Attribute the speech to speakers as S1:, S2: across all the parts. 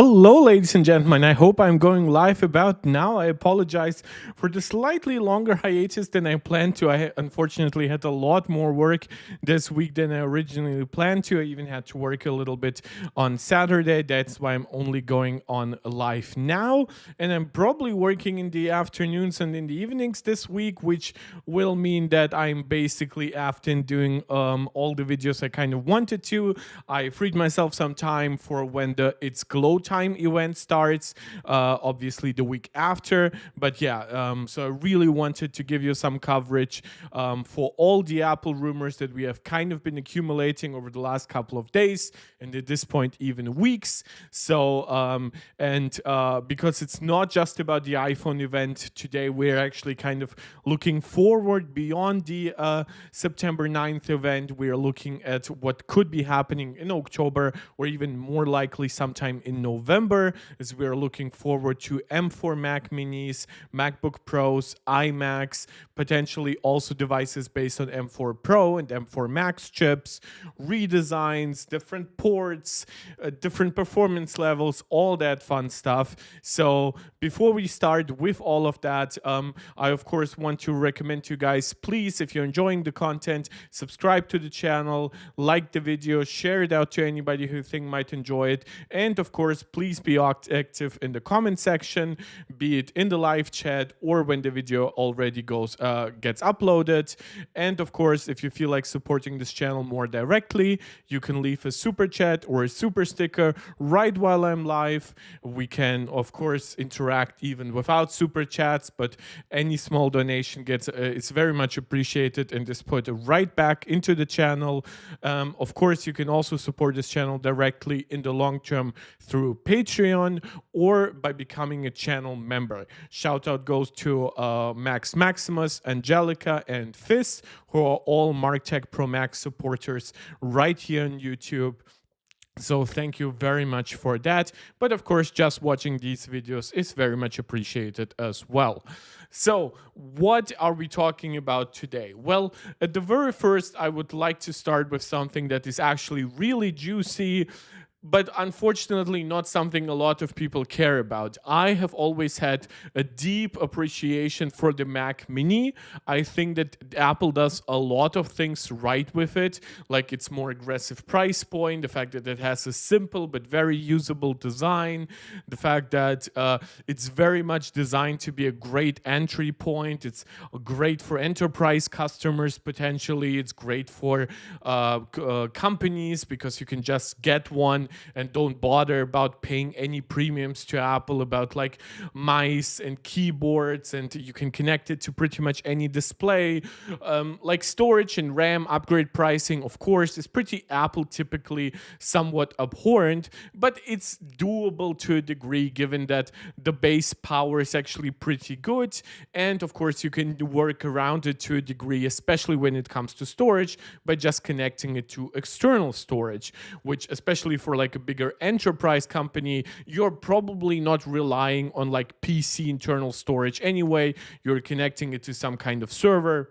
S1: Hello, ladies and gentlemen. I hope I'm going live about now. I apologize for the slightly longer hiatus than I planned to. Unfortunately had a lot more work this week than I originally planned to. I even had to work a little bit on Saturday. That's why I'm only going on live now. And I'm probably working in the afternoons and in the evenings this week, which will mean that I'm basically often doing all the videos I kind of wanted to. I freed myself some time for when It's Glow Time event starts, obviously the week after. But yeah, so I really wanted to give you some coverage for all the Apple rumors that we have kind of been accumulating over the last couple of days, and at this point even weeks. So because it's not just about the iPhone event today, we're actually kind of looking forward beyond the September 9th event. We're looking at what could be happening in October, or even more likely sometime in November, as we're looking forward to M4 Mac Minis, MacBook Pros, iMacs, potentially also devices based on M4 Pro and M4 Max chips, redesigns, different ports, different performance levels, all that fun stuff. So before we start with all of that, I of course want to recommend to you guys, please, if you're enjoying the content, subscribe to the channel, like the video, share it out to anybody who you think might enjoy it, and of course please be active in the comment section, be it in the live chat or when the video already gets uploaded. And of course, if you feel like supporting this channel more directly, you can leave a super chat or a super sticker right while I'm live. We can of course interact even without super chats, but any small donation is very much appreciated and is put right back into the channel. Of course, you can also support this channel directly in the long term through Patreon or by becoming a channel member. Shout out goes to Max Maximus, Angelica, and Fizz, who are all MarkTech Pro Max supporters right here on YouTube. So thank you very much for that. But of course, just watching these videos is very much appreciated as well. So what are we talking about today? Well, at the very first, I would like to start with something that is actually really juicy, but unfortunately not something a lot of people care about. I have always had a deep appreciation for the Mac Mini. I think that Apple does a lot of things right with it, like its more aggressive price point, the fact that it has a simple but very usable design, the fact that it's very much designed to be a great entry point. It's great for enterprise customers potentially. It's great for companies because you can just get one and don't bother about paying any premiums to Apple about like mice and keyboards, and you can connect it to pretty much any display. Like storage and RAM upgrade pricing, of course, is pretty Apple typically somewhat abhorrent, but it's doable to a degree given that the base power is actually pretty good, and of course you can work around it to a degree, especially when it comes to storage, by just connecting it to external storage, which especially for like a bigger enterprise company, you're probably not relying on like PC internal storage anyway. You're connecting it to some kind of server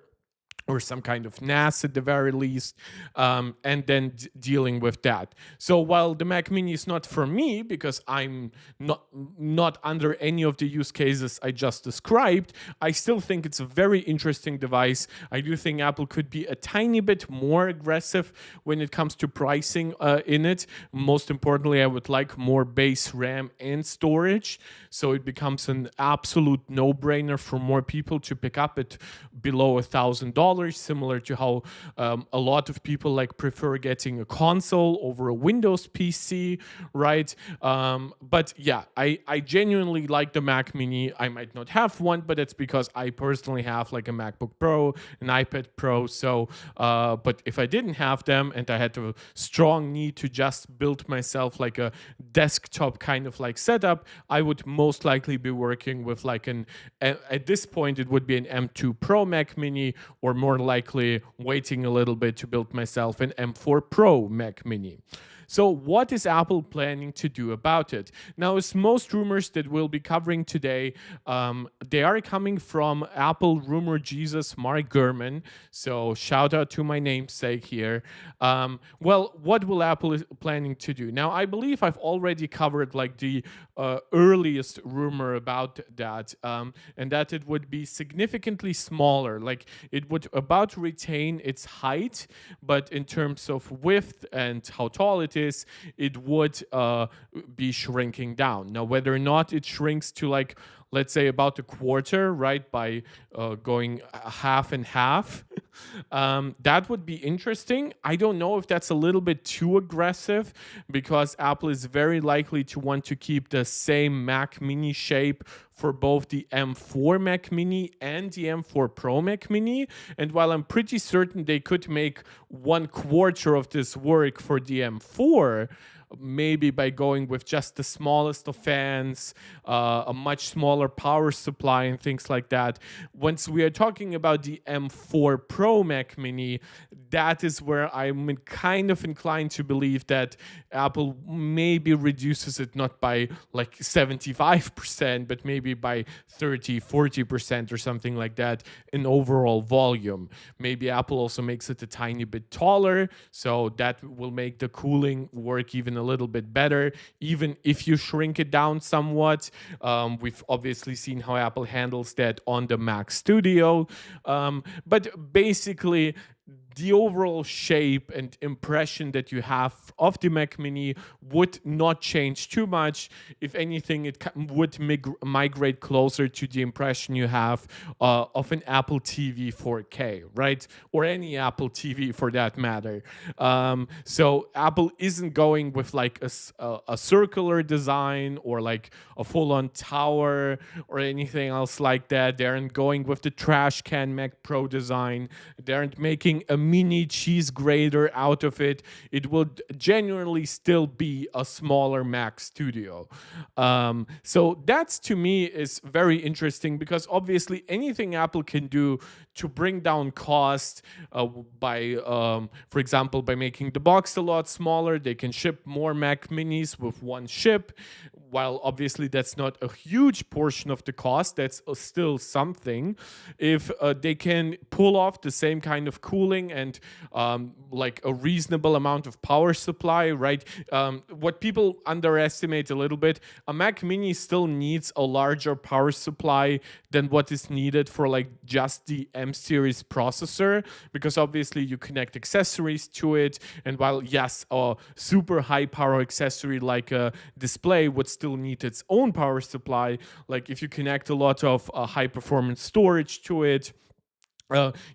S1: or some kind of NAS at the very least, and then dealing with that. So while the Mac Mini is not for me, because I'm not under any of the use cases I just described, I still think it's a very interesting device. I do think Apple could be a tiny bit more aggressive when it comes to pricing in it. Most importantly, I would like more base RAM and storage, so it becomes an absolute no-brainer for more people to pick up it below $1,000. Similar to how a lot of people like prefer getting a console over a Windows PC, right? But yeah, I genuinely like the Mac Mini. I might not have one, but it's because I personally have like a MacBook Pro, an iPad Pro. So, but if I didn't have them and I had a strong need to just build myself like a desktop kind of like setup, I would most likely be working with like at this point it would be an M2 Pro Mac Mini, or more likely waiting a little bit to build myself an M4 Pro Mac Mini. So what is Apple planning to do about it? Now, as most rumors that we'll be covering today, they are coming from Apple rumor Jesus Mark Gurman. So shout out to my namesake here. Well, what will Apple is planning to do? Now, I believe I've already covered like the earliest rumor about that, and that it would be significantly smaller. Like it would about retain its height, but in terms of width and how tall it is, it would be shrinking down. Now, whether or not it shrinks to like, let's say about a quarter, right, by going half and half, that would be interesting. I don't know if that's a little bit too aggressive, because Apple is very likely to want to keep the same Mac Mini shape for both the M4 Mac Mini and the M4 Pro Mac Mini. And while I'm pretty certain they could make 1/4 of this work for the M4, maybe by going with just the smallest of fans, a much smaller power supply and things like that. Once we are talking about the M4 Pro Mac Mini, that is where I'm kind of inclined to believe that Apple maybe reduces it not by like 75%, but maybe by 30-40% or something like that in overall volume. Maybe Apple also makes it a tiny bit taller, so that will make the cooling work even a little bit better, even if you shrink it down somewhat. We've obviously seen how Apple handles that on the Mac Studio. But basically, the overall shape and impression that you have of the Mac Mini would not change too much. If anything, it would migrate closer to the impression you have of an Apple TV 4K, right? Or any Apple TV for that matter. So Apple isn't going with like a circular design or like a full-on tower or anything else like that. They aren't going with the trash can Mac Pro design. They aren't making a mini cheese grater out of it. It would genuinely still be a smaller Mac Studio. So that's, to me, is very interesting, because obviously anything Apple can do to bring down cost by, for example, by making the box a lot smaller, they can ship more Mac Minis with one ship. While obviously that's not a huge portion of the cost, that's still something. If they can pull off the same kind of cooling and like a reasonable amount of power supply, right? What people underestimate a little bit, a Mac Mini still needs a larger power supply than what is needed for like just the M series processor, because obviously you connect accessories to it. And while yes, a super high power accessory like a display would still need its own power supply, like if you connect a lot of high performance storage to it,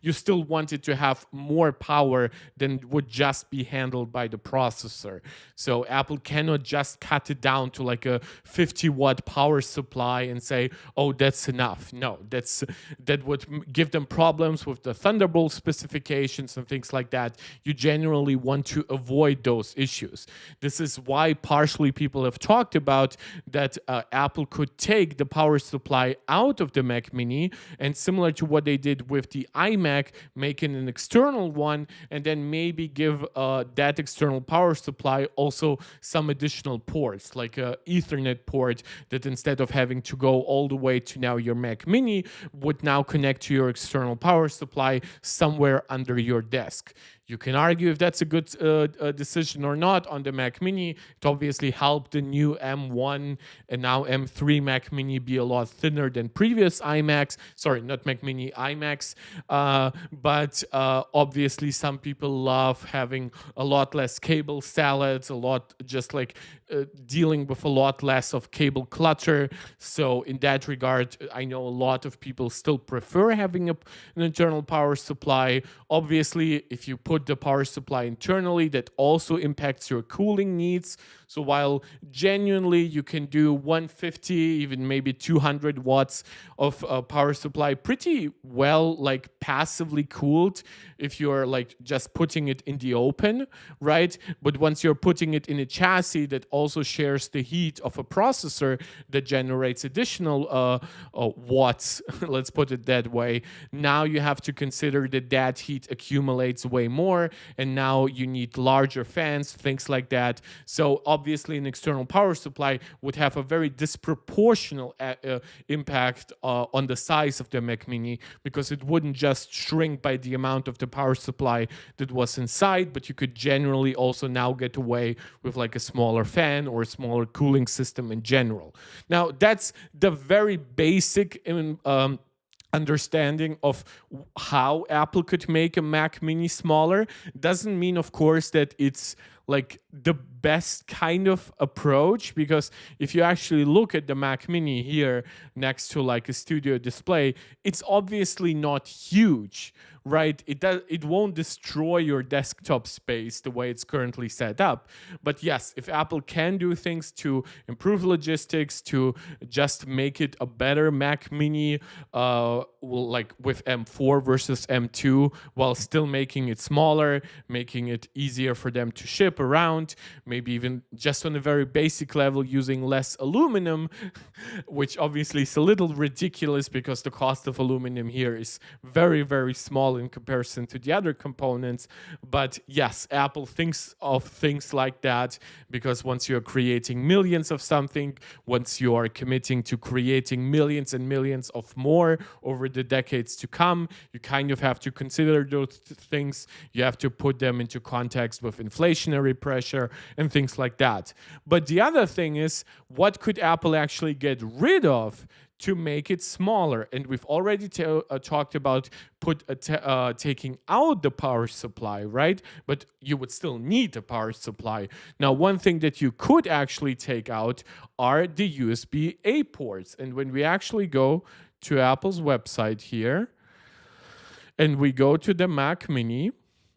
S1: you still want it to have more power than would just be handled by the processor. So Apple cannot just cut it down to like a 50-watt power supply and say, oh, that's enough. No, that would give them problems with the Thunderbolt specifications and things like that. You generally want to avoid those issues. This is why partially people have talked about that Apple could take the power supply out of the Mac Mini, and similar to what they did with the iMac, making an external one, and then maybe give that external power supply also some additional ports, like a Ethernet port that instead of having to go all the way to now your Mac Mini would now connect to your external power supply somewhere under your desk. You can argue if that's a good decision or not on the Mac Mini. It obviously helped the new M1 and now M3 Mac Mini be a lot thinner than previous iMacs. Sorry, not Mac Mini, iMacs. But obviously some people love having a lot less cable salads, a lot just like dealing with a lot less of cable clutter. So in that regard, I know a lot of people still prefer having an internal power supply. Obviously, if you put the power supply internally, that also impacts your cooling needs. So while genuinely you can do 150, even maybe 200 watts of power supply pretty well, like passively cooled if you're like just putting it in the open, right? But once you're putting it in a chassis that also shares the heat of a processor that generates additional watts, let's put it that way, now you have to consider that that heat accumulates way more, and now you need larger fans, things like that. So obviously an external power supply would have a very disproportional impact on the size of the Mac Mini, because it wouldn't just shrink by the amount of the power supply that was inside, but you could generally also now get away with like a smaller fan or a smaller cooling system in general. Now that's the very basic understanding of how Apple could make a Mac Mini smaller. Doesn't mean, of course, that it's like the best kind of approach, because if you actually look at the Mac Mini here next to like a studio display, it's obviously not huge, right? It won't destroy your desktop space the way it's currently set up. But yes, if Apple can do things to improve logistics, to just make it a better Mac Mini, like with M4 versus M2, while still making it smaller, making it easier for them to ship around, maybe even just on a very basic level using less aluminum, which obviously is a little ridiculous because the cost of aluminum here is very, very small in comparison to the other components. But yes, Apple thinks of things like that, because once you're creating millions of something, once you are committing to creating millions and millions of more over the decades to come, you kind of have to consider those things. You have to put them into context with inflationary pressure and things like that. But the other thing is, what could Apple actually get rid of to make it smaller? And we've already talked about taking out the power supply, right? But you would still need a power supply. Now, one thing that you could actually take out are the USB-A ports. And when we actually go to Apple's website here, and we go to the Mac Mini,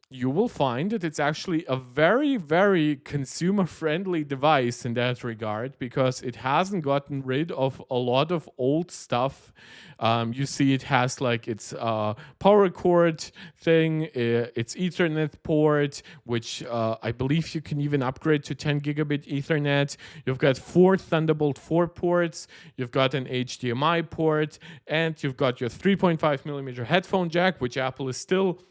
S1: you will find that it's actually a very, very consumer-friendly device in that regard, because it hasn't gotten rid of a lot of old stuff. You see it has like its power cord thing, its Ethernet port, which I believe you can even upgrade to 10 gigabit Ethernet. You've got 4 Thunderbolt 4 ports, you've got an HDMI port, and you've got your 3.5 millimeter headphone jack, which Apple is still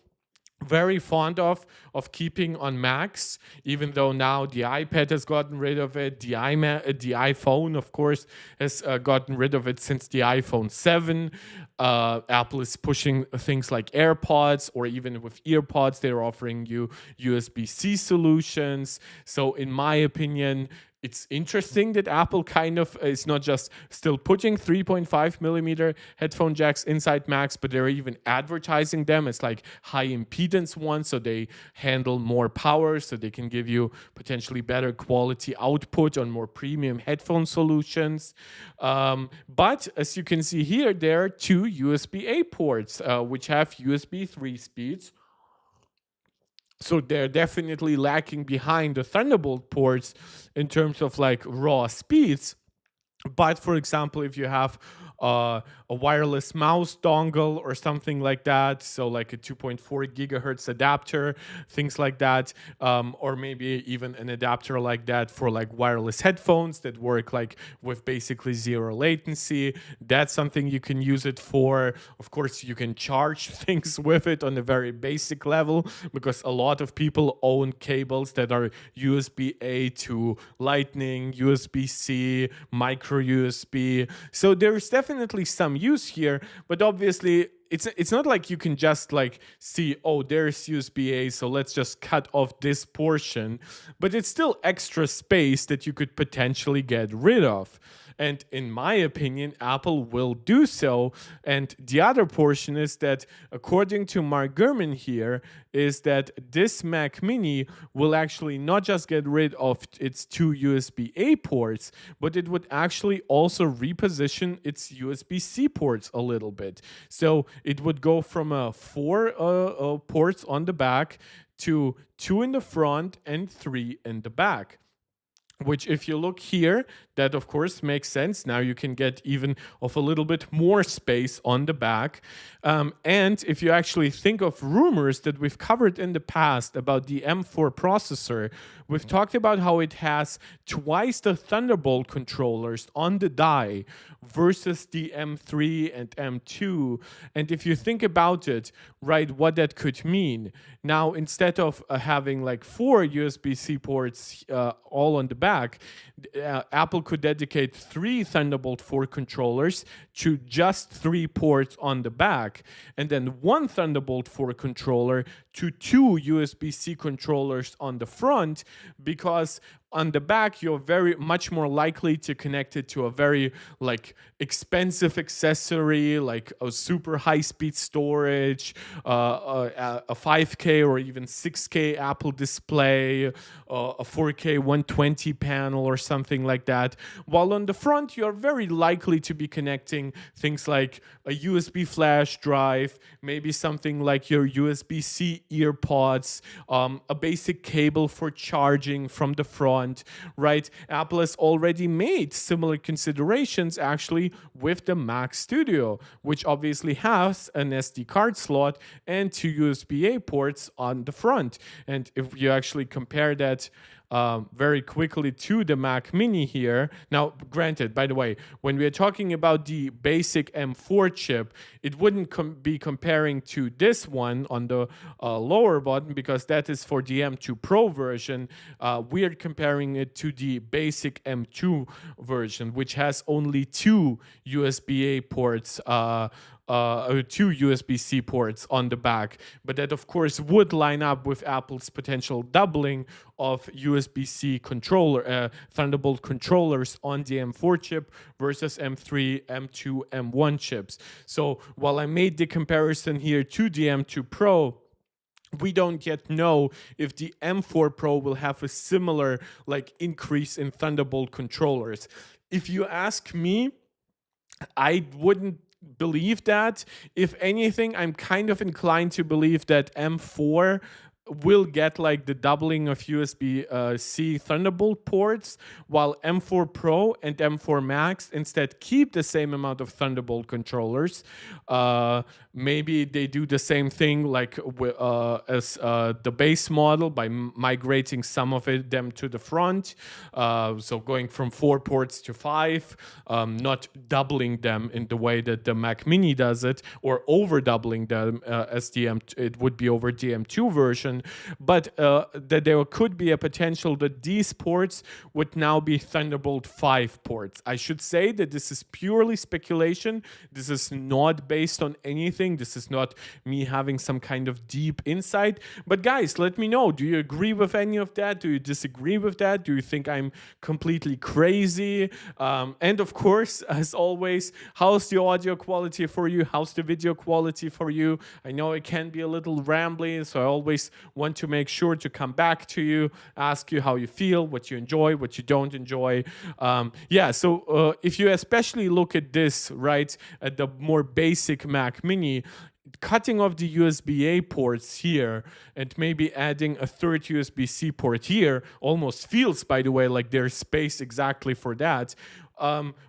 S1: very fond of keeping on Macs, even though now the iPad has gotten rid of it. The iPhone, of course, has gotten rid of it since the iPhone 7. Apple is pushing things like AirPods, or even with EarPods, they're offering you USB-C solutions. So in my opinion, it's interesting that Apple kind of is not just still putting 3.5 millimeter headphone jacks inside Macs, but they're even advertising them as like high impedance ones, so they handle more power, so they can give you potentially better quality output on more premium headphone solutions. But as you can see here, there are 2 USB-A ports, which have USB 3 speeds. So they're definitely lacking behind the Thunderbolt ports in terms of like raw speeds. But for example, if you have a wireless mouse dongle or something like that, so like a 2.4 gigahertz adapter, things like that, or maybe even an adapter like that for like wireless headphones that work like with basically 0 latency, that's something you can use it for. Of course, you can charge things with it on a very basic level, because a lot of people own cables that are USB-A to Lightning, USB-C, micro USB. So there's definitely some use here, but obviously it's not like you can just like see, oh, there's USB-A, so let's just cut off this portion. But it's still extra space that you could potentially get rid of. And in my opinion, Apple will do so. And the other portion is that, according to Mark Gurman here, is that this Mac Mini will actually not just get rid of its 2 USB-A ports, but it would actually also reposition its USB-C ports a little bit. So it would go from 4 ports on the back to 2 in the front and 3 in the back. which if you look here, that of course makes sense. Now you can get even of a little bit more space on the back. And if you actually think of rumors that we've covered in the past about the M4 processor, we've talked about how it has twice the Thunderbolt controllers on the die versus the M3 and M2. And if you think about it, right, what that could mean. Now, instead of having like 4 USB-C ports all on the back, Apple could dedicate 3 Thunderbolt 4 controllers to just 3 ports on the back, and then 1 Thunderbolt 4 controller to 2 USB-C controllers on the front, because on the back you're very much more likely to connect it to a very like expensive accessory like a super high-speed storage, a 5K or even 6K Apple display, a 4K 120 panel or something like that. While on the front you're very likely to be connecting things like a USB flash drive, maybe something like your USB-C earpods, a basic cable for charging from the front, right? Apple has already made similar considerations actually with the Mac Studio, which obviously has an SD card slot and 2 USB-A ports on the front. And if you actually compare that very quickly to the Mac Mini here. Now, granted, by the way, when we are talking about the basic M4 chip, it wouldn't be comparing to this one on the lower button, because that is for the M2 Pro version. We are comparing it to the basic M2 version, which has only 2 USB-A ports, 2 USB-C ports on the back. But that, of course, would line up with Apple's potential doubling of USB-C controller, Thunderbolt controllers on the M4 chip versus M3, M2, M1 chips. So while I made the comparison here to the M2 Pro, we don't yet know if the M4 Pro will have a similar like increase in Thunderbolt controllers. If you ask me, I wouldn't believe that. If anything, I'm kind of inclined to believe that M4 will get like the doubling of USB-C Thunderbolt ports, while M4 Pro and M4 Max instead keep the same amount of Thunderbolt controllers. Maybe they do the same thing like as the base model by migrating some of them to the front. So going from 4 ports to 5, not doubling them in the way that the Mac Mini does it, or over doubling them as it would be over the M2 version. But that there could be a potential that these ports would now be Thunderbolt 5 ports. I should say that this is purely speculation. This is not based on anything. This is not me having some kind of deep insight. But guys, let me know. Do you agree with any of that? Do you disagree with that? Do you think I'm completely crazy? And of course, as always, how's the audio quality for you? How's the video quality for you? I know it can be a little rambly, so I always want to make sure to come back to you, ask you how you feel, what you enjoy, what you don't enjoy. So if you especially look at this, right, at the more basic Mac Mini, cutting off the USB-A ports here and maybe adding a third USB-C port here almost feels, by the way, like there's space exactly for that.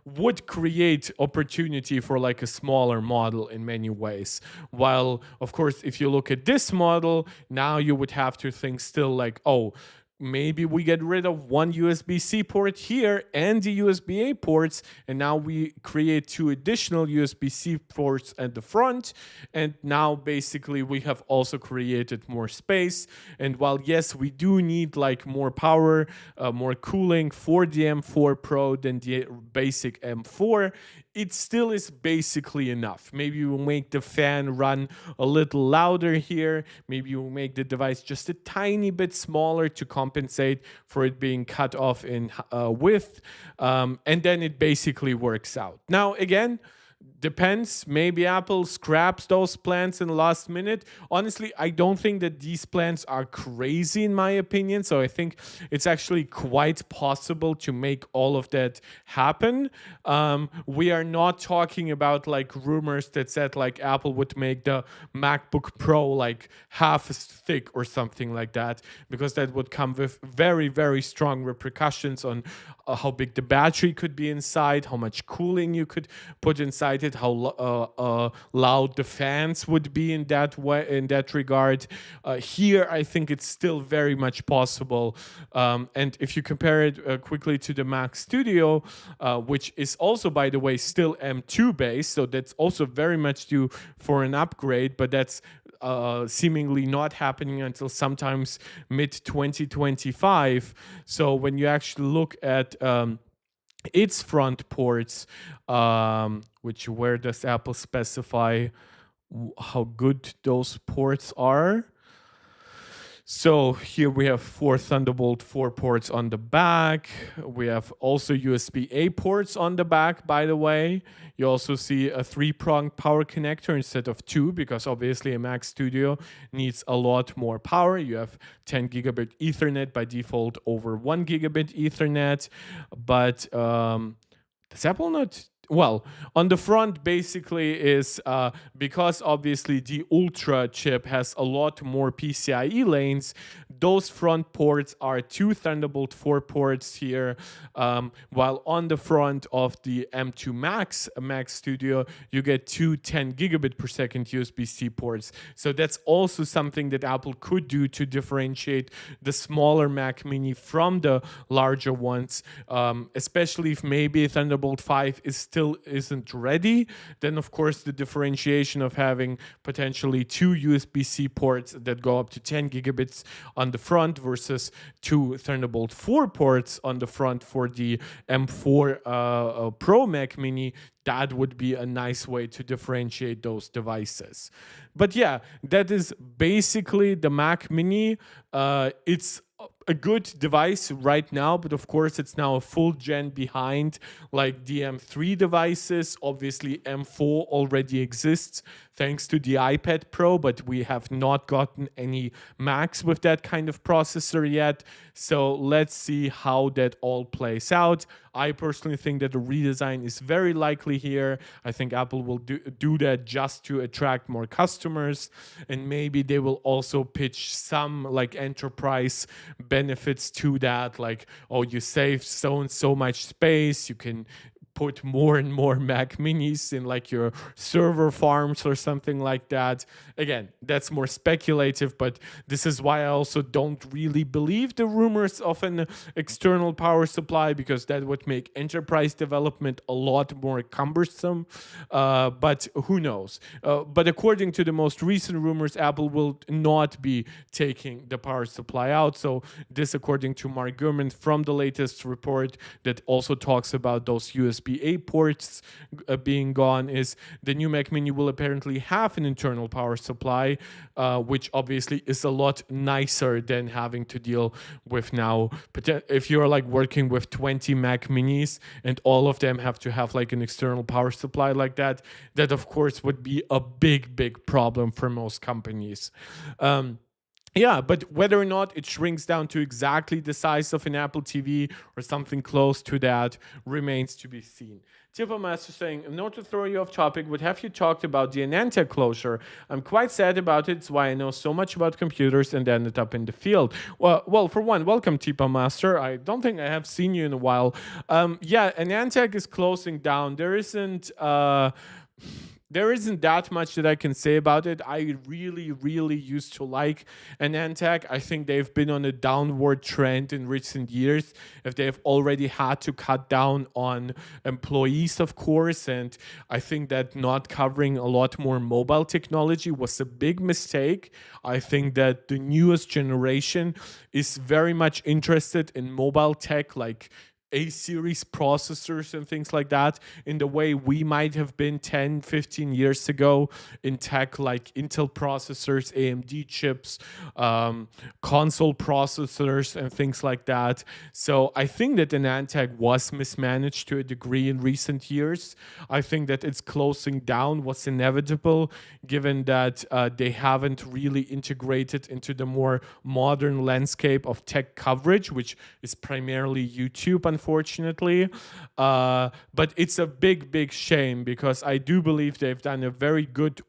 S1: Would create opportunity for like a smaller model in many ways. While, of course, if you look at this model, now you would have to think still like, oh, maybe we get rid of 1 USB-C port here and the USB-A ports, and now we create 2 additional USB-C ports at the front, and now basically we have also created more space. And while yes, we do need like more power, more cooling for the M4 Pro than the basic M4, it still is basically enough. Maybe we'll make the fan run a little louder here. Maybe we'll make the device just a tiny bit smaller to compensate for it being cut off in width. And then it basically works out. Now, again, Depends. Maybe Apple scraps those plans in the last minute. Honestly, I don't think that these plans are crazy in my opinion. So I think it's actually quite possible to make all of that happen. We are not talking about like rumors that said like Apple would make the MacBook Pro like half as thick or something like that, because that would come with very, very strong repercussions on how big the battery could be inside, how much cooling you could put inside it, how loud the fans would be in that way, in that regard. Here, I think it's still very much possible. And if you compare it quickly to the Mac Studio, which is also, by the way, still M2 based, so that's also very much due for an upgrade, but that's seemingly not happening until sometimes mid 2025. So when you actually look at its front ports, which where does Apple specify how good those ports are? So here we have 4 Thunderbolt 4 ports on the back. We have also USB-A ports on the back, by the way. You also see a 3-pronged power connector instead of 2, because obviously a Mac Studio needs a lot more power. You have 10 gigabit Ethernet by default over 1 gigabit Ethernet. But does Apple not? Well, on the front basically is because obviously the Ultra chip has a lot more PCIe lanes, those front ports are 2 Thunderbolt 4 ports here, while on the front of the M2 Max Mac Studio, you get 2 10 gigabit per second USB-C ports. So that's also something that Apple could do to differentiate the smaller Mac Mini from the larger ones, especially if maybe Thunderbolt 5 still isn't ready. Then of course the differentiation of having potentially 2 USB-C ports that go up to 10 gigabits on the front versus 2 Thunderbolt 4 ports on the front for the M4 Pro Mac Mini, that would be a nice way to differentiate those devices. But yeah, that is basically the Mac Mini. It's a good device right now, but of course it's now a full gen behind like the M3 devices. Obviously M4 already exists thanks to the iPad Pro, but we have not gotten any Macs with that kind of processor yet. So let's see how that all plays out. I personally think that a redesign is very likely here. I think Apple will do that just to attract more customers, and maybe they will also pitch some like enterprise benefits to that, like, oh, you save so and so much space, you can put more and more Mac Minis in like your server farms or something like that. Again, that's more speculative, but this is why I also don't really believe the rumors of an external power supply, because that would make enterprise development a lot more cumbersome. But who knows? But according to the most recent rumors, Apple will not be taking the power supply out. So this, according to Mark Gurman from the latest report that also talks about those USB-A ports being gone, is the new Mac Mini will apparently have an internal power supply, which obviously is a lot nicer than having to deal with now. If you're like working with 20 Mac Minis and all of them have to have like an external power supply like that, that of course would be a big problem for most companies. Yeah, but whether or not it shrinks down to exactly the size of an Apple TV or something close to that remains to be seen. Tipo Master saying, not to throw you off topic, but have you talked about the AnandTech closure? I'm quite sad about it. It's why I know so much about computers and ended up in the field. Well, for one, welcome, Tipo Master. I don't think I have seen you in a while. Yeah, AnandTech is closing down. There isn't that much that I can say about it. I really used to like AnandTech. I think they've been on a downward trend in recent years. If they've already had to cut down on employees, of course, and I think that not covering a lot more mobile technology was a big mistake. I think that the newest generation is very much interested in mobile tech, like A series processors and things like that in the way we might have been 10, 15 years ago in tech, like Intel processors, AMD chips, console processors, and things like that. So I think that the NAND tech was mismanaged to a degree in recent years. I think that its closing down was inevitable, given that they haven't really integrated into the more modern landscape of tech coverage, which is primarily YouTube, unfortunately. But it's a big shame, because I do believe they've done a very good,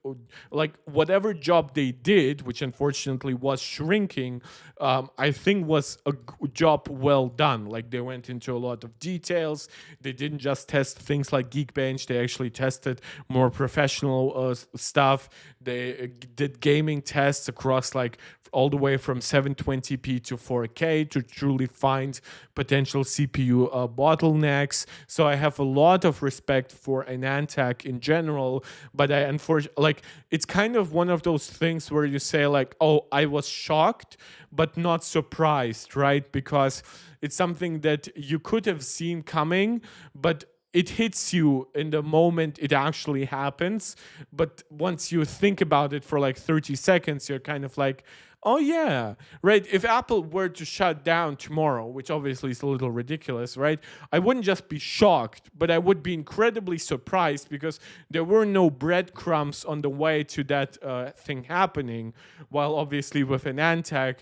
S1: like, whatever job they did, which unfortunately was shrinking, I think was a job well done. Like, they went into a lot of details. They didn't just test things like Geekbench. They actually tested more professional stuff. They did gaming tests across, like, all the way from 720p to 4K to truly find potential CPU bottlenecks. So I have a lot of respect for AnandTech in general, but I unfortunately, like, it's kind of one of those things where you say, like, oh, I was shocked but not surprised, right? Because it's something that you could have seen coming, but it hits you in the moment it actually happens. But once you think about it for like 30 seconds, you're kind of like, oh yeah, right? If Apple were to shut down tomorrow, which obviously is a little ridiculous, right? I wouldn't just be shocked, but I would be incredibly surprised, because there were no breadcrumbs on the way to that thing happening. While obviously with AnandTech,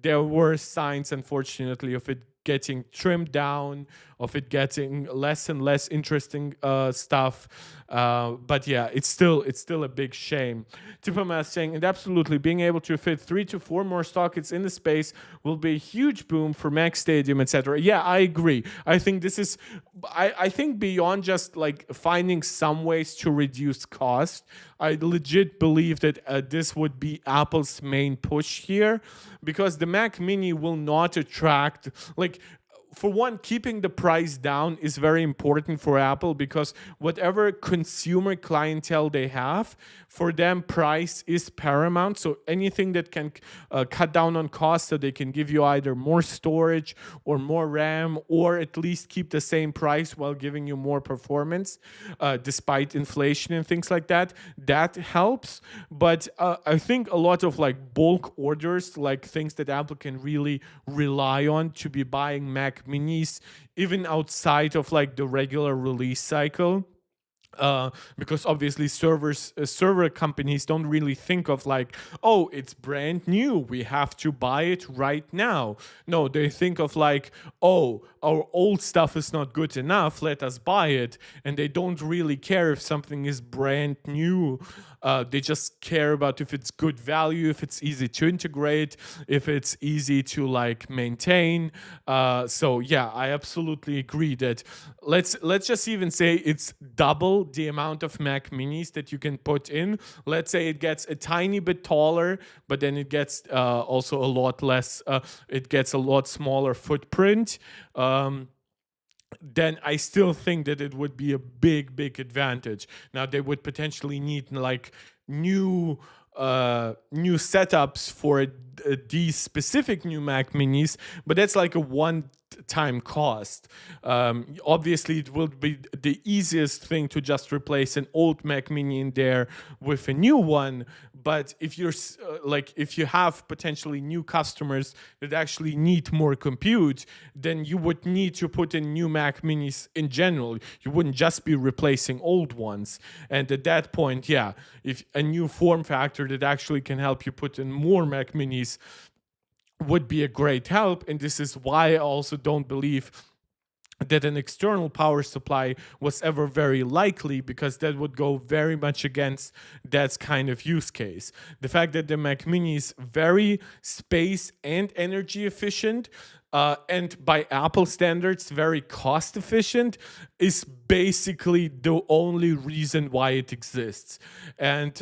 S1: there were signs, unfortunately, of it getting trimmed down, of it getting less and less interesting stuff. But yeah, it's still a big shame. Tipamas saying, and absolutely, being able to fit 3 to 4 more sockets in the space will be a huge boom for Mac Stadium, etc. Yeah, I agree. I think this is, I think beyond just like finding some ways to reduce cost, I legit believe that this would be Apple's main push here, because the Mac Mini will not attract, like, for one, keeping the price down is very important for Apple, because whatever consumer clientele they have, for them, price is paramount. So anything that can cut down on cost, so they can give you either more storage or more RAM, or at least keep the same price while giving you more performance, despite inflation and things like that, that helps. But I think a lot of like bulk orders, like things that Apple can really rely on to be buying Mac Minis, even outside of like the regular release cycle, because obviously server companies don't really think of like, oh, it's brand new, we have to buy it right now. No, they think of like, oh, our old stuff is not good enough, let us buy it. And they don't really care if something is brand new. They just care about if it's good value, if it's easy to integrate, if it's easy to like maintain. So yeah, I absolutely agree that let's just even say it's double the amount of Mac Minis that you can put in. Let's say it gets a tiny bit taller, but then it gets also a lot less. It gets a lot smaller footprint. Then I still think that it would be a big advantage. Now they would potentially need like new setups for these specific new Mac Minis, but that's like a one-time cost. Obviously, it will be the easiest thing to just replace an old Mac Mini in there with a new one. But if you're if you have potentially new customers that actually need more compute, then you would need to put in new Mac Minis in general. You wouldn't just be replacing old ones. And at that point, yeah, if a new form factor that actually can help you put in more Mac Minis would be a great help. And this is why I also don't believe that an external power supply was ever very likely, because that would go very much against that kind of use case. The fact that the Mac Mini is very space and energy efficient, and by Apple standards, very cost efficient, is basically the only reason why it exists. And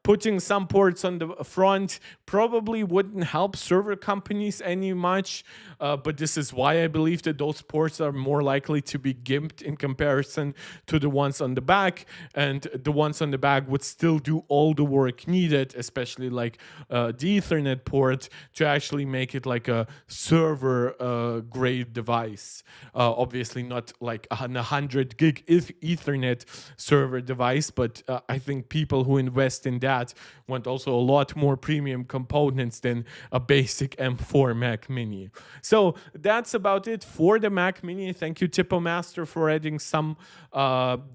S1: putting some ports on the front probably wouldn't help server companies any much, but this is why I believe that those ports are more likely to be gimped in comparison to the ones on the back, and the ones on the back would still do all the work needed, especially like the Ethernet port, to actually make it like a server server grade device. Obviously not like a 100 gig Ethernet server device, but I think people who invest in that want also a lot more premium components than a basic M4 Mac Mini. So that's about it for the Mac Mini. Thank you, Tipo Master, for adding some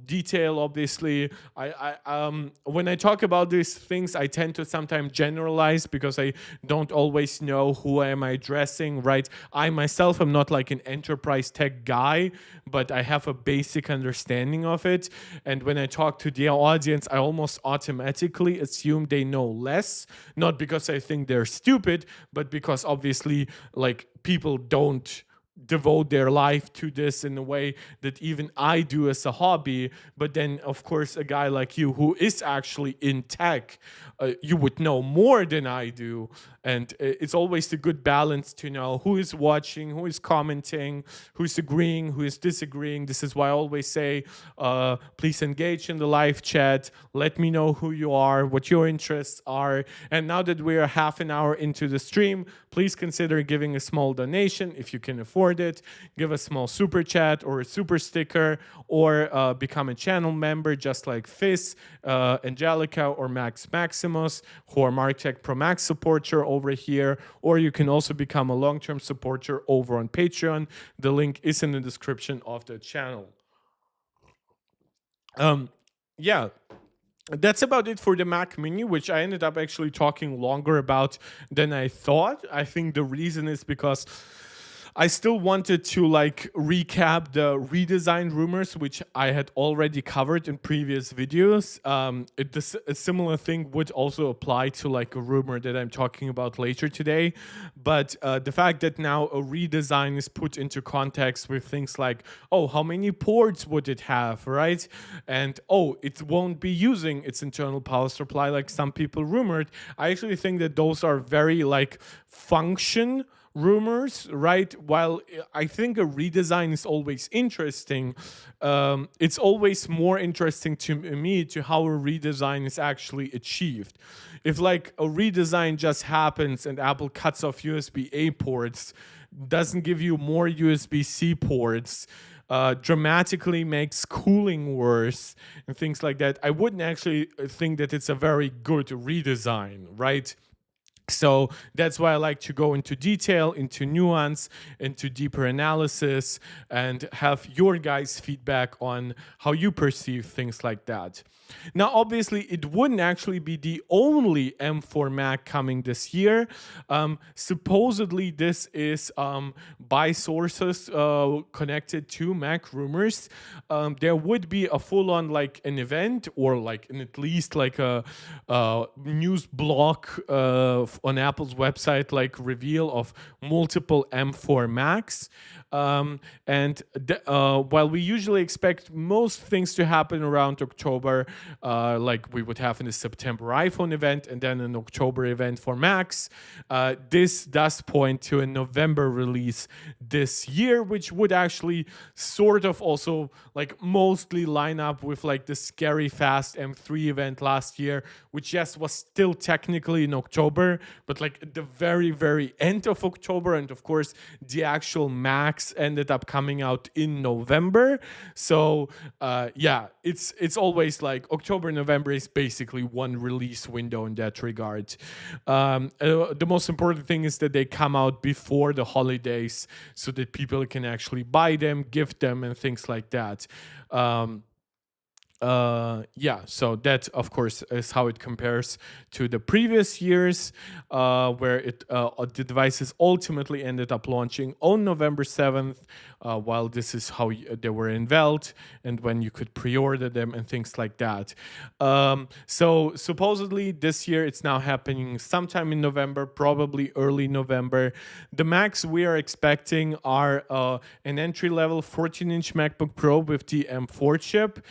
S1: detail. Obviously, when I talk about these things, I tend to sometimes generalize because I don't always know who am I addressing, right? I myself am not like an enterprise tech guy, but I have a basic understanding of it. And when I talk to the audience, I almost automatically assume they know less, not because I think they're stupid, but because obviously like people don't devote their life to this in a way that even I do as a hobby. But then, of course, a guy like you who is actually in tech, you would know more than I do. And it's always a good balance to know who is watching, who is commenting, who is agreeing, who is disagreeing. This is why I always say, please engage in the live chat. Let me know who you are, what your interests are. And now that we are half an hour into the stream, please consider giving a small donation if you can afford it. Give a small super chat or a super sticker, or become a channel member just like Fizz, Angelica, or Max Maximus, who are MarkTech Pro Max supporter over here. Or you can also become a long-term supporter over on Patreon. The link is in the description of the channel. Yeah. That's about it for the Mac Mini, which I ended up actually talking longer about than I thought. I think the reason is because I still wanted to like recap the redesign rumors, which I had already covered in previous videos. A similar thing would also apply to like a rumor that I'm talking about later today. But the fact that now a redesign is put into context with things like, oh, how many ports would it have, right? And oh, it won't be using its internal power supply like some people rumored. I actually think that those are very like function rumors, right? While I think a redesign is always interesting, it's always more interesting to me to how a redesign is actually achieved. If like a redesign just happens and Apple cuts off USB-A ports, doesn't give you more USB-C ports, dramatically makes cooling worse and things like that, I wouldn't actually think that it's a very good redesign, right? So that's why I like to go into detail, into nuance, into deeper analysis, and have your guys' feedback on how you perceive things like that. Now, obviously, it wouldn't actually be the only M4 Mac coming this year. Supposedly, this is by sources connected to Mac rumors. There would be a full-on like an event, or like at least like a news block on Apple's website, like reveal of multiple M4 Macs. While we usually expect most things to happen around October, like we would have in the September iPhone event and then an October event for Macs, this does point to a November release this year, which would actually sort of also like mostly line up with like the scary fast M3 event last year, which yes was still technically in October, but like at the very, very end of October. And of course, the actual Macs ended up coming out in November. So yeah, it's always like October, November is basically one release window in that regard. The most important thing is that they come out before the holidays so that people can actually buy them, gift them, and things like that. Yeah, so that of course is how it compares to the previous years, where the devices ultimately ended up launching on November 7th, while this is how they were unveiled and when you could pre-order them and things like that. So supposedly this year it's now happening sometime in November, probably early November. The Macs we are expecting are an entry-level 14-inch MacBook Pro with the M4 chip,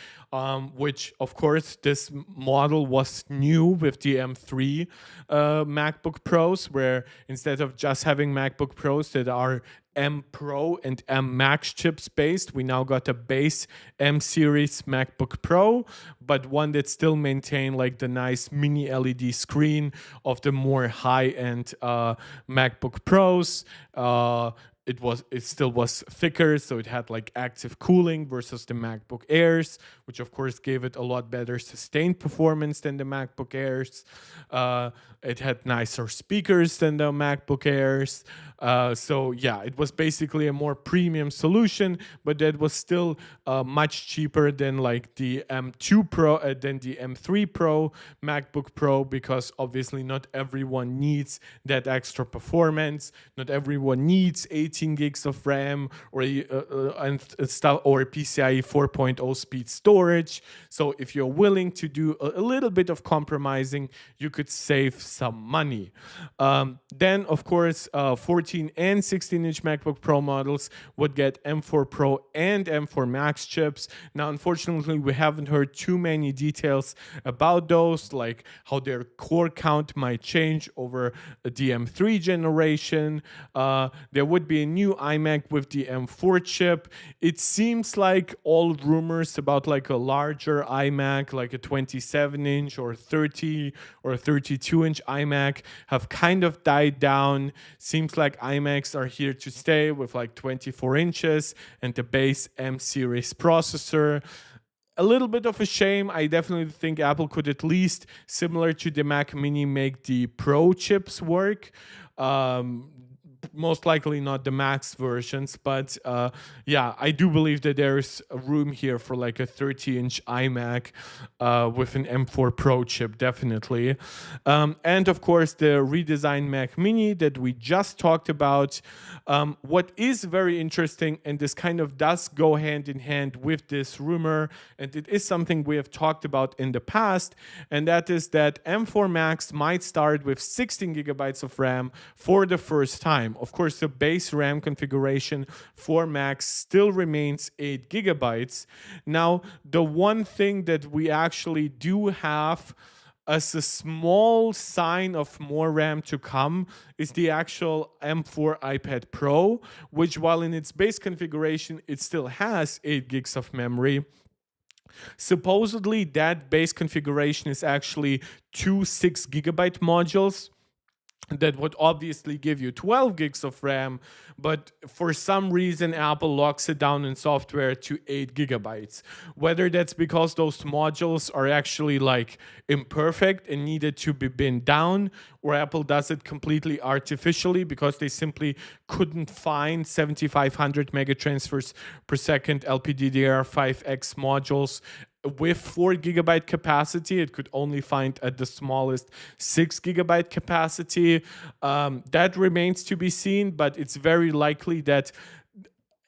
S1: which of course this model was new with the M3 MacBook Pros, where instead of just having MacBook Pros that are M Pro and M Max chips based, we now got a base M series MacBook Pro, but one that still maintain like the nice mini LED screen of the more high-end MacBook Pros. it still was thicker, so it had like active cooling versus the MacBook Airs, which of course gave it a lot better sustained performance than the MacBook Airs. It had nicer speakers than the MacBook Airs. So yeah, it was basically a more premium solution, but that was still much cheaper than like the M2 Pro, than the M3 Pro MacBook Pro, because obviously not everyone needs that extra performance. Not everyone needs 18 gigs of RAM or or PCIe 4.0 speed storage. So if you're willing to do a little bit of compromising, you could save some money. Then of course 14 and 16-inch MacBook Pro models would get M4 Pro and M4 Max chips. Now unfortunately we haven't heard too many details about those, like how their core count might change over the M3 generation. There would be a new iMac with the M4 chip. It seems like all rumors about like a larger iMac, like a 27-inch or 30 or 32-inch iMac, have kind of died down. Seems like iMacs are here to stay with like 24 inches and the base M series processor. A little bit of a shame. I definitely think Apple could at least, similar to the Mac Mini, make the Pro chips work. Most likely not the Max versions, but yeah, I do believe that there's a room here for like a 30-inch iMac with an M4 Pro chip, definitely. And of course, the redesigned Mac Mini that we just talked about. What is very interesting, and this kind of does go hand in hand with this rumor, and it is something we have talked about in the past, and that is that M4 Max might start with 16 gigabytes of RAM for the first time. Of course, the base RAM configuration for Macs still remains 8 gigabytes. Now, the one thing that we actually do have as a small sign of more RAM to come is the actual M4 iPad Pro, which while in its base configuration, it still has 8 gigs of memory. Supposedly, that base configuration is actually two 6 gigabyte modules that would obviously give you 12 gigs of RAM, but for some reason Apple locks it down in software to 8 gigabytes. Whether that's because those modules are actually like imperfect and needed to be binned down, or Apple does it completely artificially because they simply couldn't find 7500 megatransfers per second LPDDR5X modules with 4 gigabyte capacity. It could only find at the smallest 6 gigabyte capacity. That remains to be seen, but it's very likely that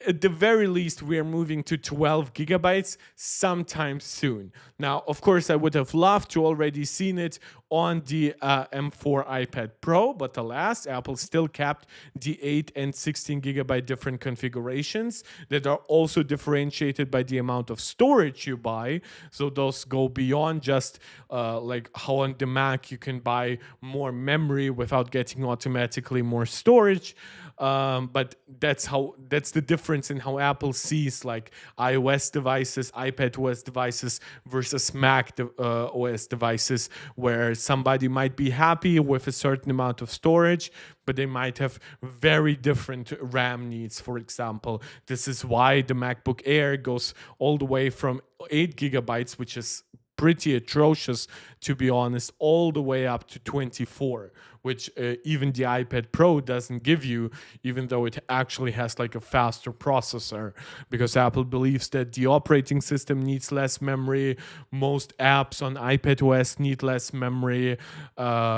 S1: at the very least, we are moving to 12 gigabytes sometime soon. Now, of course, I would have loved to already seen it on the M4 iPad Pro, but alas, Apple still kept the 8 and 16 gigabyte different configurations that are also differentiated by the amount of storage you buy. So those go beyond just like how on the Mac you can buy more memory without getting automatically more storage. But that's the difference in how Apple sees like iOS devices, iPad OS devices versus Mac OS devices, where somebody might be happy with a certain amount of storage, but they might have very different RAM needs, for example. This is why the MacBook Air goes all the way from 8 gigabytes, which is pretty atrocious, to be honest, all the way up to 24, which even the iPad Pro doesn't give you, even though it actually has like a faster processor, because Apple believes that the operating system needs less memory, most apps on iPad OS need less memory,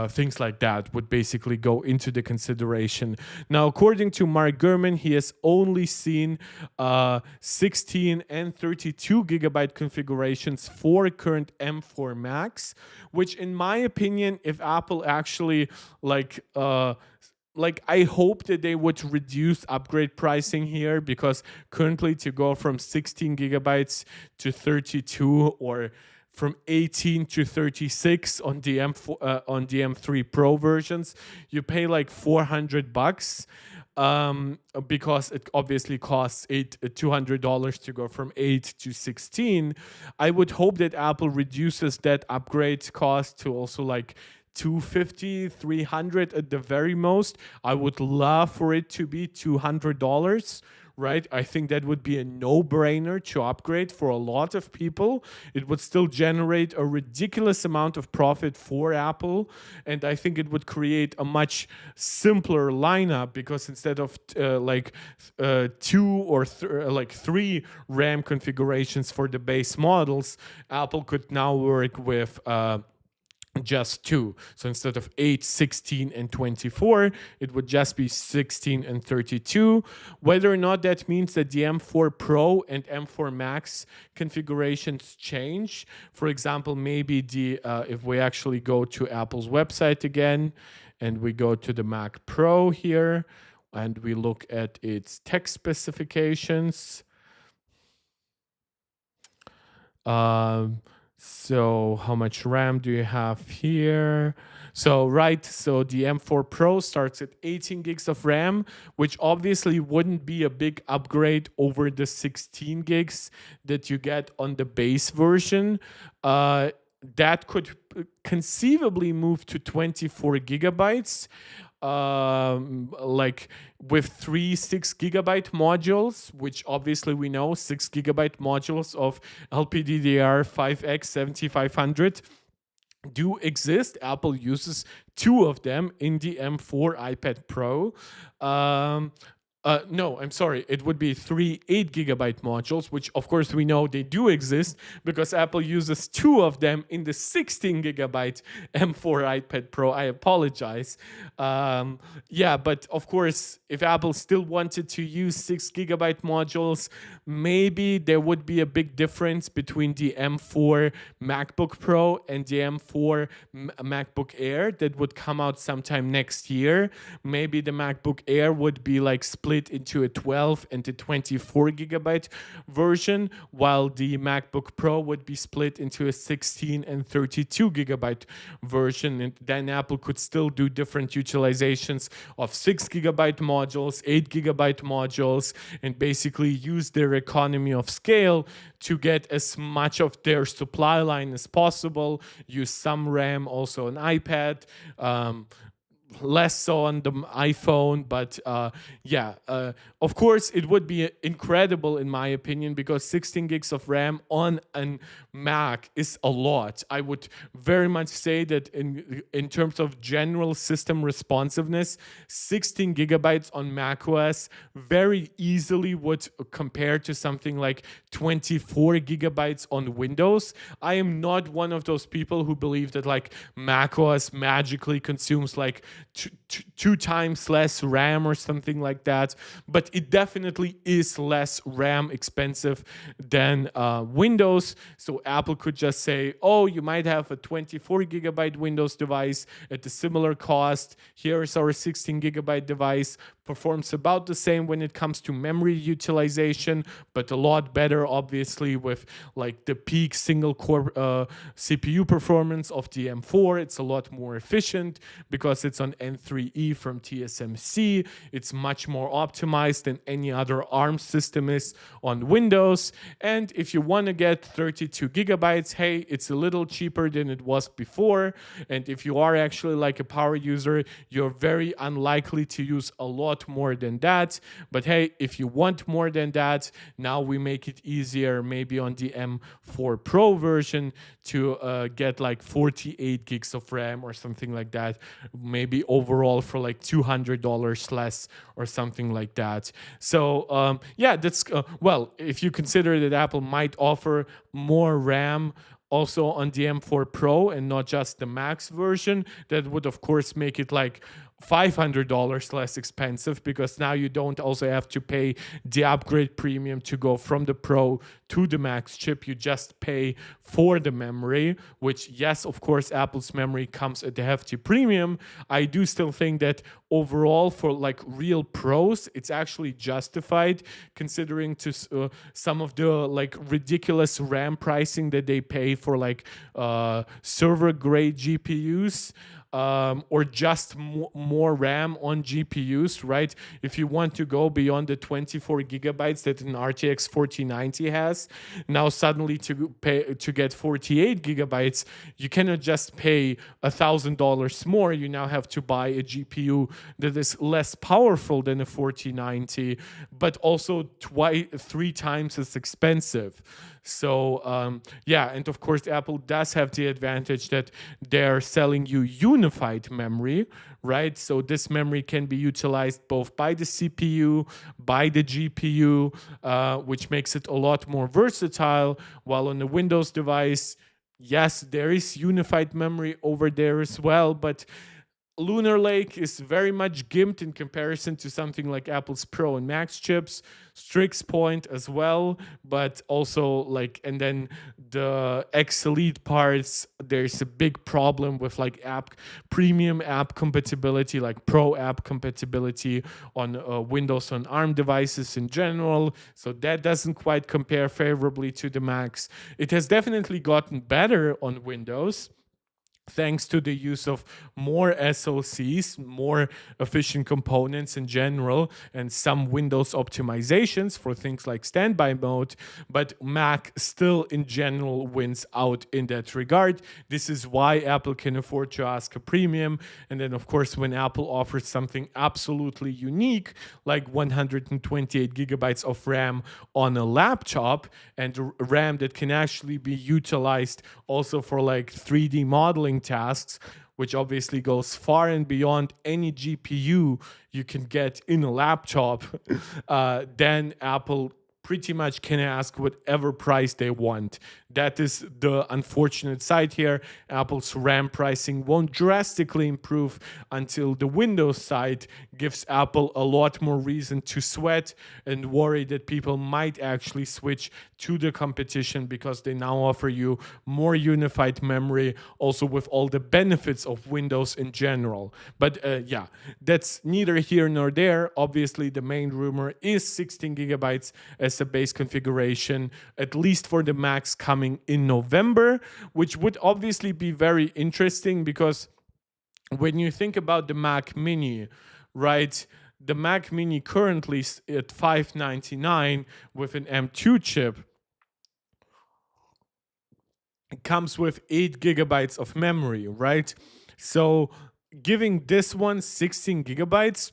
S1: things like that would basically go into the consideration. Now, according to Mark Gurman, he has only seen 16 and 32 gigabyte configurations for current M4 Max, which in my opinion, if Apple actually like I hope that they would reduce upgrade pricing here, because currently to go from 16 gigabytes to 32 or from 18 to 36 on the M3 Pro versions, you pay like $400. Because it obviously costs $200 to go from 8 to 16. I would hope that Apple reduces that upgrade cost to also like 250, 300 at the very most. I would love for it to be $200. Right? I think that would be a no-brainer to upgrade for a lot of people. It would still generate a ridiculous amount of profit for Apple, and I think it would create a much simpler lineup, because instead of two or three RAM configurations for the base models, Apple could now work with just two. So instead of 8, 16, and 24, it would just be 16 and 32. Whether or not that means that the M4 Pro and M4 Max configurations change. For example, maybe if we actually go to Apple's website again, and we go to the Mac Pro here, and we look at its tech specifications. So how much RAM do you have here? So the M4 Pro starts at 18 gigs of RAM, which obviously wouldn't be a big upgrade over the 16 gigs that you get on the base version. That could conceivably move to 24 gigabytes. Like with 3 6-gigabyte modules, which obviously we know 6-gigabyte modules of LPDDR5X 7500 do exist. Apple uses 2 of them in the M4 iPad Pro. No, I'm sorry. It would be 3 8-gigabyte modules, which of course we know they do exist because Apple uses 2 of them in the 16-gigabyte M4 iPad Pro. I apologize. Yeah, but of course, if Apple still wanted to use 6-gigabyte modules, maybe there would be a big difference between the M4 MacBook Pro and the M4 MacBook Air that would come out sometime next year. Maybe the MacBook Air would be like split into a 12 and a 24 gigabyte version, while the MacBook Pro would be split into a 16 and 32 gigabyte version. And then Apple could still do different utilizations of 6 gigabyte modules, 8 gigabyte modules, and basically use their economy of scale to get as much of their supply line as possible, use some RAM also on iPad, less so on the iPhone, but of course it would be incredible in my opinion, because 16 gigs of RAM on a Mac is a lot. I would very much say that in terms of general system responsiveness, 16 gigabytes on macOS very easily would compare to something like 24 gigabytes on Windows. I am not one of those people who believe that like macOS magically consumes like two times less RAM or something like that, but it definitely is less RAM expensive than Windows. So Apple could just say, oh, you might have a 24 gigabyte Windows device at a similar cost. Here's our 16 gigabyte device. Performs about the same when it comes to memory utilization, but a lot better, obviously, with like the peak single core CPU performance of the M4. It's a lot more efficient because it's on N3E from TSMC. It's much more optimized than any other ARM system is on Windows. And if you want to get 32 gigabytes, hey, it's a little cheaper than it was before. And if you are actually like a power user, you're very unlikely to use a lot more than that. But hey, if you want more than that, now we make it easier maybe on the M4 Pro version to get like 48 gigs of RAM or something like that, maybe overall for like $200 less or something like that. So yeah, that's well, if you consider that Apple might offer more RAM also on the M4 Pro and not just the Max version, that would of course make it like $500 less expensive, because now you don't also have to pay the upgrade premium to go from the Pro to the Max chip. You just pay for the memory, which, yes, of course, Apple's memory comes at a hefty premium. I do still think that overall for like real pros, it's actually justified, considering to some of the like ridiculous RAM pricing that they pay for like server grade GPUs. or just more RAM on GPUs, right? If you want to go beyond the 24 gigabytes that an RTX 4090 has, now suddenly to get 48 gigabytes, you cannot just pay $1,000 more. You now have to buy a GPU that is less powerful than a 4090, but also three times as expensive. So yeah, and of course Apple does have the advantage that they're selling you unified memory, right? So this memory can be utilized both by the CPU, by the GPU, which makes it a lot more versatile, while on the Windows device, yes, there is unified memory over there as well, but Lunar Lake is very much gimped in comparison to something like Apple's Pro and Max chips, Strix Point as well, but also and then the X Elite parts, there's a big problem with premium app compatibility, like Pro app compatibility on Windows on ARM devices in general. So that doesn't quite compare favorably to the Macs. It has definitely gotten better on Windows, thanks to the use of more SoCs, more efficient components in general, and some Windows optimizations for things like standby mode, but Mac still in general wins out in that regard. This is why Apple can afford to ask a premium. And then, of course, when Apple offers something absolutely unique, like 128 gigabytes of RAM on a laptop, and RAM that can actually be utilized also for 3D modeling tasks, which obviously goes far and beyond any GPU you can get in a laptop, then Apple pretty much can ask whatever price they want. That is the unfortunate side here. Apple's RAM pricing won't drastically improve until the Windows side gives Apple a lot more reason to sweat and worry that people might actually switch to the competition, because they now offer you more unified memory, also with all the benefits of Windows in general. But yeah, that's neither here nor there. Obviously, the main rumor is 16 gigabytes as a base configuration, at least for the Macs coming in November, which would obviously be very interesting, because when you think about the Mac Mini, right, the Mac Mini currently is at $599 with an M2 chip. It comes with 8 gigabytes of memory, right? So giving this one 16 gigabytes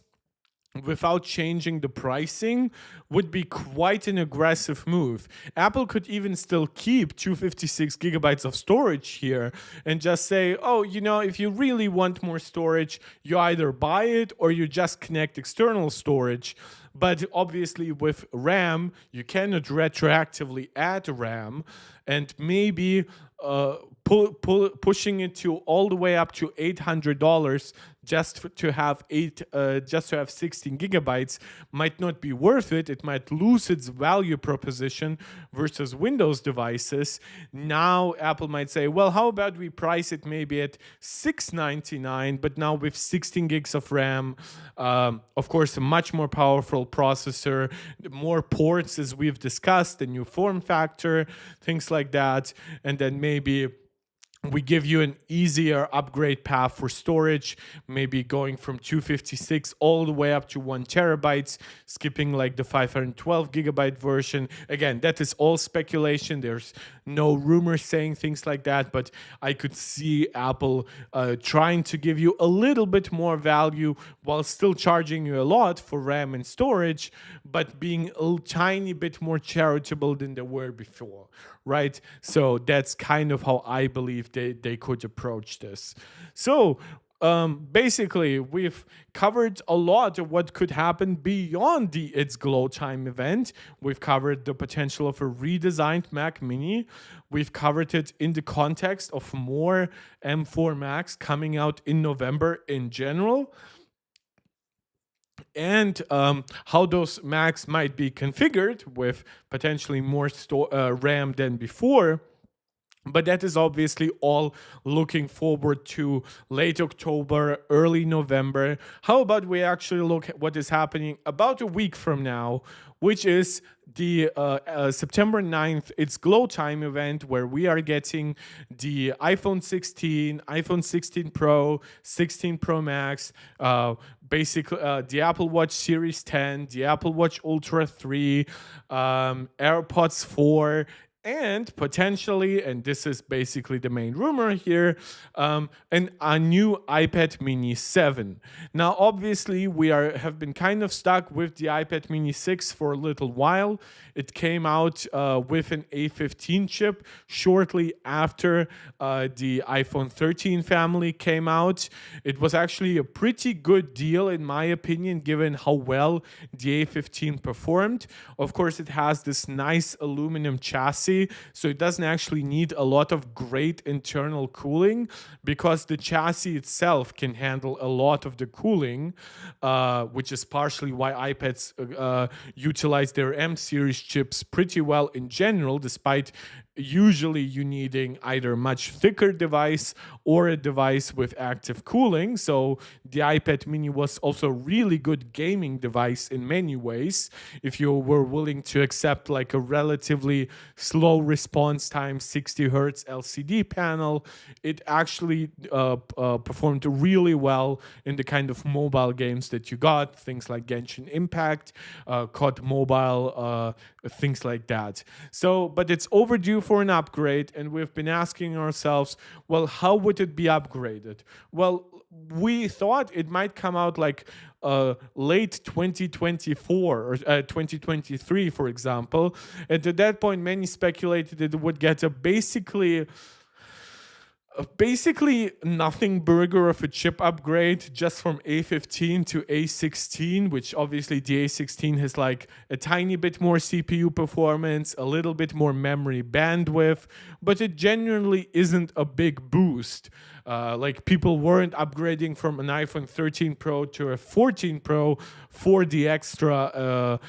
S1: without changing the pricing would be quite an aggressive move. Apple could even still keep 256 gigabytes of storage here and just say, oh, if you really want more storage, you either buy it or you just connect external storage. But obviously with RAM, you cannot retroactively add RAM, and maybe pushing it to all the way up to $800 just to have 16 gigabytes might not be worth it. It might lose its value proposition versus Windows devices. Now Apple might say, well, how about we price it maybe at $699, but now with 16 gigs of RAM, of course, a much more powerful processor, more ports, as we've discussed, a new form factor, things like that, and then maybe we give you an easier upgrade path for storage, maybe going from 256 all the way up to 1 terabytes, skipping the 512 gigabyte version. Again, that is all speculation. There's no rumors saying things like that, but I could see Apple trying to give you a little bit more value while still charging you a lot for RAM and storage, but being a tiny bit more charitable than they were before, right? So that's kind of how I believe they could approach this. So basically, we've covered a lot of what could happen beyond the It's Glow Time event. We've covered the potential of a redesigned Mac Mini. We've covered it in the context of more M4 Macs coming out in November in general, and how those Macs might be configured with potentially more RAM than before. But that is obviously all looking forward to late October, early November. How about we actually look at what is happening about a week from now, which is the September 9th, it's Glow Time event where we are getting the iPhone 16, iPhone 16 Pro, 16 Pro Max, basically the Apple Watch Series 10, the Apple Watch Ultra 3, AirPods 4, and potentially, and this is basically the main rumor here, a new iPad Mini 7. Now, obviously, we have been kind of stuck with the iPad Mini 6 for a little while. It came out with an A15 chip shortly after the iPhone 13 family came out. It was actually a pretty good deal, in my opinion, given how well the A15 performed. Of course, it has this nice aluminum chassis, so it doesn't actually need a lot of great internal cooling because the chassis itself can handle a lot of the cooling, which is partially why iPads utilize their M series chips pretty well in general, despite usually you needing either a much thicker device or a device with active cooling. So the iPad Mini was also a really good gaming device in many ways. If you were willing to accept like a relatively slow response time 60 hertz LCD panel, it actually performed really well in the kind of mobile games that you got, things like Genshin Impact, COD Mobile, things like that. So, but it's overdue for an upgrade, and we've been asking ourselves, well, how would it be upgraded? Well, we thought it might come out like late 2024 or 2023, for example. And at that point, many speculated it would get a basically nothing burger of a chip upgrade just from A15 to A16, which obviously the A16 has like a tiny bit more CPU performance, a little bit more memory bandwidth, but it genuinely isn't a big boost. Like people weren't upgrading from an iPhone 13 Pro to a 14 Pro for the extra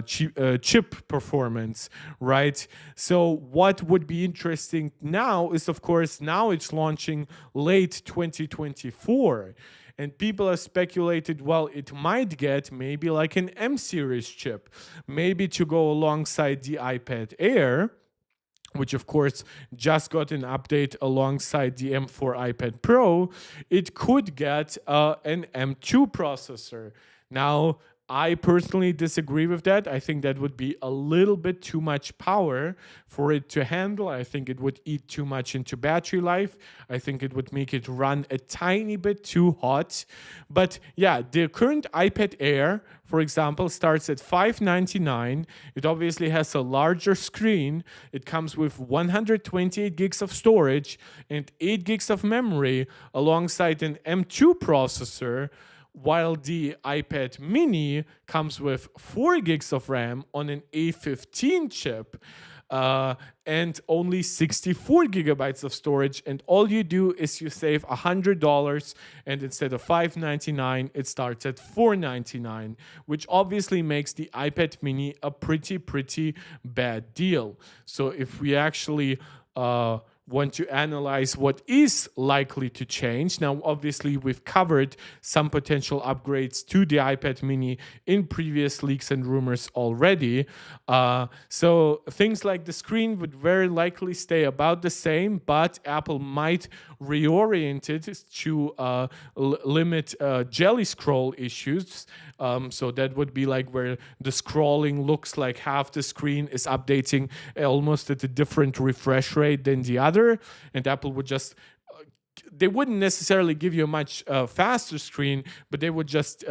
S1: chip performance, right? So what would be interesting now is, of course, now it's launching late 2024. And people have speculated, well, it might get maybe like an M series chip, maybe to go alongside the iPad Air, which of course just got an update alongside the M4 iPad Pro. It could get an M2 processor. Now, I personally disagree with that. I think that would be a little bit too much power for it to handle. I think it would eat too much into battery life. I think it would make it run a tiny bit too hot. But yeah, the current iPad Air, for example, starts at $599. It obviously has a larger screen. It comes with 128 gigs of storage and 8 gigs of memory alongside an M2 processor, while the iPad Mini comes with 4 gigs of RAM on an A15 chip and only 64 gigabytes of storage. And all you do is you save $100, and instead of $599, it starts at $499, which obviously makes the iPad Mini a pretty bad deal. So if we actually want to analyze what is likely to change. Now, obviously, we've covered some potential upgrades to the iPad Mini in previous leaks and rumors already. So things like the screen would very likely stay about the same, but Apple might reorient it to limit jelly scroll issues. So that would be like where the scrolling looks like half the screen is updating almost at a different refresh rate than the other. And Apple would just they wouldn't necessarily give you a much faster screen, but they would just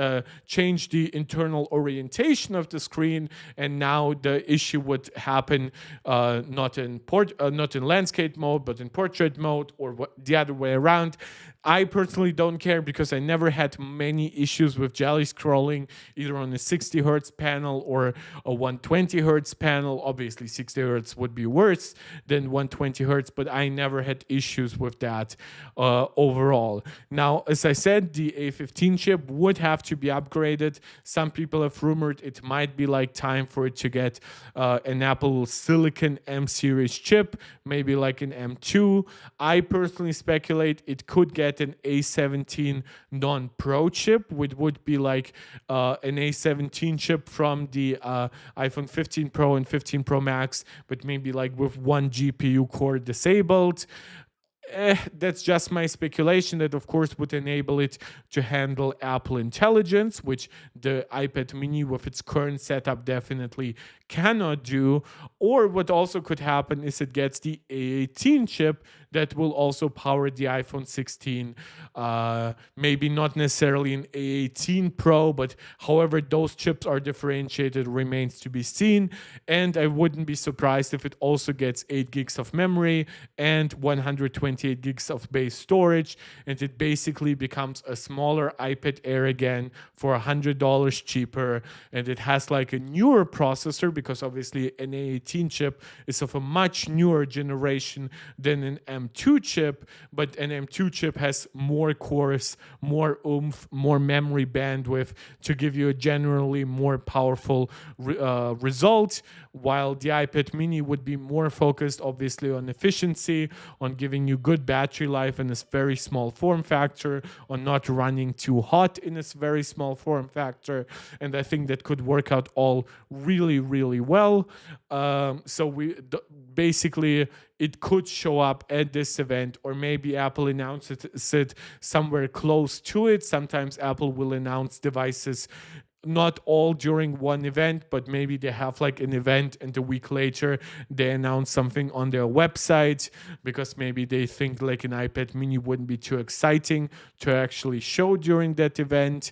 S1: change the internal orientation of the screen, and now the issue would happen not in landscape mode, but in portrait mode, or the other way around. I personally don't care because I never had many issues with jelly scrolling, either on a 60 hertz panel or a 120 hertz panel. Obviously, 60 hertz would be worse than 120 hertz, but I never had issues with that overall. Now, as I said, the A15 chip would have to be upgraded. Some people have rumored it might be like time for it to get an Apple Silicon M series chip, maybe like an M2. I personally speculate it could get an A17 non-Pro chip, which would be like an A17 chip from the iPhone 15 Pro and 15 Pro Max, but maybe like with one GPU core disabled. That's just my speculation. That of course would enable it to handle Apple Intelligence, which the iPad mini with its current setup definitely cannot do. Or what also could happen is it gets the A18 chip that will also power the iPhone 16. Maybe not necessarily an A18 Pro, but however those chips are differentiated remains to be seen. And I wouldn't be surprised if it also gets 8 gigs of memory and 128 gigs of base storage, and it basically becomes a smaller iPad Air again for $100 cheaper. And it has like a newer processor, because obviously an A18 chip is of a much newer generation than an M2 chip, but an M2 chip has more cores, more oomph, more memory bandwidth to give you a generally more powerful result, while the iPad mini would be more focused obviously on efficiency, on giving you good battery life in this very small form factor, on not running too hot in this very small form factor. And I think that could work out all really, really well. Basically it could show up at this event, or maybe Apple announces it somewhere close to it. Sometimes Apple will announce devices not all during one event, but maybe they have like an event and a week later they announce something on their website, because maybe they think like an iPad mini wouldn't be too exciting to actually show during that event.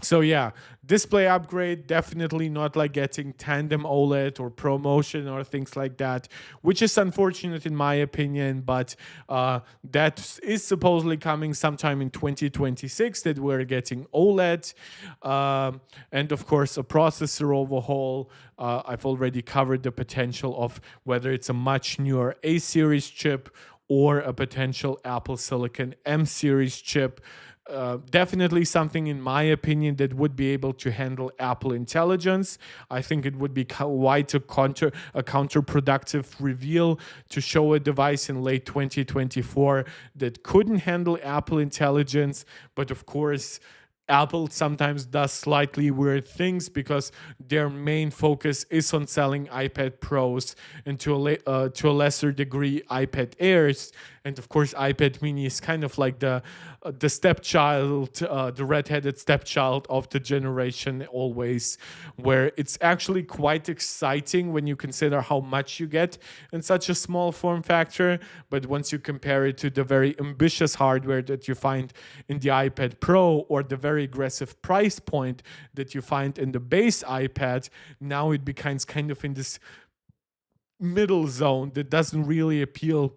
S1: So yeah, display upgrade, definitely not like getting tandem OLED or ProMotion or things like that, which is unfortunate in my opinion, but that is supposedly coming sometime in 2026, that we're getting OLED. And of course, a processor overhaul. I've already covered the potential of whether it's a much newer A series chip or a potential Apple Silicon M series chip. Definitely something, in my opinion, that would be able to handle Apple Intelligence. I think it would be quite a counterproductive reveal to show a device in late 2024 that couldn't handle Apple Intelligence. But of course, Apple sometimes does slightly weird things because their main focus is on selling iPad Pros and to a lesser degree iPad Airs. And of course, iPad mini is kind of like the stepchild, the redheaded stepchild of the generation always, where it's actually quite exciting when you consider how much you get in such a small form factor. But once you compare it to the very ambitious hardware that you find in the iPad Pro, or the very aggressive price point that you find in the base iPad, now it becomes kind of in this middle zone that doesn't really appeal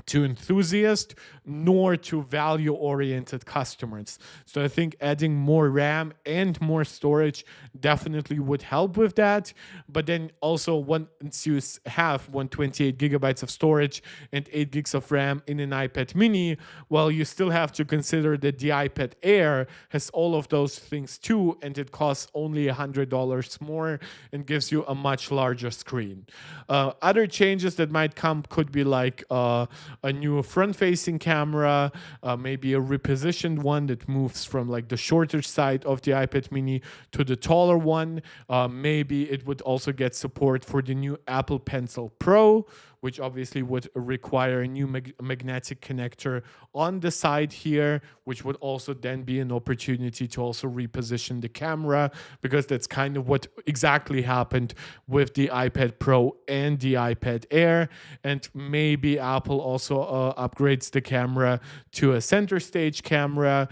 S1: to enthusiasts nor to value-oriented customers. So I think adding more RAM and more storage definitely would help with that. But then also, once you have 128 gigabytes of storage and 8 gigs of RAM in an iPad mini, well, you still have to consider that the iPad Air has all of those things too, and it costs only $100 more and gives you a much larger screen. Other changes that might come could be like a new front-facing camera, maybe a repositioned one that moves from like the shorter side of the iPad mini to the taller one. Maybe it would also get support for the new Apple Pencil Pro, which obviously would require a new magnetic connector on the side here, which would also then be an opportunity to also reposition the camera, because that's kind of what exactly happened with the iPad Pro and the iPad Air. And maybe Apple also upgrades the camera to a center stage camera,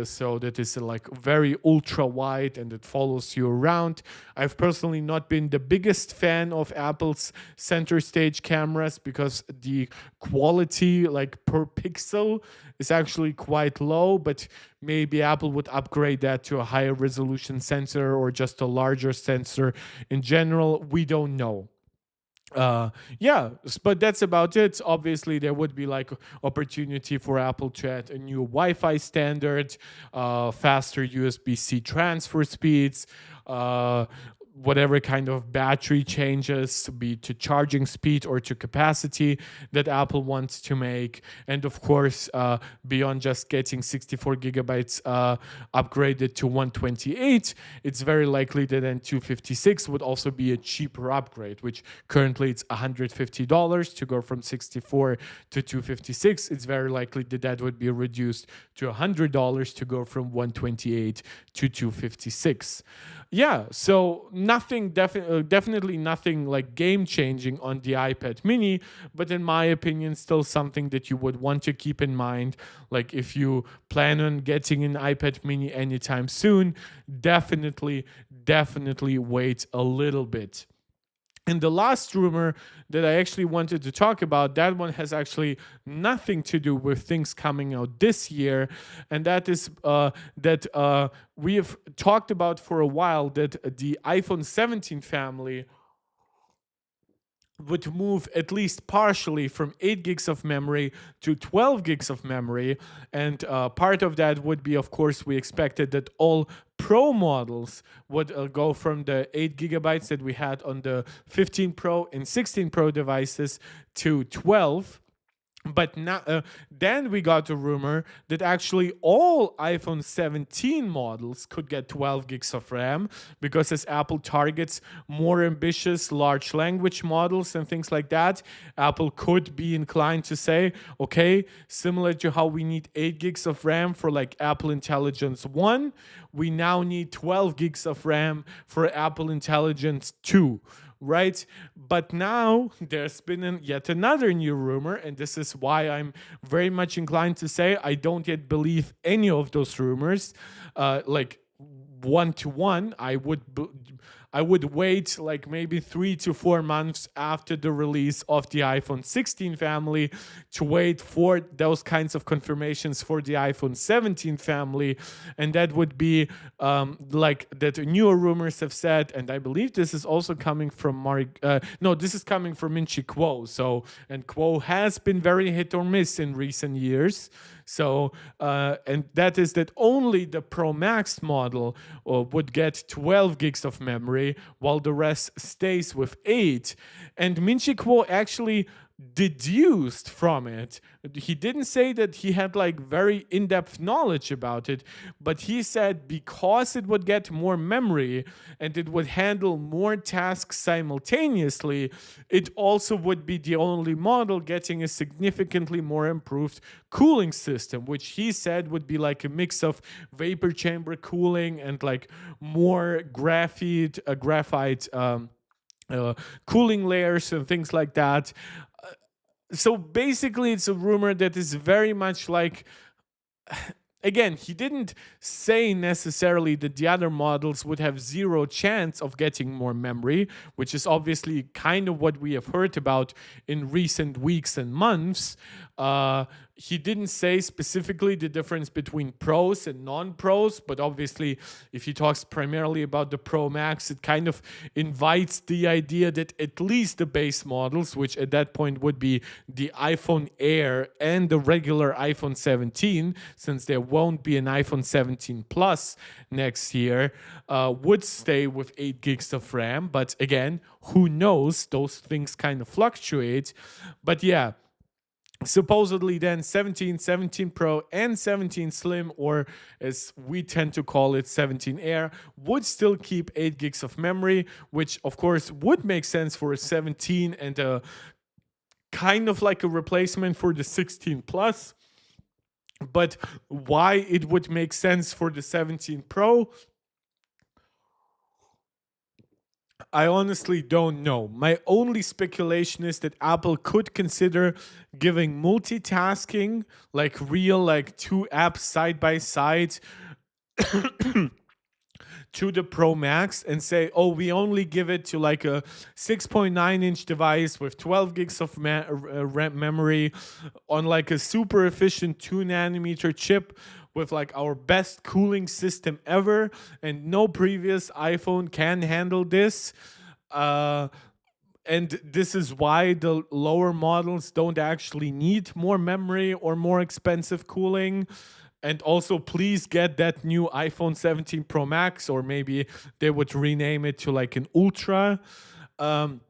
S1: so that is like very ultra wide and it follows you around. I've personally not been the biggest fan of Apple's center stage cameras, because the quality like per pixel is actually quite low, but maybe Apple would upgrade that to a higher resolution sensor or just a larger sensor in general. We don't know. uh yeah, but that's about it. Obviously there would be like opportunity for Apple to add a new Wi-Fi standard, faster USB-C transfer speeds, uh whatever kind of battery changes, be it to charging speed or to capacity, that Apple wants to make. And of course, beyond just getting 64 gigabytes upgraded to 128, it's very likely that then 256 would also be a cheaper upgrade, which currently it's $150 to go from 64 to 256. It's very likely that that would be reduced to $100 to go from 128 to 256. Yeah, so nothing, definitely nothing like game changing on the iPad mini, but in my opinion, still something that you would want to keep in mind. Like if you plan on getting an iPad mini anytime soon, definitely wait a little bit. And the last rumor that I actually wanted to talk about, that one has actually nothing to do with things coming out this year. And that is that we have talked about for a while that the iPhone 17 family would move at least partially from 8 gigs of memory to 12 gigs of memory. And part of that would be, of course, we expected that all Pro models would go from the 8 gigabytes that we had on the 15 Pro and 16 Pro devices to 12. But now, then we got a rumor that actually all iPhone 17 models could get 12 gigs of RAM, because as Apple targets more ambitious large language models and things like that, Apple could be inclined to say, okay, similar to how we need 8 gigs of RAM for like Apple Intelligence 1, we now need 12 gigs of RAM for Apple Intelligence 2. Right? But now there's been yet another new rumor, and this is why I'm very much inclined to say I don't yet believe any of those rumors. Like one to one, I would wait like maybe 3 to 4 months after the release of the iPhone 16 family to wait for those kinds of confirmations for the iPhone 17 family. And that would be like that newer rumors have said, and I believe this is also coming from this is coming from Min-Chi Kuo. So, and Kuo has been very hit or miss in recent years. So, and that is that only the Pro Max model would get 12 gigs of memory, while the rest stays with 8. And Min-Chi Kuo actually deduced from it. He didn't say that he had like very in-depth knowledge about it, but he said because it would get more memory and it would handle more tasks simultaneously, it also would be the only model getting a significantly more improved cooling system, which he said would be like a mix of vapor chamber cooling and like more graphite cooling layers and things like that. So basically, it's a rumor that is very much like. Again, he didn't say necessarily that the other models would have zero chance of getting more memory, which is obviously kind of what we have heard about in recent weeks and months. He didn't say specifically the difference between pros and non-pros, but obviously if he talks primarily about the Pro Max, it kind of invites the idea that at least the base models, which at that point would be the iPhone Air and the regular iPhone 17, since there won't be an iPhone 17 Plus next year, would stay with 8 gigs of RAM. But again, who knows? Those things kind of fluctuate. But yeah, supposedly then 17, 17 Pro, and 17 Slim, or as we tend to call it, 17 Air, would still keep 8 gigs of memory, which of course would make sense for a 17 and a kind of like a replacement for the 16 Plus. But why it would make sense for the 17 Pro, I honestly don't know. My only speculation is that Apple could consider giving multitasking, like real, like 2 apps side by side, to the Pro Max and say, oh, we only give it to like a 6.9-inch device with 12 gigs of RAM memory on like a super efficient 2 nanometer chip with like our best cooling system ever, and no previous iPhone can handle this. and this is why the lower models don't actually need more memory or more expensive cooling. And also, please get that new iPhone 17 Pro Max, or maybe they would rename it to like an Ultra. Um,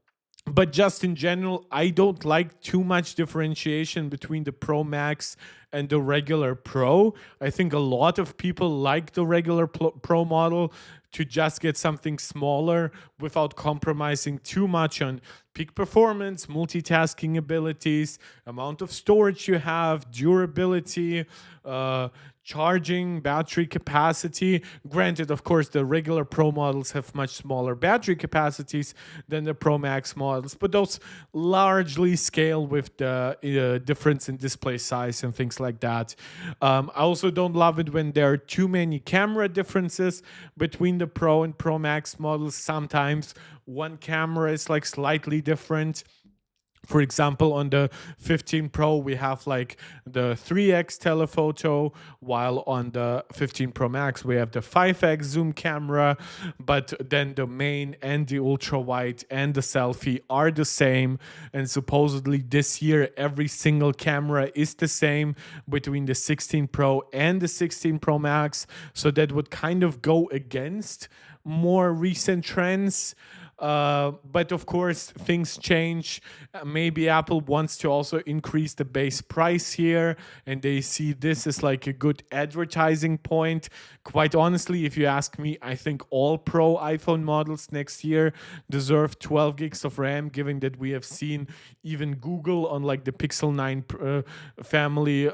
S1: but just in general, I don't like too much differentiation between the Pro Max and the regular Pro. I think a lot of people like the regular Pro model to just get something smaller without compromising too much on peak performance, multitasking abilities, amount of storage you have, durability, charging, battery capacity. Granted, of course, the regular Pro models have much smaller battery capacities than the Pro Max models, but those largely scale with the difference in display size and things like that. I also don't love it when there are too many camera differences between the Pro and Pro Max models. Sometimes one camera is like slightly different. For example, on the 15 Pro, we have like the 3x telephoto, while on the 15 Pro Max, we have the 5x zoom camera. But then the main and the ultra wide and the selfie are the same. And supposedly this year, every single camera is the same between the 16 Pro and the 16 Pro Max. So that would kind of go against more recent trends. But of course, things change. Maybe Apple wants to also increase the base price here, and they see this as like a good advertising point. Quite honestly, if you ask me, I think all Pro iPhone models next year deserve 12 gigs of RAM, given that we have seen even Google on like the Pixel 9 family,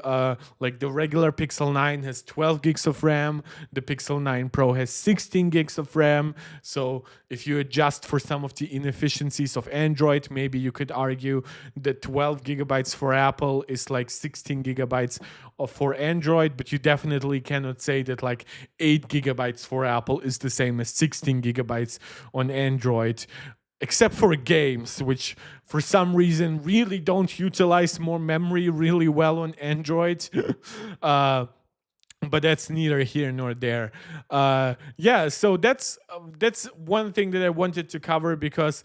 S1: like the regular Pixel 9 has 12 gigs of RAM, the Pixel 9 Pro has 16 gigs of RAM. So if you adjust for some of the inefficiencies of Android, maybe you could argue that 12 gigabytes for Apple is like 16 gigabytes for Android, but you definitely cannot say that like 8 gigabytes for Apple is the same as 16 gigabytes on Android, except for games, which for some reason really don't utilize more memory really well on Android. But that's neither here nor there. Yeah, so that's one thing that I wanted to cover, because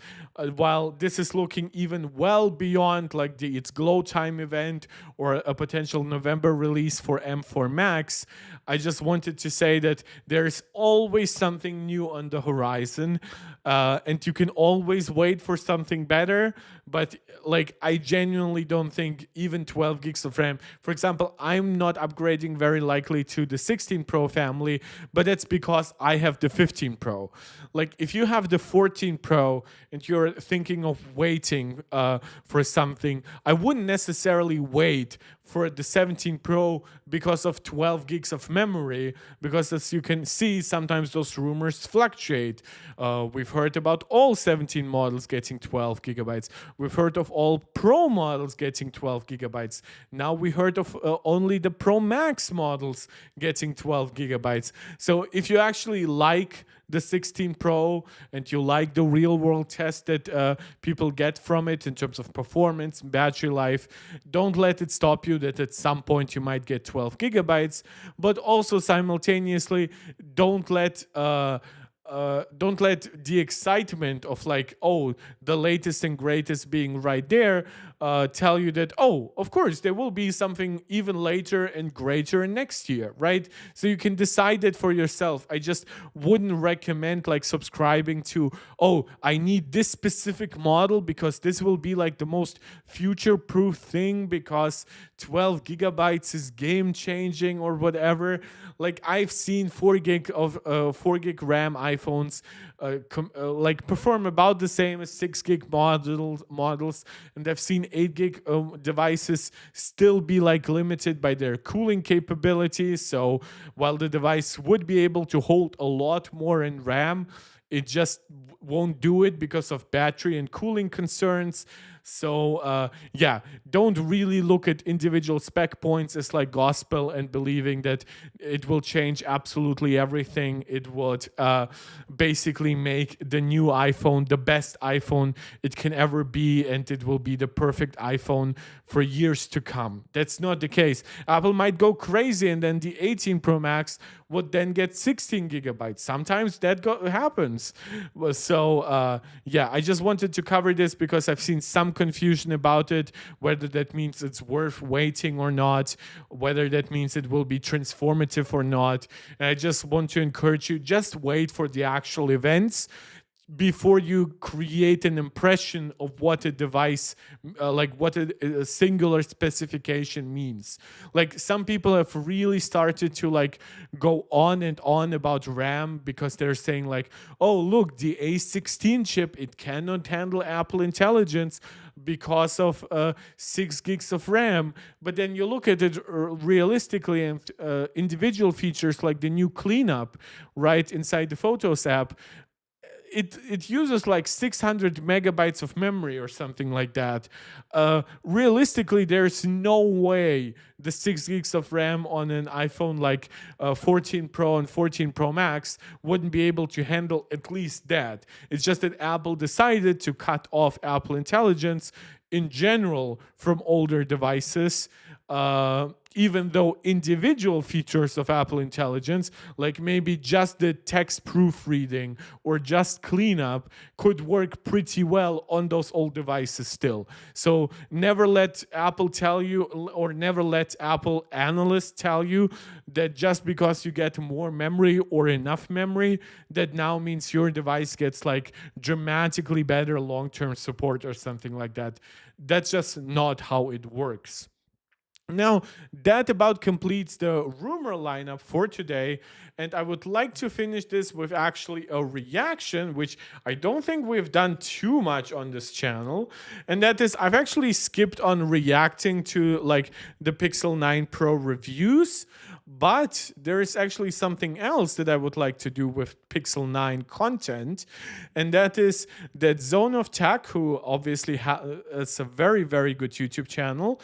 S1: while this is looking even well beyond like its Glow Time event or a potential November release for M4 Max, I just wanted to say that there's always something new on the horizon, and you can always wait for something better. But like, I genuinely don't think even 12 gigs of RAM. For example, I'm not upgrading very likely to the 16 Pro family, but that's because I have the 15 Pro. Like, if you have the 14 Pro and you're thinking of waiting for something, I wouldn't necessarily wait for the 17 Pro because of 12 gigs of memory, because as you can see, sometimes those rumors fluctuate. We've heard about all 17 models getting 12 gigabytes. We've heard of all Pro models getting 12 gigabytes. Now we heard of only the Pro Max models getting 12 gigabytes. So if you actually like the 16 Pro and you like the real world test that people get from it in terms of performance, battery life, don't let it stop you that at some point you might get 12 gigabytes, but also simultaneously don't let the excitement of like, oh, the latest and greatest being right there tell you that, oh, of course, there will be something even later and greater next year, right? So you can decide it for yourself. I just wouldn't recommend like subscribing to, oh, I need this specific model because this will be like the most future-proof thing because 12 gigabytes is game-changing or whatever. Like, I've seen 4 gig RAM iPhones like perform about the same as 6 gig models, and I've seen 8 gig devices still be like limited by their cooling capabilities. So while the device would be able to hold a lot more in RAM, it just won't do it because of battery and cooling concerns. So yeah, don't really look at individual spec points as like gospel and believing that it will change absolutely everything. It would basically make the new iPhone the best iPhone it can ever be, and it will be the perfect iPhone for years to come. That's not the case. Apple might go crazy, and then the 18 Pro Max would then get 16 gigabytes. Sometimes that happens. So yeah, I just wanted to cover this because I've seen some confusion about it, whether that means it's worth waiting or not, whether that means it will be transformative or not. And I just want to encourage you, just wait for the actual events before you create an impression of what a device, like what a singular specification means. Like some people have really started to like go on and on about RAM because they're saying like, oh, look, the A16 chip, it cannot handle Apple Intelligence because of 6 gigs of RAM. But then you look at it realistically, and individual features like the new cleanup right inside the Photos app, it uses like 600 megabytes of memory or something like that. Realistically, there's no way the 6 gigs of RAM on an iPhone like 14 Pro and 14 Pro Max wouldn't be able to handle at least that. It's just that Apple decided to cut off Apple Intelligence in general from older devices, even though individual features of Apple Intelligence, like maybe just the text proofreading or just cleanup, could work pretty well on those old devices still. So never let Apple tell you, or never let Apple analysts tell you that just because you get more memory or enough memory, that now means your device gets like dramatically better long-term support or something like that. That's just not how it works. Now, that about completes the rumor lineup for today, and I would like to finish this with actually a reaction, which I don't think we've done too much on this channel, and that is I've actually skipped on reacting to like the Pixel 9 Pro reviews, but there is actually something else that I would like to do with Pixel 9 content, and that is that ZONEofTECH, who obviously has a very, very good YouTube channel,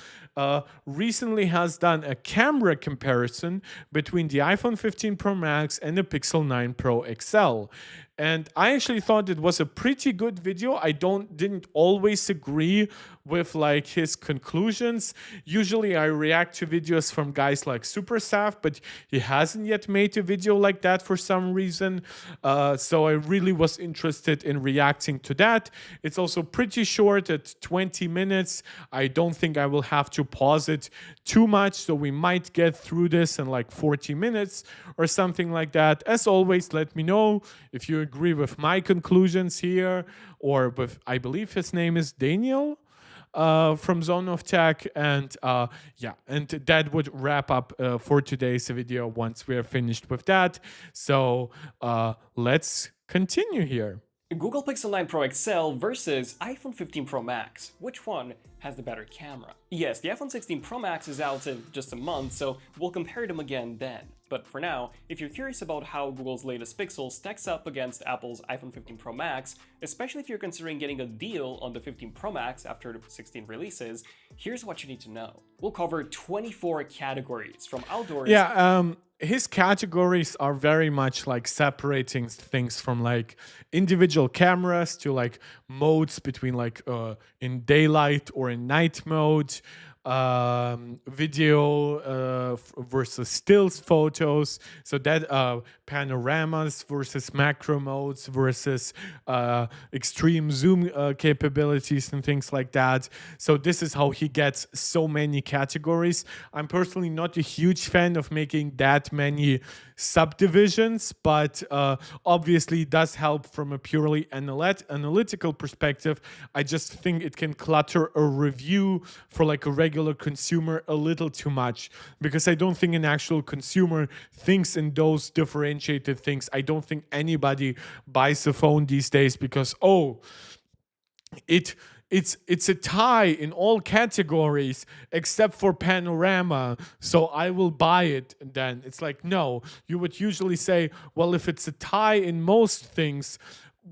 S1: recently has done a camera comparison between the iPhone 15 Pro Max and the Pixel 9 Pro XL. And I actually thought it was a pretty good video. I didn't always agree with like his conclusions. Usually I react to videos from guys like SuperSaf, but he hasn't yet made a video like that for some reason. So I really was interested in reacting to that. It's also pretty short at 20 minutes. I don't think I will have to pause it too much, so we might get through this in like 40 minutes or something like that. As always, let me know if you agree with my conclusions here, or with, I believe his name is Daniel from ZONEofTECH, and yeah, and that would wrap up for today's video once we are finished with that. So let's continue here.
S2: Google Pixel 9 Pro XL versus iPhone 15 Pro Max. Which one has the better camera? Yes, the iPhone 16 Pro Max is out in just a month, so we'll compare them again then. But for now, if you're curious about how Google's latest Pixel stacks up against Apple's iPhone 15 Pro Max, especially if you're considering getting a deal on the 15 Pro Max after the 16 releases, here's what you need to know. We'll cover 24 categories from outdoors.
S1: Yeah, his categories are very much like separating things from like individual cameras to like modes between like in daylight or in night mode, video versus stills photos, so that panoramas versus macro modes versus extreme zoom capabilities and things like that. So this is how he gets so many categories. I'm personally not a huge fan of making that many subdivisions, but obviously it does help from a purely analytical perspective. I just think it can clutter a review for like a regular consumer a little too much, because I don't think an actual consumer thinks in those differentiated things. I don't think anybody buys a phone these days because, oh, it's a tie in all categories except for panorama, so I will buy it. And then it's like, no, you would usually say, well, if it's a tie in most things,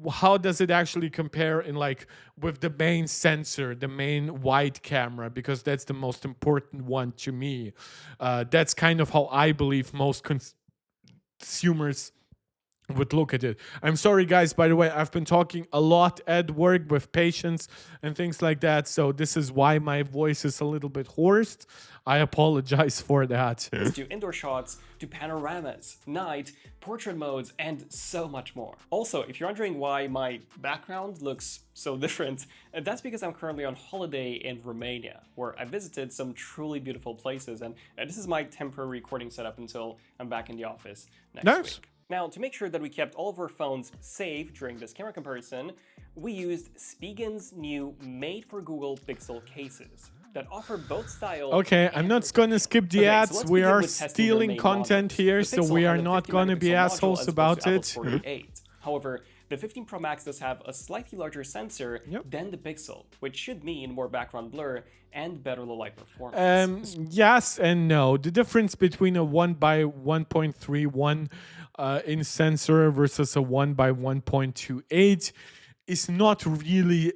S1: how does it actually compare in like with the main sensor, the main wide camera, because that's the most important one to me. That's kind of how I believe most consumers would look at it. I'm sorry, guys, by the way, I've been talking a lot at work with patients and things like that, so this is why my voice is a little bit hoarse. I apologize for that.
S2: To indoor shots, to panoramas, night, portrait modes, and so much more. Also, if you're wondering why my background looks so different, that's because I'm currently on holiday in Romania, where I visited some truly beautiful places, and this is my temporary recording setup until I'm back in the office next week. Now, to make sure that we kept all of our phones safe during this camera comparison, we used Spiegel's new made-for-Google Pixel cases that offer both style.
S1: Okay, I'm not gonna skip the ads.
S2: So
S1: we are stealing content here, so we are not gonna be assholes about it.
S2: However, the 15 Pro Max does have a slightly larger sensor than the Pixel, which should mean more background blur and better low-light performance.
S1: Yes and no. The difference between a 1x1.31 in sensor versus a 1x1.28 is not really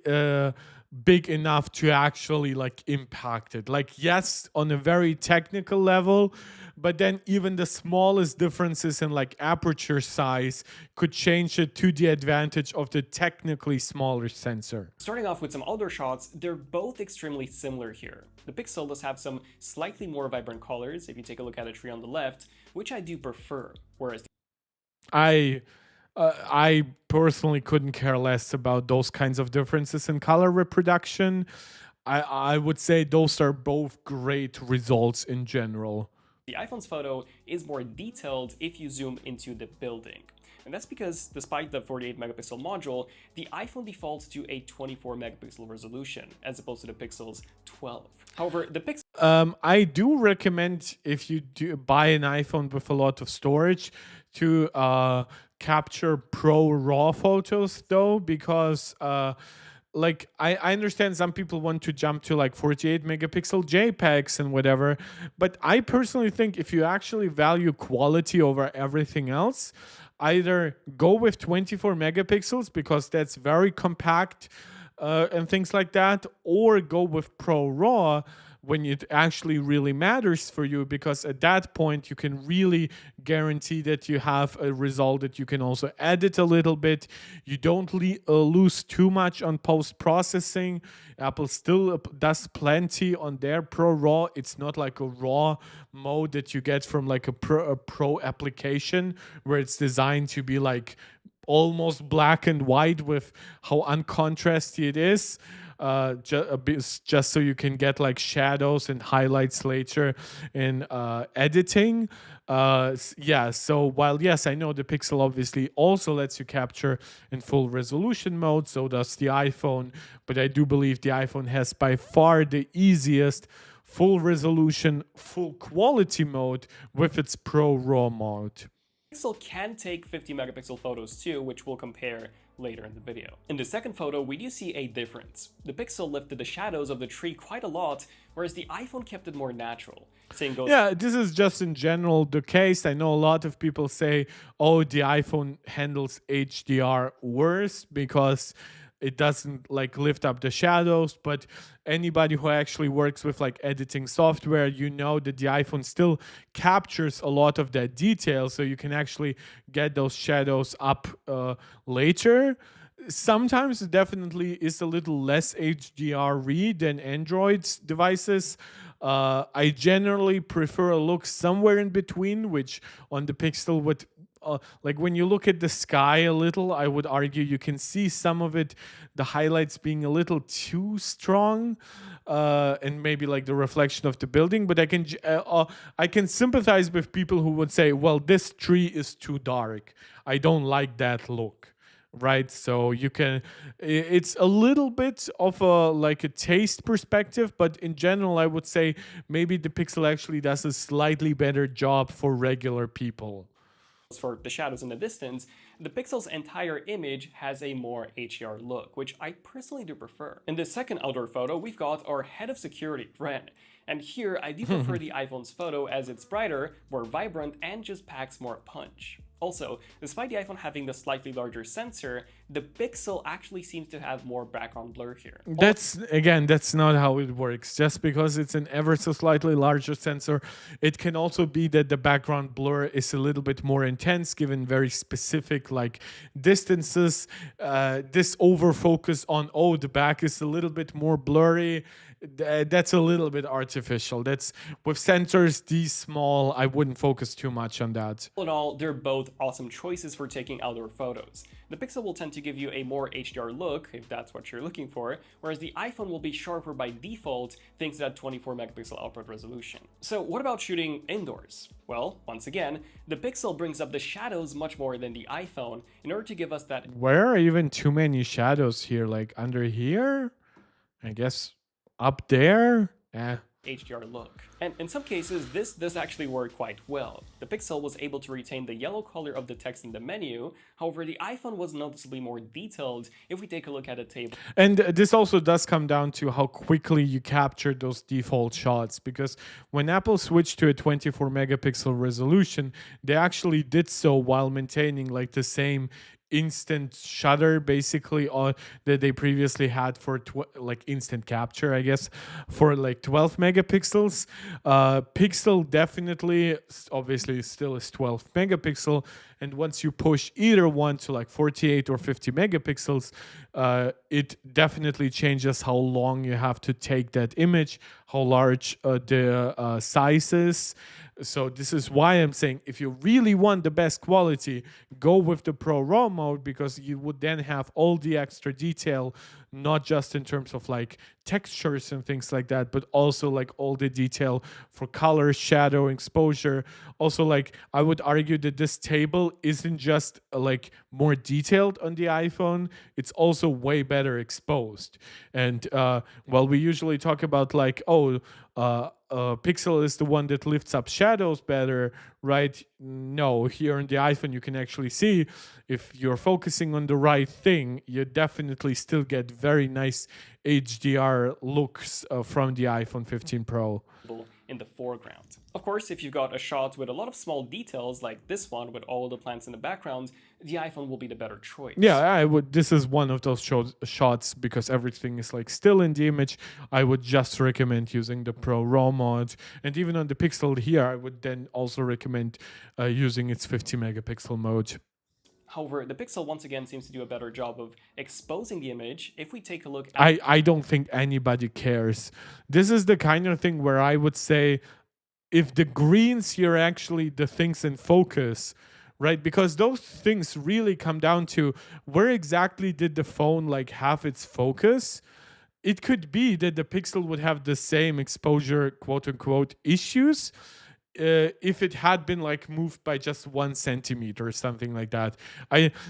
S1: big enough to actually like impact it. Like, yes, on a very technical level, but then even the smallest differences in like aperture size could change it to the advantage of the technically smaller sensor.
S2: Starting off with some outdoor shots, they're both extremely similar here. The Pixel does have some slightly more vibrant colors if you take a look at a tree on the left, which I do prefer, whereas
S1: I personally couldn't care less about those kinds of differences in color reproduction. I would say those are both great results in general.
S2: The iPhone's photo is more detailed if you zoom into the building. And that's because, despite the 48 megapixel module, the iPhone defaults to a 24 megapixel resolution, as opposed to the Pixel's 12. However, the Pixel...
S1: I do recommend, if you do buy an iPhone with a lot of storage, to capture Pro RAW photos, though, because... like, I understand some people want to jump to like 48 megapixel JPEGs and whatever, but I personally think if you actually value quality over everything else, either go with 24 megapixels because that's very compact and things like that, or go with Pro RAW when it actually really matters for you, because at that point you can really guarantee that you have a result that you can also edit a little bit. You don't lose too much on post-processing. Apple still does plenty on their Pro RAW. It's not like a RAW mode that you get from like a pro application where it's designed to be like almost black and white with how uncontrasty it is. Just so you can get like shadows and highlights later in editing. Yeah, so while yes, I know the Pixel obviously also lets you capture in full resolution mode, so does the iPhone, but I do believe the iPhone has by far the easiest full resolution, full quality mode with its Pro RAW mode.
S2: Pixel can take 50 megapixel photos too, which we'll compare later in the video. In the second photo, we do see a difference. The Pixel lifted the shadows of the tree quite a lot, whereas the iPhone kept it more natural.
S1: Yeah, this is just in general the case. I know a lot of people say, oh, the iPhone handles HDR worse because it doesn't like lift up the shadows, but anybody who actually works with like editing software, you know that the iPhone still captures a lot of that detail, so you can actually get those shadows up later. Sometimes it definitely is a little less HDR-y than Android's devices. I generally prefer a look somewhere in between, which on the Pixel would like when you look at the sky a little, I would argue you can see some of it, the highlights being a little too strong, and maybe like the reflection of the building. But I can sympathize with people who would say, well, this tree is too dark. I don't like that look. Right, so you can, it's a little bit of a like a taste perspective, but in general I would say maybe the Pixel actually does a slightly better job for regular people.
S2: For the shadows in the distance, the Pixel's entire image has a more HDR look, which I personally do prefer. In this second outdoor photo, we've got our head of security, Ren. And here, I do prefer the iPhone's photo as it's brighter, more vibrant, and just packs more punch. Also, despite the iPhone having the slightly larger sensor, the Pixel actually seems to have more background blur here.
S1: That's not how it works. Just because it's an ever so slightly larger sensor, it can also be that the background blur is a little bit more intense given very specific like distances. This over focus on, oh, the back is a little bit more blurry, that's a little bit artificial. That's with sensors these small, I wouldn't focus too much on that.
S2: All in all, they're both awesome choices for taking outdoor photos. The Pixel will tend to give you a more HDR look, if that's what you're looking for, whereas the iPhone will be sharper by default thanks to that 24 megapixel output resolution. So what about shooting indoors? Well, once again, the Pixel brings up the shadows much more than the iPhone in order to give us that
S1: Where are even too many shadows here? Like under here? I guess up there?
S2: HDR look. And in some cases, this does actually work quite well. The Pixel was able to retain the yellow color of the text in the menu, however, the iPhone was noticeably more detailed if we take a look at a table.
S1: And this also does come down to how quickly you capture those default shots, because when Apple switched to a 24 megapixel resolution, they actually did so while maintaining like the same instant shutter basically that they previously had for like instant capture, I guess, for like 12 megapixels. Pixel definitely obviously still is 12 megapixel, and once you push either one to like 48 or 50 megapixels, it definitely changes how long you have to take that image, how large the size is. So this is why I'm saying if you really want the best quality, go with the Pro RAW mode, because you would then have all the extra detail, not just in terms of like textures and things like that, but also like all the detail for color, shadow, exposure. Also, like I would argue that this table isn't just like more detailed on the iPhone, it's also way better exposed. And while we usually talk about like, Pixel is the one that lifts up shadows better, right? No, here on the iPhone, you can actually see if you're focusing on the right thing, you definitely still get very nice HDR looks from the iPhone 15 Pro.
S2: In the foreground. Of course, if you've got a shot with a lot of small details like this one with all the plants in the background, the iPhone will be the better choice.
S1: Yeah, I would. This is one of those shots because everything is like still in the image. I would just recommend using the Pro RAW mod, and even on the Pixel here, I would then also recommend using its 50 megapixel mode.
S2: However, the Pixel once again seems to do a better job of exposing the image. If we take a look at...
S1: I don't think anybody cares. This is the kind of thing where I would say if the greens here are actually the things in focus, right? Because those things really come down to where exactly did the phone like have its focus. It could be that the Pixel would have the same exposure, quote unquote, issues if it had been like moved by just 1 centimeter or something like that.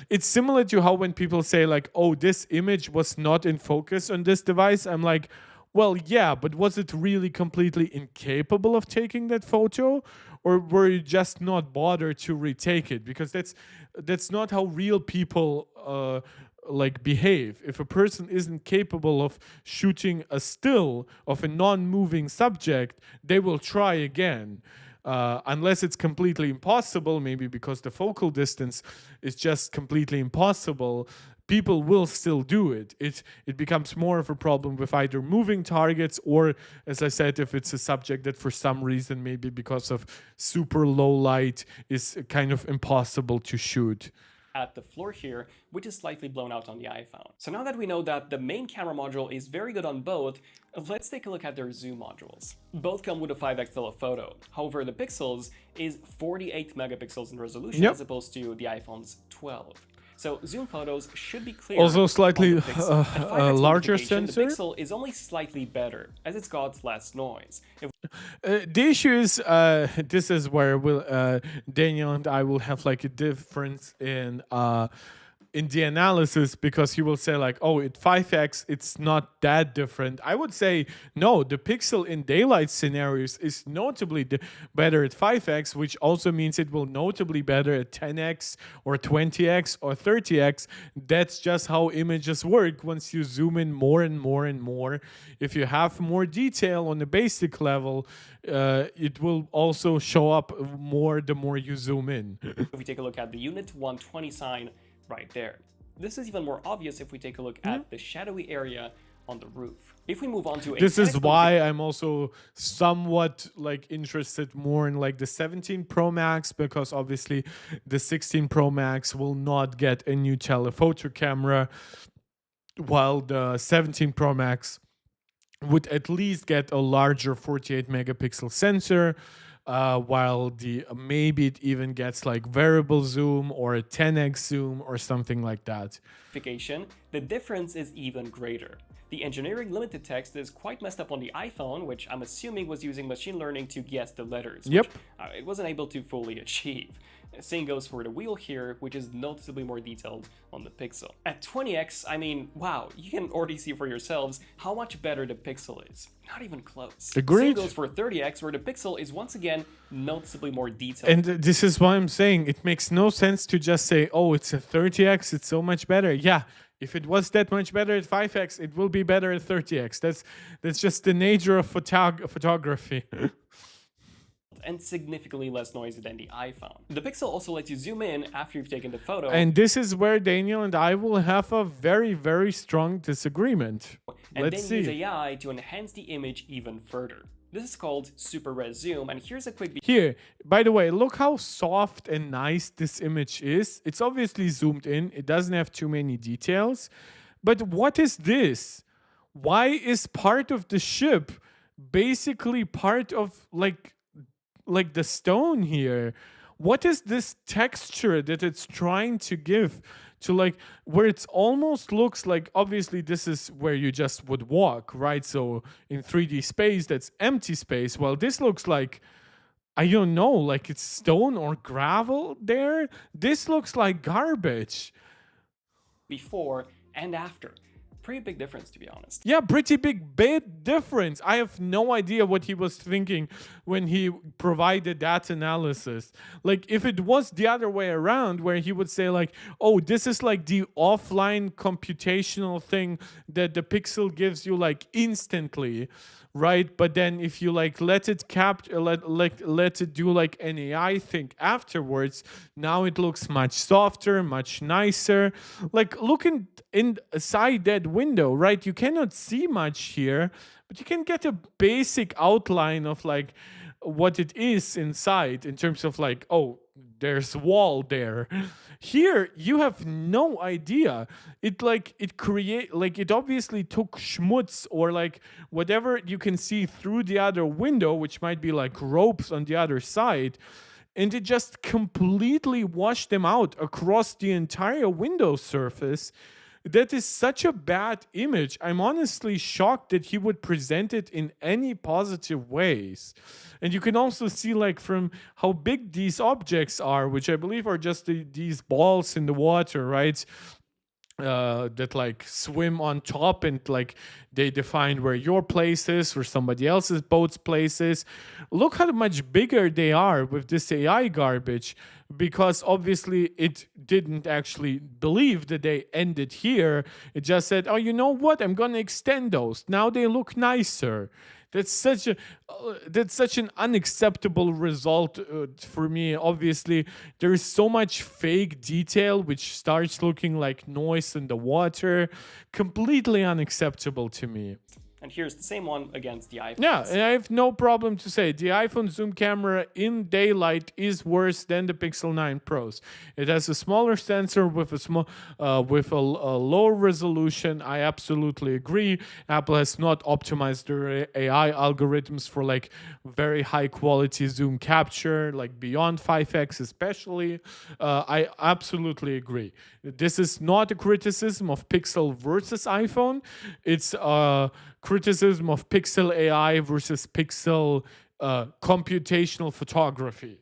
S1: It's similar to how when people say like, oh, this image was not in focus on this device, I'm like, well, yeah, but was it really completely incapable of taking that photo, or were you just not bothered to retake it? Because that's not how real people like behave. If a person isn't capable of shooting a still of a non-moving subject, they will try again. Unless it's completely impossible, maybe because the focal distance is just completely impossible, people will still do it. It becomes more of a problem with either moving targets or, as I said, if it's a subject that for some reason, maybe because of super low light, is kind of impossible to shoot.
S2: At the floor here, which is slightly blown out on the iPhone. So now that we know that the main camera module is very good on both, let's take a look at their zoom modules. Both come with a 5x telephoto. However, the Pixel's is 48 megapixels in resolution as opposed to the iPhone's 12. So zoom photos should be clear.
S1: Also slightly larger
S2: sensor. The
S1: sensor.
S2: Pixel is only slightly better as it's got less noise.
S1: The issue is, this is where Daniel and I will have like a difference in in the analysis, because he will say like, oh, at 5x it's not that different. I would say no, the pixel in daylight scenarios is notably better at 5x, which also means it will notably better at 10x or 20x or 30x. That's just how images work once you zoom in more and more and more. If you have more detail on the basic level, it will also show up more the more you zoom in.
S2: If we take a look at the unit 120 sign right there. This is even more obvious if we take a look at the shadowy area on the roof. If we move on to
S1: this is why I'm also somewhat like interested more in like the 17 Pro Max, because obviously the 16 Pro Max will not get a new telephoto camera, while the 17 Pro Max would at least get a larger 48 megapixel sensor, while the maybe it even gets like variable zoom or a 10x zoom or something like that.
S2: The difference is even greater. The engineering limited text is quite messed up on the iPhone, which I'm assuming was using machine learning to guess the letters, which it wasn't able to fully achieve. Same goes for the wheel here, which is noticeably more detailed on the Pixel. At 20x, I mean, wow, you can already see for yourselves how much better the Pixel is. Not even close.
S1: Agreed.
S2: Same goes for 30x, where the Pixel is once again noticeably more detailed.
S1: And this is why I'm saying it makes no sense to just say, oh, it's a 30x, it's so much better. Yeah, if it was that much better at 5x, it will be better at 30x. That's just the nature of photography.
S2: And significantly less noisy than the iPhone. The Pixel also lets you zoom in after you've taken the photo.
S1: And this is where Daniel and I will have a very, very strong disagreement. Let's see.
S2: Use AI to enhance the image even further. This is called Super Res Zoom, and here's a quick...
S1: Here, by the way, look how soft and nice this image is. It's obviously zoomed in. It doesn't have too many details. But what is this? Why is part of the ship basically part of like the stone here? What is this texture that it's trying to give to like where it almost looks like, obviously this is where you just would walk, right? So in 3D space, that's empty space. Well, this looks like, I don't know, like it's stone or gravel there. This looks like garbage.
S2: Before and after. Pretty big difference, to be honest.
S1: Yeah, pretty big difference. I have no idea what he was thinking when he provided that analysis. Like, if it was the other way around, where he would say like, oh, this is like the offline computational thing that the Pixel gives you like instantly, right? But then if you like let it let it do like an AI thing afterwards, now it looks much softer, much nicer. Like looking inside that window, right? You cannot see much here, but you can get a basic outline of like what it is inside in terms of like, oh, there's wall there. Here you have no idea. It obviously took schmutz or like whatever you can see through the other window, which might be like ropes on the other side, and it just completely washed them out across the entire window surface. That is such a bad image. I'm honestly shocked that he would present it in any positive ways. And you can also see like from how big these objects are, which I believe are just these balls in the water, right? That like swim on top, and like they define where your place is or somebody else's boat's place is. Look how much bigger they are with this AI garbage, because obviously it didn't actually believe that they ended here. It just said, oh, you know what? I'm going to extend those. Now they look nicer. That's such an unacceptable result for me. Obviously, there is so much fake detail which starts looking like noise in the water. Completely unacceptable to me.
S2: And here's the same one against the iPhone.
S1: Yeah, and I have no problem to say the iPhone zoom camera in daylight is worse than the Pixel 9 Pros. It has a smaller sensor with a lower resolution. I absolutely agree. Apple has not optimized their AI algorithms for like very high quality zoom capture, like beyond 5x especially. I absolutely agree. This is not a criticism of Pixel versus iPhone. It's criticism of Pixel AI versus Pixel computational photography.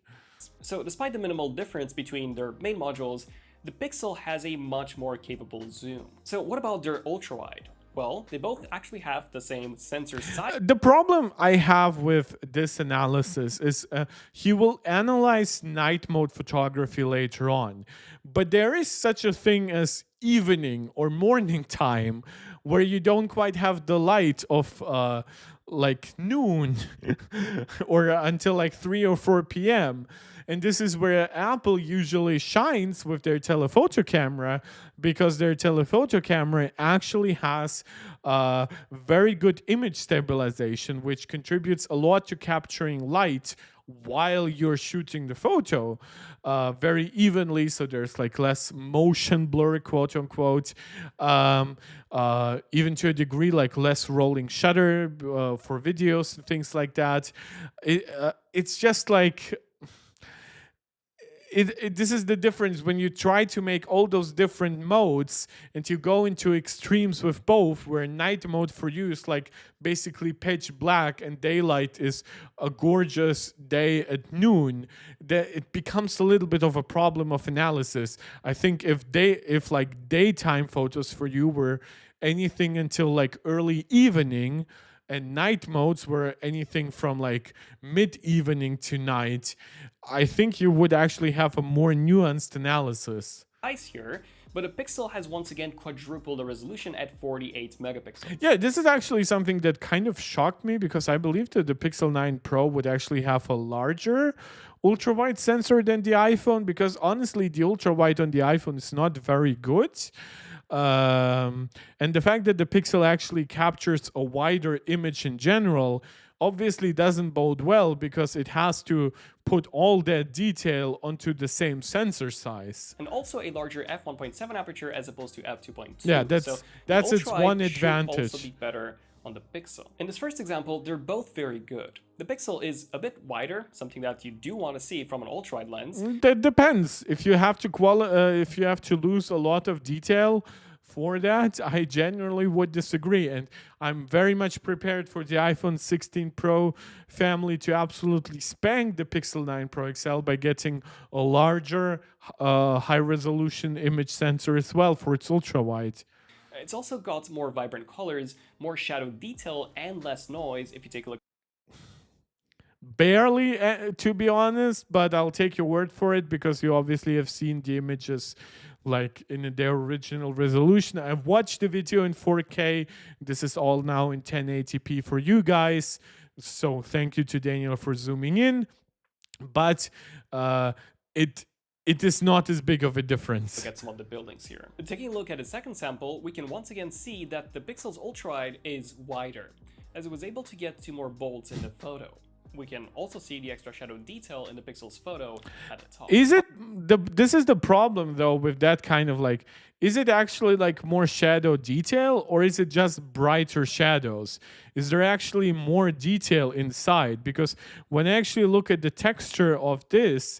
S2: So despite the minimal difference between their main modules, the Pixel has a much more capable zoom. So what about their ultra-wide? Well, they both actually have the same sensor size.
S1: The problem I have with this analysis is he will analyze night mode photography later on, but there is such a thing as evening or morning time where you don't quite have the light of like noon or until like 3 or 4 p.m. And this is where Apple usually shines with their telephoto camera, because their telephoto camera actually has very good image stabilization, which contributes a lot to capturing light while you're shooting the photo very evenly, so there's like less motion blur, quote unquote, even to a degree like less rolling shutter for videos and things like that. It's just like this is the difference when you try to make all those different modes and you go into extremes with both, where night mode for you is like basically pitch black and daylight is a gorgeous day at noon, that it becomes a little bit of a problem of analysis. I think if like daytime photos for you were anything until like early evening, and night modes were anything from like mid-evening to night, I think you would actually have a more nuanced analysis.
S2: Here, but the Pixel has once again quadrupled the resolution at 48 megapixels.
S1: Yeah, this is actually something that kind of shocked me, because I believed that the Pixel 9 Pro would actually have a larger ultra-wide sensor than the iPhone, because honestly, the ultra-wide on the iPhone is not very good. And the fact that the Pixel actually captures a wider image in general obviously doesn't bode well, because it has to put all that detail onto the same sensor size.
S2: And also a larger f1.7 aperture as opposed to f2.2.
S1: Yeah, that's its one advantage.
S2: Should also be better on the Pixel. In this first example, they're both very good. The Pixel is a bit wider, something that you do want to see from an ultra-wide lens.
S1: That depends. If you have to lose a lot of detail for that, I genuinely would disagree, and I'm very much prepared for the iPhone 16 Pro family to absolutely spank the Pixel 9 Pro XL by getting a larger high-resolution image sensor as well for its ultra-wide.
S2: It's also got more vibrant colors, more shadow detail, and less noise if you take a look.
S1: Barely, to be honest, but I'll take your word for it, because you obviously have seen the images like in their original resolution. I've watched the video in 4K. This is all now in 1080p for you guys. So thank you to Daniel for zooming in. But it is not as big of a difference.
S2: Look at some of the buildings here. Taking a look at a second sample, we can once again see that the Pixel's ultra-wide is wider, as it was able to get to more bolts in the photo. We can also see the extra shadow detail in the Pixel's photo at the top.
S1: This is the problem though with that kind of like, is it actually like more shadow detail, or is it just brighter shadows? Is there actually more detail inside? Because when I actually look at the texture of this,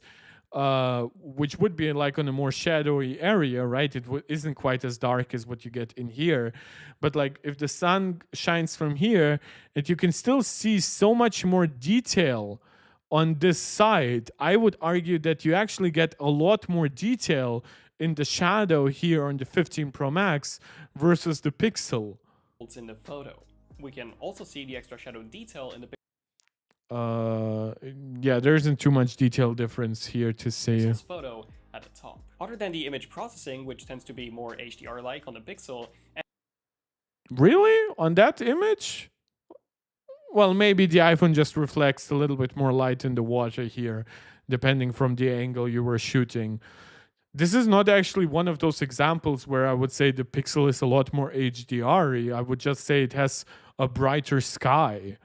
S1: which would be like on a more shadowy area, right? It isn't quite as dark as what you get in here. But like if the sun shines from here, and you can still see so much more detail on this side, I would argue that you actually get a lot more detail in the shadow here on the 15 Pro Max versus the Pixel.
S2: In the photo, we can also see the extra shadow detail in the
S1: yeah, there isn't too much detail difference here to see.
S2: Photo at the top. Other than the image processing, which tends to be more HDR-like on the Pixel.
S1: Really? On that image? Well, maybe the iPhone just reflects a little bit more light in the water here, depending from the angle you were shooting. This is not actually one of those examples where I would say the Pixel is a lot more HDR-y. I would just say it has a brighter sky.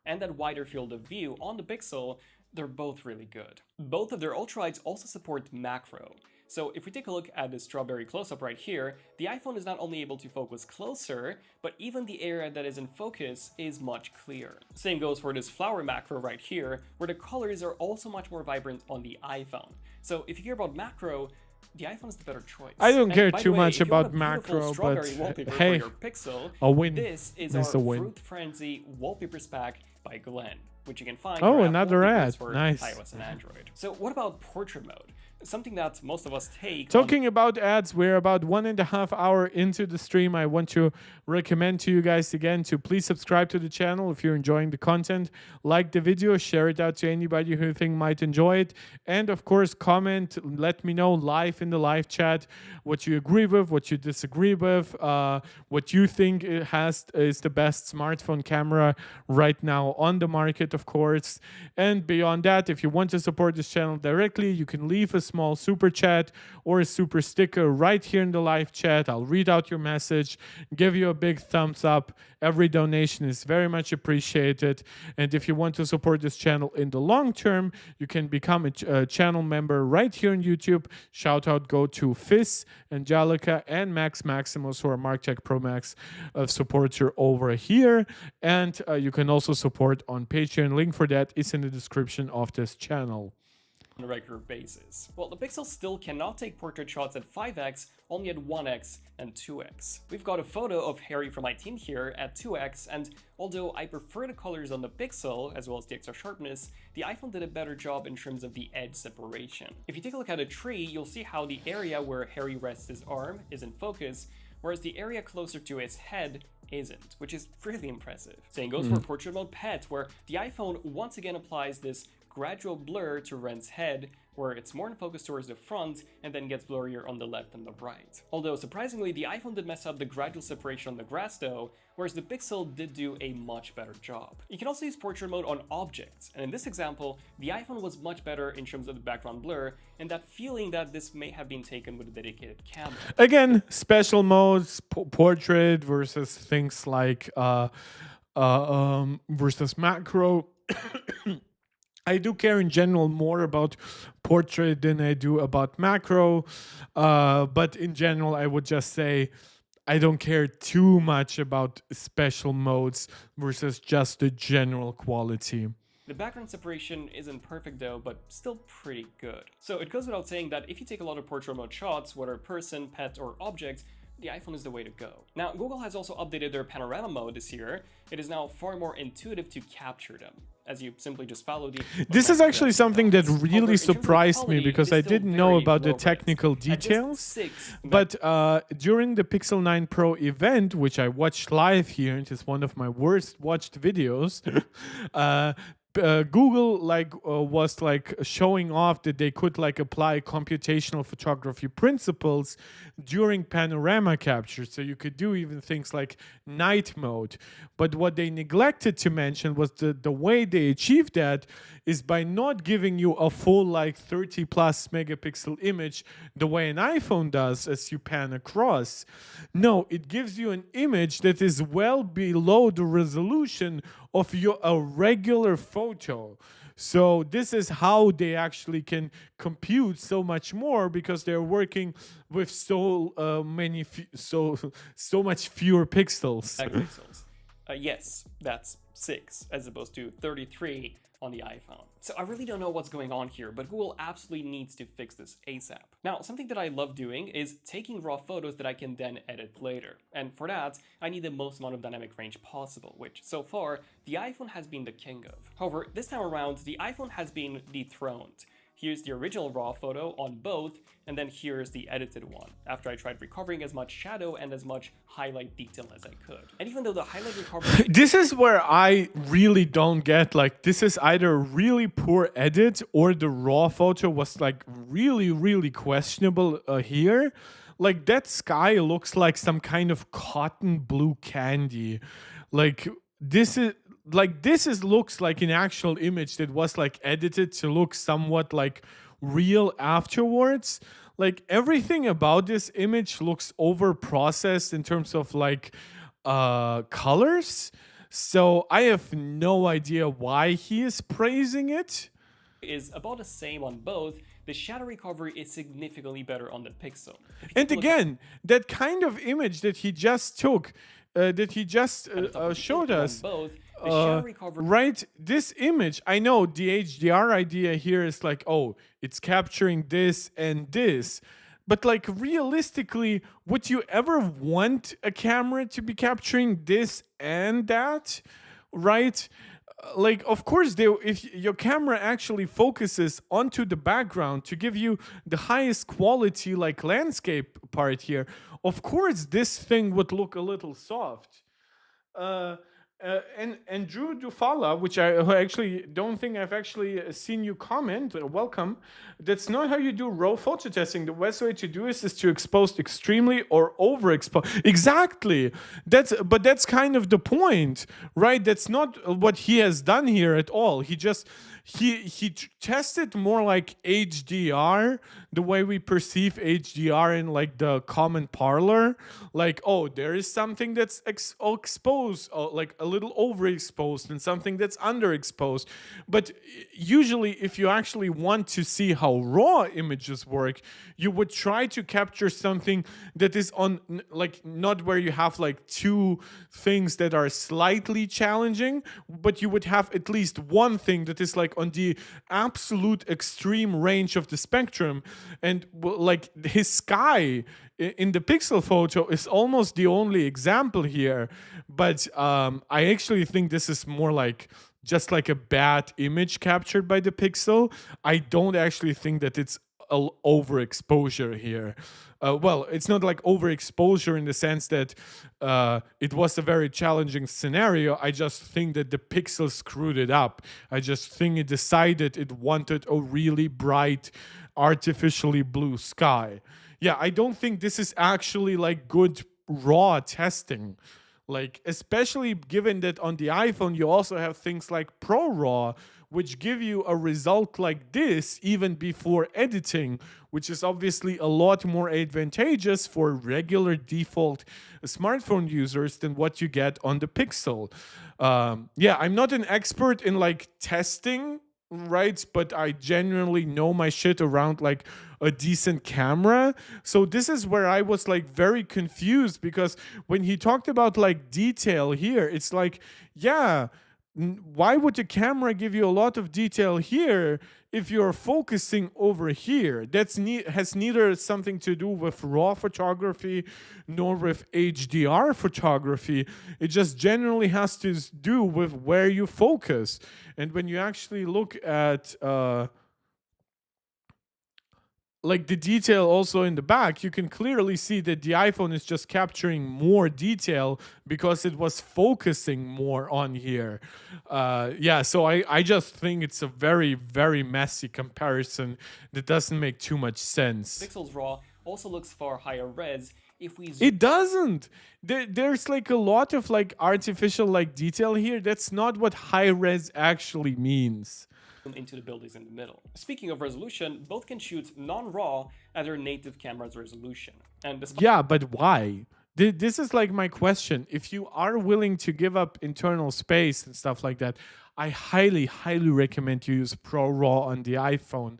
S2: And that wider field of view on the Pixel, they're both really good. Both of their ultra-wides also support macro. So if we take a look at the strawberry close-up right here, the iPhone is not only able to focus closer, but even the area that is in focus is much clearer. Same goes for this flower macro right here, where the colors are also much more vibrant on the iPhone. So if you hear about macro, the iPhone is the better choice.
S1: I don't care too much about macro, but hey,
S2: Pixel,
S1: a win.
S2: This is
S1: our
S2: Fruit Frenzy Wallpapers Pack by Glenn. which you can find
S1: Oh,
S2: where Apple
S1: another
S2: only
S1: ad.
S2: goes for
S1: Nice.
S2: iOS and Android. So what about portrait mode? Something that most of us take on
S1: Talking about ads, we're about 1.5 hours into the stream. I want to recommend to you guys again to please subscribe to the channel if you're enjoying the content. Like the video, share it out to anybody who you think might enjoy it. And of course, comment, let me know live in the live chat what you agree with, what you disagree with, what you think is the best smartphone camera right now on the market, of course. And beyond that, if you want to support this channel directly, you can leave a small super chat or a super sticker right here in the live chat. I'll read out your message, give you a big thumbs up. Every donation is very much appreciated. And if you want to support this channel in the long term, you can become a channel member right here on YouTube. Shout out go to Fizz, Angelica, and Max Maximus, who are MarkTech Pro Max supporter over here. And you can also support on Patreon. Link for that is in the description of this channel.
S2: On a regular basis. Well, the Pixel still cannot take portrait shots at 5x, only at 1x and 2x. We've got a photo of Harry from my team here at 2x, and although I prefer the colors on the Pixel, as well as the extra sharpness, the iPhone did a better job in terms of the edge separation. If you take a look at a tree, you'll see how the area where Harry rests his arm is in focus, whereas the area closer to his head isn't, which is really impressive. Same goes for portrait mode pet, where the iPhone once again applies this gradual blur to Ren's head, where it's more in focus towards the front and then gets blurrier on the left and the right. Although surprisingly, the iPhone did mess up the gradual separation on the grass though, whereas the Pixel did do a much better job. You can also use portrait mode on objects, and in this example, the iPhone was much better in terms of the background blur and that feeling that this may have been taken with a dedicated camera.
S1: Again, special modes, portrait versus things like versus macro. I do care in general more about portrait than I do about macro, but in general, I would just say I don't care too much about special modes versus just the general quality.
S2: The background separation isn't perfect though, but still pretty good. So it goes without saying that if you take a lot of portrait mode shots, whether person, pet, or object, the iPhone is the way to go. Now, Google has also updated their panorama mode this year. It is now far more intuitive to capture them, as you simply just follow the...
S1: This is actually something that really surprised me because I didn't know about the technical details. But during the Pixel 9 Pro event, which I watched live here, it is one of my worst watched videos, Google was showing off that they could apply computational photography principles during panorama capture, so you could do even things like night mode. But what they neglected to mention was the way they achieved that is by not giving you a full 30 plus megapixel image the way an iPhone does as you pan across. No, it gives you an image that is well below the resolution of a regular photo. So this is how they actually can compute so much more, because they're working with so much fewer pixels.
S2: Yes, that's 6 as opposed to 33 on the iPhone. So I really don't know what's going on here, but Google absolutely needs to fix this ASAP. Now, something that I love doing is taking raw photos that I can then edit later. And for that, I need the most amount of dynamic range possible, which so far, the iPhone has been the king of. However, this time around, the iPhone has been dethroned. Here's the original raw photo on both, and then here's the edited one, after I tried recovering as much shadow and as much highlight detail as I could. And even though the highlight recovery...
S1: This is where I really don't get, this is either a really poor edit or the raw photo was really, really questionable here. That sky looks like some kind of cotton blue candy. This looks like an actual image that was edited to look somewhat real afterwards. Everything about this image looks over processed in terms of colors. So I have no idea why he is praising it.
S2: Is about the same on both. The shadow recovery is significantly better on the Pixel.
S1: And again, that kind of image that he just took, showed us. Right, this image, I know the HDR idea here is oh, it's capturing this and this, but realistically, would you ever want a camera to be capturing this and that, right? like of course they, if your camera actually focuses onto the background to give you the highest quality like landscape part here, of course this thing would look a little soft. uh, and Drew Dufala, which I actually don't think I've actually seen you comment. Welcome. That's not how you do raw photo testing. The best way to do this is to expose extremely or overexpose. Exactly. That's kind of the point, right? That's not what he has done here at all. He tested more like HDR, the way we perceive HDR in like the common parlor. Like, oh, there is something that's exposed, like a little overexposed, and something that's underexposed. But usually, if you actually want to see how raw images work, you would try to capture something that is on, like, not where you have like two things that are slightly challenging, but you would have at least one thing that is like on the absolute extreme range of the spectrum. And like his sky in the pixel photo is almost the only example here. But I actually think this is more like just like a bad image captured by the pixel. I don't actually think that it's overexposure here. Well, it's not like overexposure in the sense that it was a very challenging scenario. I just think that the pixel screwed it up. I just think it decided it wanted a really bright, artificially blue sky. Yeah, I don't think this is actually like good raw testing. Like, especially given that on the iPhone you also have things like ProRAW, which give you a result like this even before editing, which is obviously a lot more advantageous for regular default smartphone users than what you get on the Pixel. Yeah, I'm not an expert in like testing, right? But I genuinely know my shit around like a decent camera. So this is where I was like very confused, because when he talked about like detail here, it's like, yeah, why would the camera give you a lot of detail here if you're focusing over here? That's has neither something to do with raw photography nor with HDR photography. It just generally has to do with where you focus. And when you actually look at like the detail also in the back, you can clearly see that the iPhone is just capturing more detail because it was focusing more on here. Yeah, so I just think it's a very, very messy comparison that doesn't make too much sense.
S2: Pixels RAW also looks far higher res if we zoom.
S1: It doesn't. There's like a lot of like artificial like detail here. That's not what high res actually means.
S2: Into the buildings in the middle. Speaking of resolution, both can shoot non-RAW at their native camera's resolution. And
S1: yeah, but why? This is like my question. If you are willing to give up internal space and stuff like that, I highly, highly recommend you use ProRAW on the iPhone.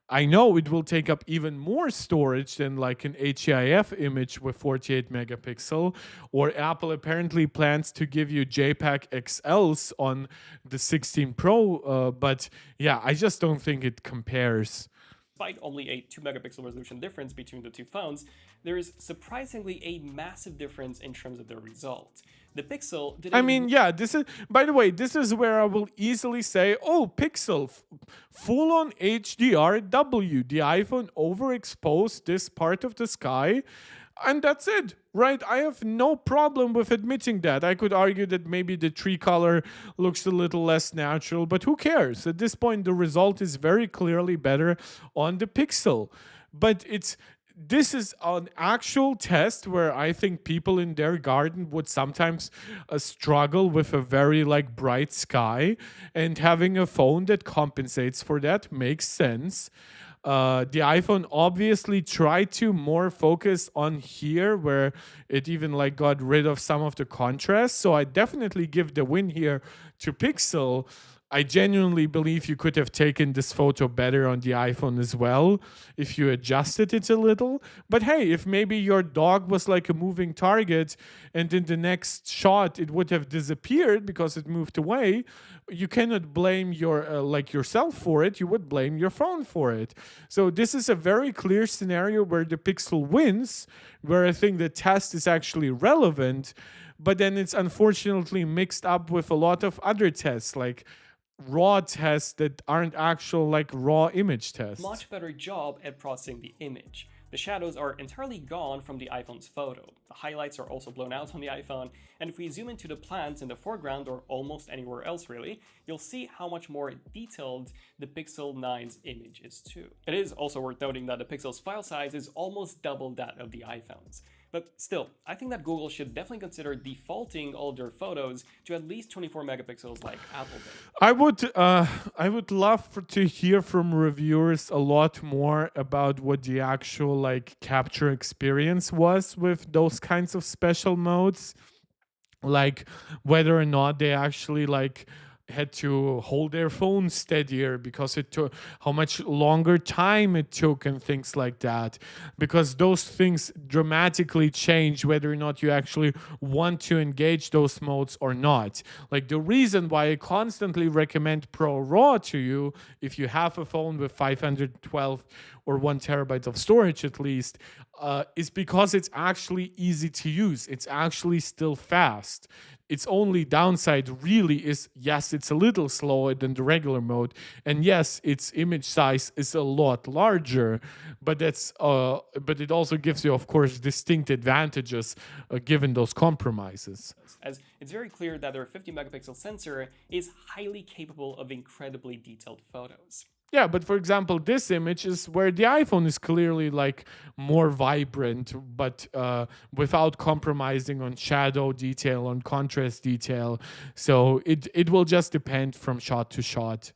S1: I know it will take up even more storage than like an HEIF image with 48 megapixel, or Apple apparently plans to give you JPEG XLs on the 16 Pro, but yeah, I just don't think it compares.
S2: Despite only a 2 megapixel resolution difference between the two phones, there is surprisingly a massive difference in terms of the result. The Pixel did
S1: I mean, yeah, this is, by the way, this is where I will easily say, oh, Pixel, full on HDRW. The iPhone overexposed this part of the sky, and that's it, right? I have no problem with admitting that. I could argue that maybe the tree color looks a little less natural, but who cares? At this point, the result is very clearly better on the Pixel. But this is an actual test where I think people in their garden would sometimes struggle with a very like bright sky, and having a phone that compensates for that makes sense. The iPhone obviously tried to more focus on here, where it even like got rid of some of the contrast. So I definitely give the win here to Pixel. I genuinely believe you could have taken this photo better on the iPhone as well if you adjusted it a little. But hey, if maybe your dog was like a moving target and in the next shot it would have disappeared because it moved away, you cannot blame your like yourself for it. You would blame your phone for it. So this is a very clear scenario where the Pixel wins, where I think the test is actually relevant. but then it's unfortunately mixed up with a lot of other tests, like raw tests that aren't actual like raw image tests.
S2: Much better job at processing the image. The shadows are entirely gone from the iPhone's photo. The highlights are also blown out on the iPhone, and if we zoom into the plants in the foreground or almost anywhere else really, you'll see how much more detailed the Pixel 9's image is too. It is also worth noting that the Pixel's file size is almost double that of the iPhone's. But still, I think that Google should definitely consider defaulting all their photos to at least 24 megapixels like Apple did.
S1: I would love to hear from reviewers a lot more about what the actual like capture experience was with those kinds of special modes, like whether or not they actually like had to hold their phone steadier because it took how much longer time it took and things like that, because those things dramatically change whether or not you actually want to engage those modes or not. Like the reason why I constantly recommend Pro RAW to you if you have a phone with 512 or 1 terabyte of storage at least, is because it's actually easy to use. It's actually still fast. Its only downside really is, yes, it's a little slower than the regular mode, and yes, its image size is a lot larger, but but it also gives you, of course, distinct advantages given those compromises.
S2: As it's very clear that their 50 megapixel sensor is highly capable of incredibly detailed photos.
S1: Yeah, but for example, this image is where the iPhone is clearly like more vibrant, but without compromising on shadow detail, on contrast detail. So it will just depend from shot to shot.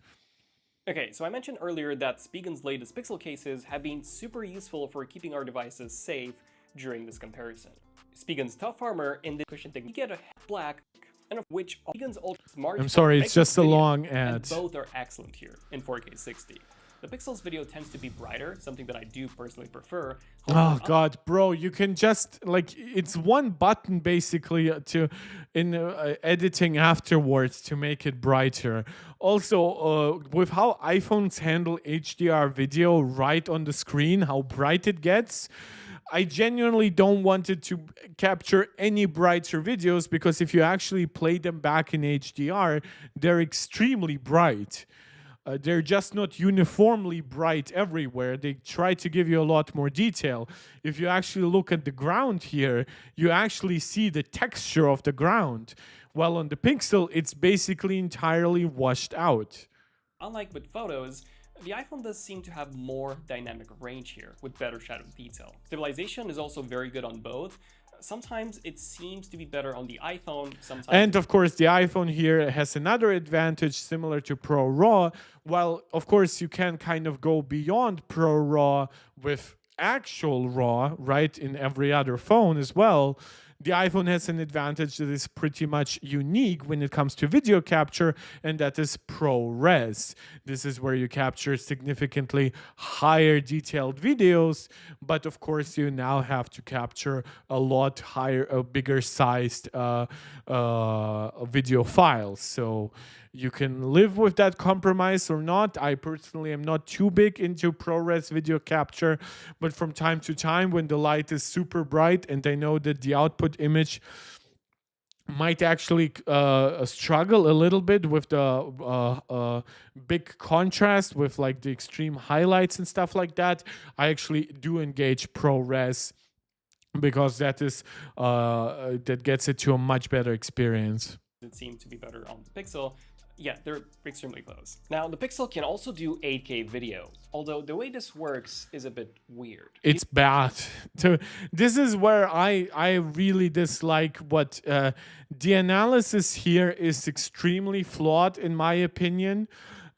S2: Okay, so I mentioned earlier that Spigen's latest Pixel cases have been super useful for keeping our devices safe during this comparison. Spigen's Tough Armor in the cushion technique, you get a black, and of which Spigen's Ultra Smart.
S1: I'm sorry, it's just a long ad.
S2: And both are excellent here in 4K 60. The Pixel's video tends to be brighter, something that I do personally prefer.
S1: Oh God, bro, you can just like it's one button basically to in editing afterwards to make it brighter. Also, with how iPhones handle HDR video right on the screen, how bright it gets, I genuinely don't want it to capture any brighter videos, because if you actually play them back in HDR, they're extremely bright. They're just not uniformly bright everywhere. They try to give you a lot more detail. If you actually look at the ground here, you actually see the texture of the ground. While on the Pixel, it's basically entirely washed out.
S2: Unlike with photos, the iPhone does seem to have more dynamic range here, with better shadow detail. Stabilization is also very good on both. Sometimes it seems to be better on the iPhone, sometimes...
S1: And of course, the iPhone here has another advantage similar to Pro RAW. While, of course, you can kind of go beyond Pro RAW with actual RAW, right, in every other phone as well. The iPhone has an advantage that is pretty much unique when it comes to video capture, and that is ProRes. This is where you capture significantly higher detailed videos, but of course you now have to capture a lot higher, bigger sized video files. So you can live with that compromise or not. I personally am not too big into ProRes video capture, but from time to time when the light is super bright and I know that the output image might actually struggle a little bit with the big contrast with like the extreme highlights and stuff like that, I actually do engage ProRes, because that is that gets it to a much better experience.
S2: It seemed to be better on the Pixel. Yeah, they're extremely close. Now, the Pixel can also do 8K video, although the way this works is a bit weird.
S1: It's bad. This is where I really dislike what the analysis here is extremely flawed, in my opinion.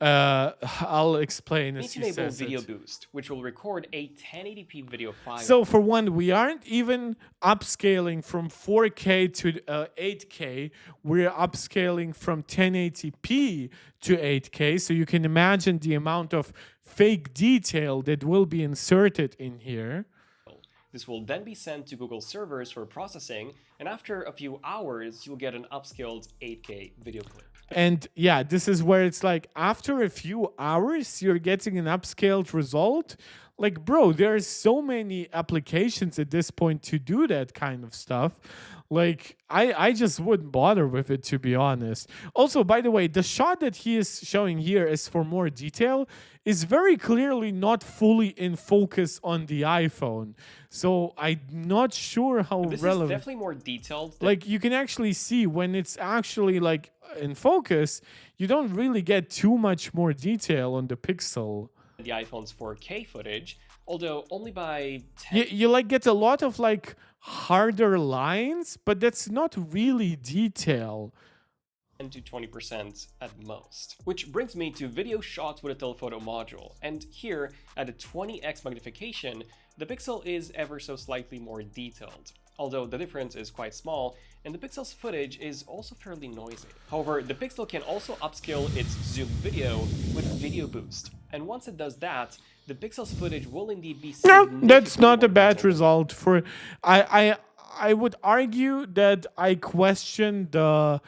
S1: I'll explain as you
S2: enable
S1: says
S2: video
S1: it.
S2: boost, which will record a 1080p video file.
S1: So for one, we aren't even upscaling from 4K to 8K. We're upscaling from 1080p to 8K. So you can imagine the amount of fake detail that will be inserted in here.
S2: This will then be sent to Google servers for processing, and after a few hours, you'll get an upscaled 8K video clip.
S1: And yeah, this is where it's like after a few hours, you're getting an upscaled result. Like, bro, there are so many applications at this point to do that kind of stuff. Like I just wouldn't bother with it, to be honest. Also, by the way, the shot that he is showing here is for more detail is very clearly not fully in focus on the iPhone. So I'm not sure how
S2: This is
S1: relevant.
S2: definitely more detailed than
S1: Like you can actually see when it's actually like in focus, you don't really get too much more detail on the Pixel.
S2: the iPhone's 4K footage, although only by 10
S1: You like get a lot of like harder lines, but that's not really detail.
S2: to 20% at most. Which brings me to video shots with a telephoto module, and here, at a 20x magnification, the Pixel is ever so slightly more detailed. Although the difference is quite small, and the Pixel's footage is also fairly noisy. However, the Pixel can also upscale its zoom video with Video Boost, and once it does that, the Pixel's footage will indeed be
S1: No,
S2: significantly
S1: that's not
S2: more
S1: a bad
S2: detailed.
S1: result for I would argue that I question the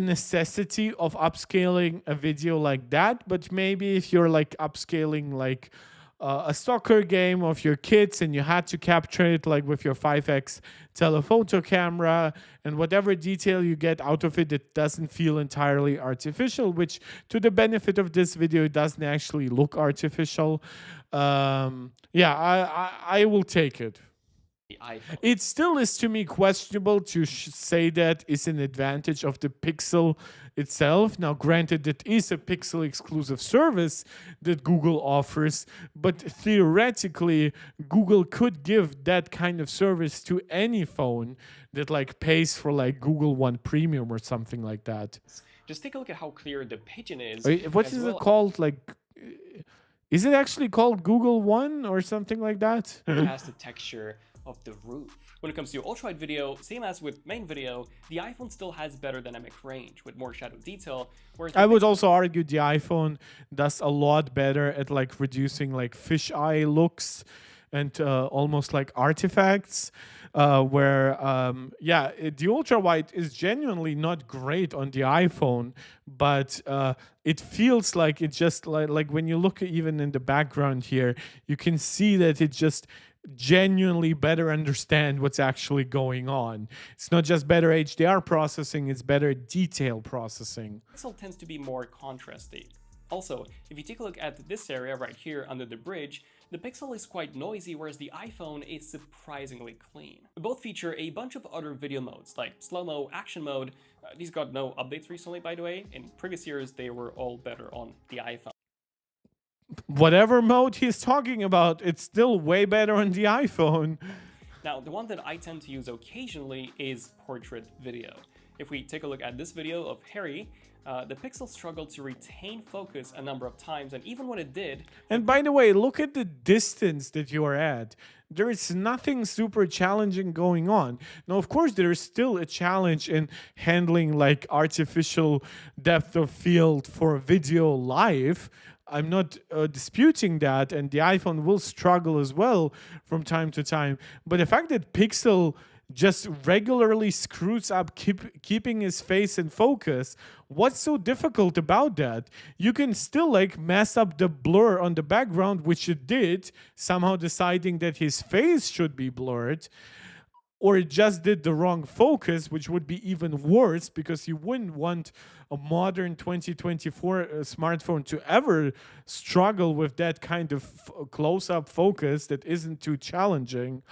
S1: necessity of upscaling a video like that, but maybe if you're like upscaling like a soccer game of your kids and you had to capture it like with your 5x telephoto camera, and whatever detail you get out of it, it doesn't feel entirely artificial, which to the benefit of this video, it doesn't actually look artificial. Yeah, I will take it.
S2: The iPhone.
S1: It still is to me questionable to say that is an advantage of the Pixel itself. Now, granted, it is a Pixel exclusive service that Google offers, but theoretically, Google could give that kind of service to any phone that like pays for like Google One Premium or something like that.
S2: Just take a look at how clear the pigeon is.
S1: What
S2: as
S1: is
S2: well
S1: it called? Like, is it actually called Google One or something like that?
S2: as the texture of the roof. When it comes to ultra-wide video, same as with main video, the iPhone still has better dynamic range with more shadow detail, whereas
S1: I would also argue the iPhone does a lot better at like reducing like fisheye looks and almost like artifacts, where the ultra wide is genuinely not great on the iPhone, but it feels like it just like when you look even in the background here, you can see that it just genuinely better understand what's actually going on. It's not just better HDR processing, it's better detail processing.
S2: Pixel tends to be more contrasty. Also, if you take a look at this area right here under the bridge, the Pixel is quite noisy, whereas the iPhone is surprisingly clean. Both feature a bunch of other video modes, like slow-mo, action mode. These got no updates recently, by the way. In previous years, they were all better on the iPhone.
S1: Whatever mode he's talking about, it's still way better on the iPhone.
S2: Now, the one that I tend to use occasionally is portrait video. If we take a look at this video of Harry, the Pixel struggled to retain focus a number of times, and even when it did...
S1: And by the way, look at the distance that you are at. There is nothing super challenging going on. Now, of course, there is still a challenge in handling like artificial depth of field for video live. I'm not disputing that, and the iPhone will struggle as well from time to time. But the fact that Pixel just regularly screws up keeping his face in focus, what's so difficult about that? You can still like mess up the blur on the background, which it did, somehow deciding that his face should be blurred, or it just did the wrong focus, which would be even worse because you wouldn't want a modern 2024 smartphone to ever struggle with that kind of close-up focus that isn't too challenging.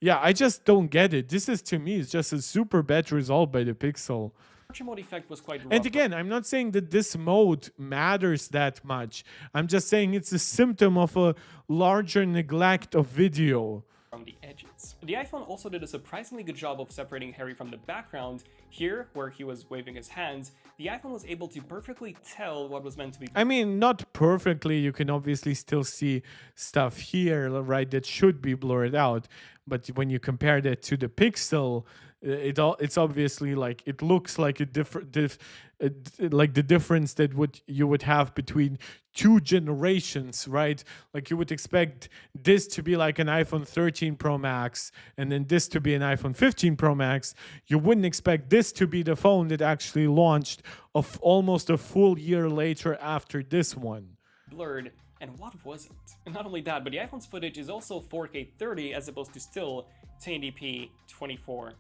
S1: Yeah, I just don't get it. This is, to me, it's just a super bad result by the Pixel.
S2: Portrait mode effect was quite rough.
S1: And again, I'm not saying that this mode matters that much. I'm just saying it's a symptom of a larger neglect of video.
S2: From the edges. The iPhone also did a surprisingly good job of separating Harry from the background. Here, where he was waving his hands, the iPhone was able to perfectly tell what was meant to be...
S1: I mean, not perfectly. You can obviously still see stuff here, right, that should be blurred out. But when you compare that to the Pixel, it's obviously like it looks like a different, like the difference that you would have between two generations, right? Like you would expect this to be like an iPhone 13 Pro Max and then this to be an iPhone 15 Pro Max. You wouldn't expect this to be the phone that actually launched of almost a full year later after this one.
S2: Blurred, and what wasn't? And not only that, but the iPhone's footage is also 4K 30 as opposed to still 1080p 24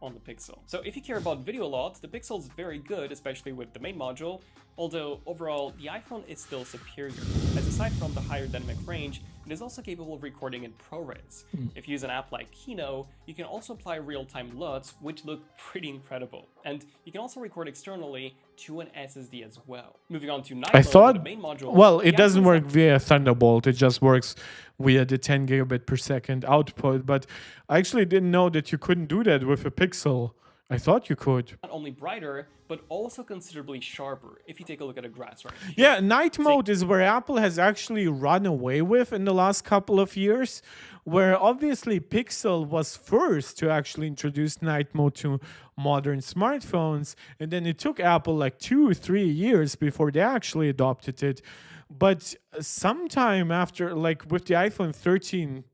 S2: on the Pixel. So if you care about video a lot, the Pixel is very good, especially with the main module, although overall the iPhone is still superior, as aside from the higher dynamic range, it is also capable of recording in ProRes. If you use an app like Kino, you can also apply real-time LUTs, which look pretty incredible. And you can also record externally to an SSD as well. Moving on to night
S1: I
S2: mode
S1: thought,
S2: with the main module.
S1: well,
S2: the
S1: it doesn't
S2: iPhone is
S1: work via Thunderbolt. It just works via the 10 gigabit per second output. But I actually didn't know that you couldn't do that with a Pixel. I thought you could.
S2: not only brighter, but also considerably sharper, if you take a look at a grass right here.
S1: Yeah, night mode is where Apple has actually run away with in the last couple of years, where obviously Pixel was first to actually introduce night mode to modern smartphones, and then it took Apple like 2 or 3 years before they actually adopted it. But sometime after, like with the iPhone 13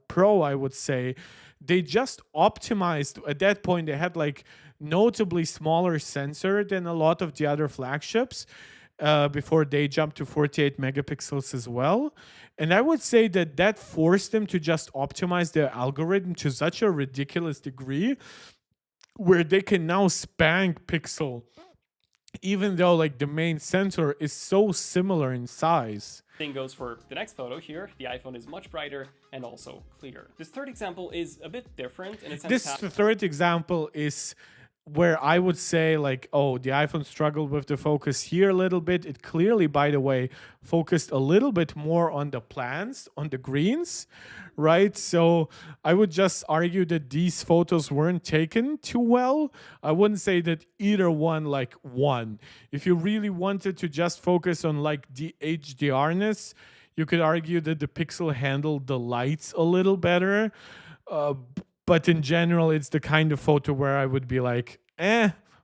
S1: Pro, I would say, they just optimized. At that point, they had like notably smaller sensor than a lot of the other flagships before they jumped to 48 megapixels as well. And I would say that that forced them to just optimize their algorithm to such a ridiculous degree where they can now spank Pixel, even though like the main sensor is so similar in size.
S2: Same goes for the next photo here. The iPhone is much brighter and also clearer. This third example is a bit different in a sense.
S1: This third example is where I would say like, oh, the iPhone struggled with the focus here a little bit. It clearly, by the way, focused a little bit more on the plants, on the greens, right? So I would just argue that these photos weren't taken too well. I wouldn't say that either one like won. If you really wanted to just focus on like the HDR-ness, you could argue that the Pixel handled the lights a little better. But in general, it's the kind of photo where I would be like,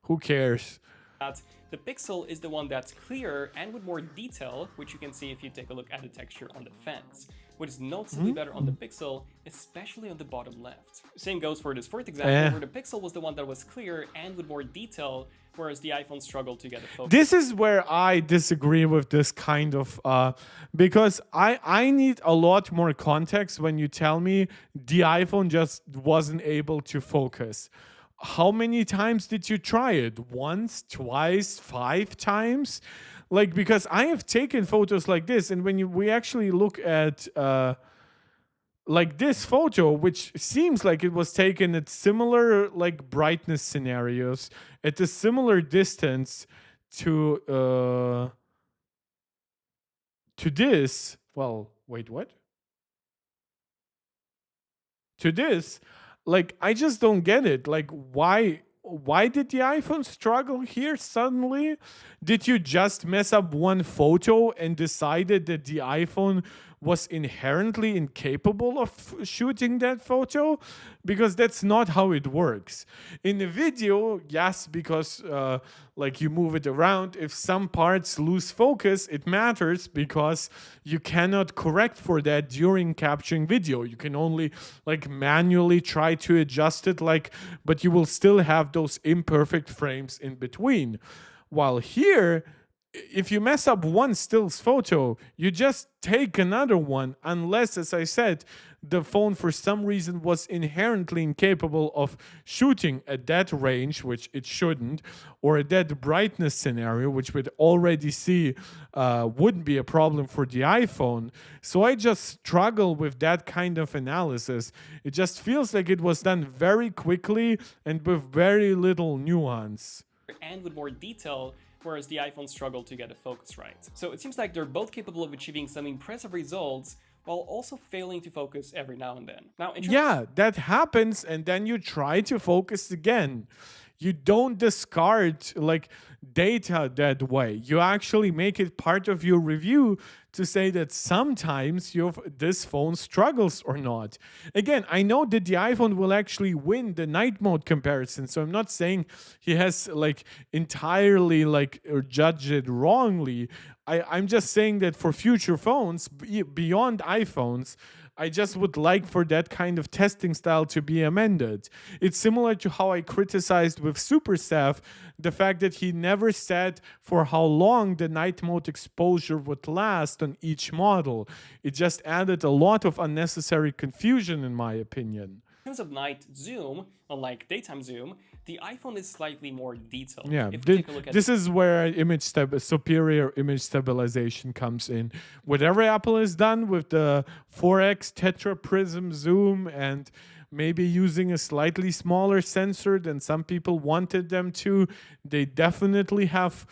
S1: who cares?
S2: that the Pixel is the one that's clearer and with more detail, which you can see if you take a look at the texture on the fence, which is noticeably better on the Pixel, especially on the bottom left. Same goes for this fourth example, where the Pixel was the one that was clear and with more detail, whereas the iPhone struggled to get a focus.
S1: This is where I disagree with this kind of, because I need a lot more context when you tell me the iPhone just wasn't able to focus. How many times did you try it? Once, twice, 5 times? Like, because I have taken photos like this, and when we actually look at like this photo, which seems like it was taken at similar like brightness scenarios, at a similar distance to this. Well, wait, what? To this, like, I just don't get it. Like, why did the iPhone struggle here suddenly? Did you just mess up one photo and decided that the iPhone was inherently incapable of shooting that photo? Because that's not how it works. In the video, yes, because like you move it around, if some parts lose focus, it matters because you cannot correct for that during capturing video. You can only like manually try to adjust it, like, but you will still have those imperfect frames in between. While here, if you mess up one stills photo, you just take another one, unless, as I said, the phone for some reason was inherently incapable of shooting at that range, which it shouldn't, or at that brightness scenario, which we'd already see wouldn't be a problem for the iPhone. So I just struggle with that kind of analysis. It just feels like it was done very quickly and with very little nuance.
S2: And with more detail, whereas the iPhone struggled to get a focus right. So it seems like they're both capable of achieving some impressive results while also failing to focus every now and then. Now,
S1: yeah, that happens, and then you try to focus again. You don't discard like data that way. You actually make it part of your review to say that sometimes this phone struggles or not. Again, I know that the iPhone will actually win the night mode comparison, so I'm not saying he has like entirely like or judged it wrongly. I'm just saying that for future phones, beyond iPhones, I just would like for that kind of testing style to be amended. It's similar to how I criticized with SuperSaf the fact that he never said for how long the night mode exposure would last on each model. It just added a lot of unnecessary confusion, in my opinion.
S2: terms of night zoom, unlike daytime zoom, the iPhone is slightly more detailed.
S1: Yeah,
S2: If we take a look at
S1: this is where superior image stabilization comes in. Whatever Apple has done with the 4x tetraprism zoom and maybe using a slightly smaller sensor than some people wanted them to, they definitely have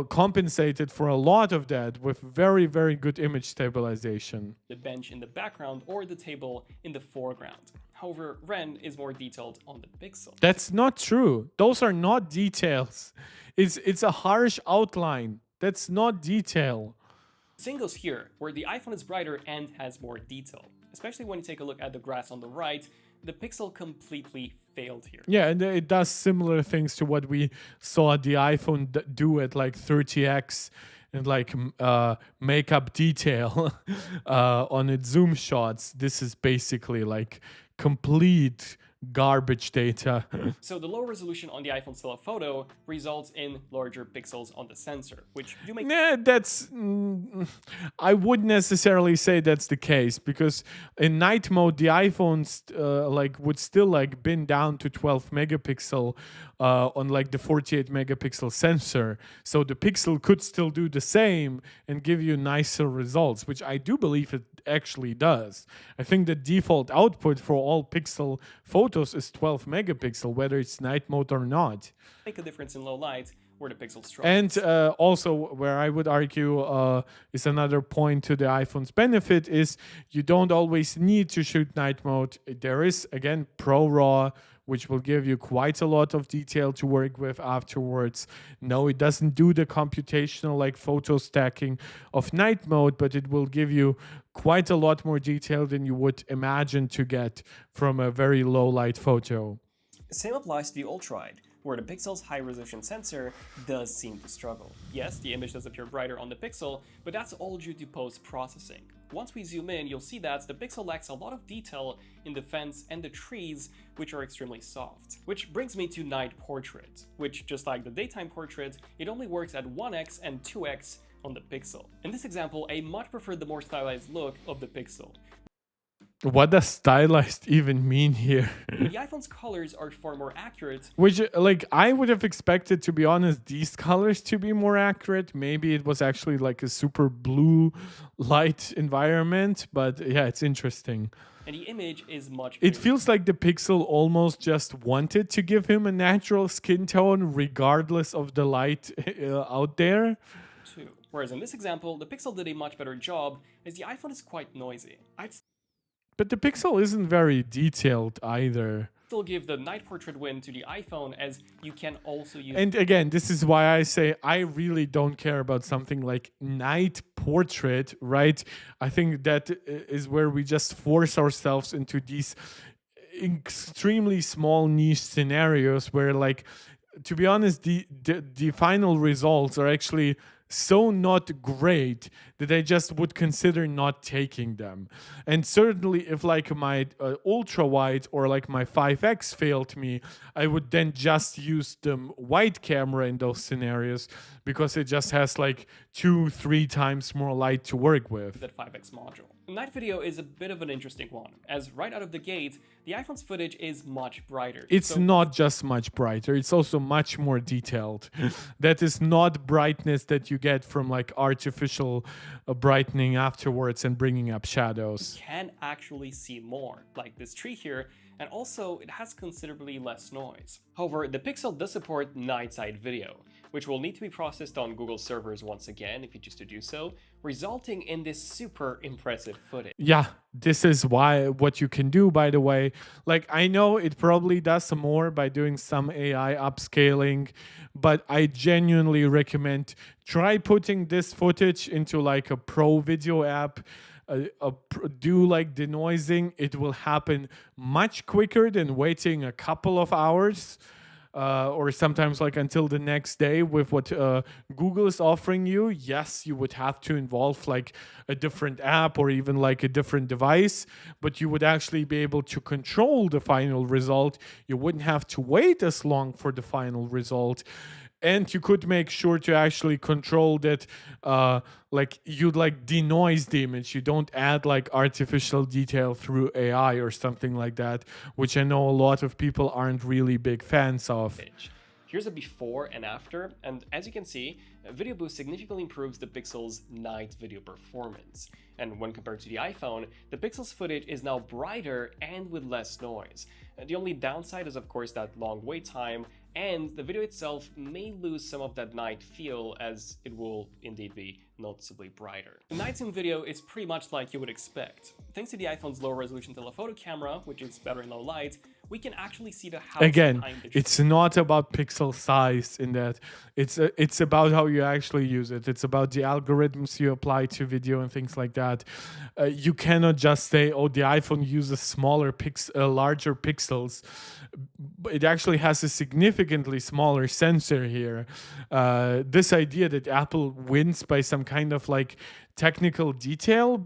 S1: compensated for a lot of that with very, very good image stabilization.
S2: the bench in the background or the table in the foreground. However, Ren is more detailed on the Pixel.
S1: That's not true. Those are not details. It's a harsh outline. That's not detail.
S2: Same goes here, where the iPhone is brighter and has more detail. Especially when you take a look at the grass on the right, the Pixel completely failed here.
S1: Yeah, and it does similar things to what we saw the iPhone do at like 30x and like makeup detail on its zoom shots. This is basically like complete garbage data.
S2: So the lower resolution on the iPhone's telephoto results in larger pixels on the sensor, which do make
S1: I wouldn't necessarily say that's the case, because in night mode the iPhones like would still like bin down to 12 megapixel on like the 48 megapixel sensor, so the Pixel could still do the same and give you nicer results, which I do believe it actually does. I think the default output for all Pixel photos is 12 megapixel, whether it's night mode or not.
S2: make a difference in low light where the Pixel struggles.
S1: And also, where I would argue is another point to the iPhone's benefit is you don't always need to shoot night mode. There is, again, Pro RAW, which will give you quite a lot of detail to work with afterwards. No, it doesn't do the computational like photo stacking of night mode, but it will give you quite a lot more detail than you would imagine to get from a very low light photo.
S2: Same applies to the ultra-wide, where the Pixel's high-resolution sensor does seem to struggle. Yes, the image does appear brighter on the Pixel, but that's all due to post-processing. Once we zoom in, you'll see that the Pixel lacks a lot of detail in the fence and the trees, which are extremely soft. Which brings me to night portrait, which, just like the daytime portrait, it only works at 1x and 2x on the Pixel. In this example, I much prefer the more stylized look of the Pixel.
S1: What does stylized even mean here?
S2: The iPhone's colors are far more accurate.
S1: Which, like, I would have expected, to be honest, these colors to be more accurate. Maybe it was actually like a super blue light environment, but yeah, it's interesting.
S2: And the image is much
S1: It feels like the Pixel almost just wanted to give him a natural skin tone regardless of the light out there.
S2: too. Whereas in this example, the Pixel did a much better job, as the iPhone is quite noisy. I'd
S1: But the Pixel isn't very detailed either.
S2: still give the night portrait win to the iPhone, as you can also use...
S1: And again, this is why I say I really don't care about something like night portrait, right? I think that is where we just force ourselves into these extremely small niche scenarios where, like, to be honest, the final results are actually so not great that I just would consider not taking them. And certainly if like my ultra wide or like my 5x failed me, I would then just use the wide camera in those scenarios, because it just has like 2-3 times more light to work with.
S2: That 5x module. Night video is a bit of an interesting one, as right out of the gate, the iPhone's footage is much brighter.
S1: It's not just much brighter, it's also much more detailed. That is not brightness that you get from like artificial brightening afterwards and bringing up shadows.
S2: You can actually see more, like this tree here, and also it has considerably less noise. However, the Pixel does support night side video, which will need to be processed on Google servers once again if you choose to do so, resulting in this super impressive footage.
S1: Yeah, this is what you can do, by the way. Like, I know it probably does some more by doing some AI upscaling, but I genuinely recommend try putting this footage into like a pro video app. Do like denoising. It will happen much quicker than waiting a couple of hours. Or sometimes like until the next day with what Google is offering you. Yes, you would have to involve like a different app or even like a different device, but you would actually be able to control the final result. You wouldn't have to wait as long for the final result. and you could make sure to actually control that, like you'd like denoise the image. You don't add like artificial detail through AI or something like that, which I know a lot of people aren't really big fans of.
S2: Here's a before and after, and as you can see, Video Boost significantly improves the Pixel's night video performance. And when compared to the iPhone, the Pixel's footage is now brighter and with less noise. The only downside is of course that long wait time, and the video itself may lose some of that night feel, as it will indeed be noticeably brighter. The night zoom video is pretty much like you would expect. Thanks to the iPhone's low resolution telephoto camera, which is better in low light, we can actually see the house
S1: Again,
S2: behind the
S1: it's not about pixel size in that. It's about how you actually use it. It's about the algorithms you apply to video and things like that. You cannot just say, oh, the iPhone uses larger pixels. It actually has a significantly smaller sensor here. This idea that Apple wins by some kind of like technical detail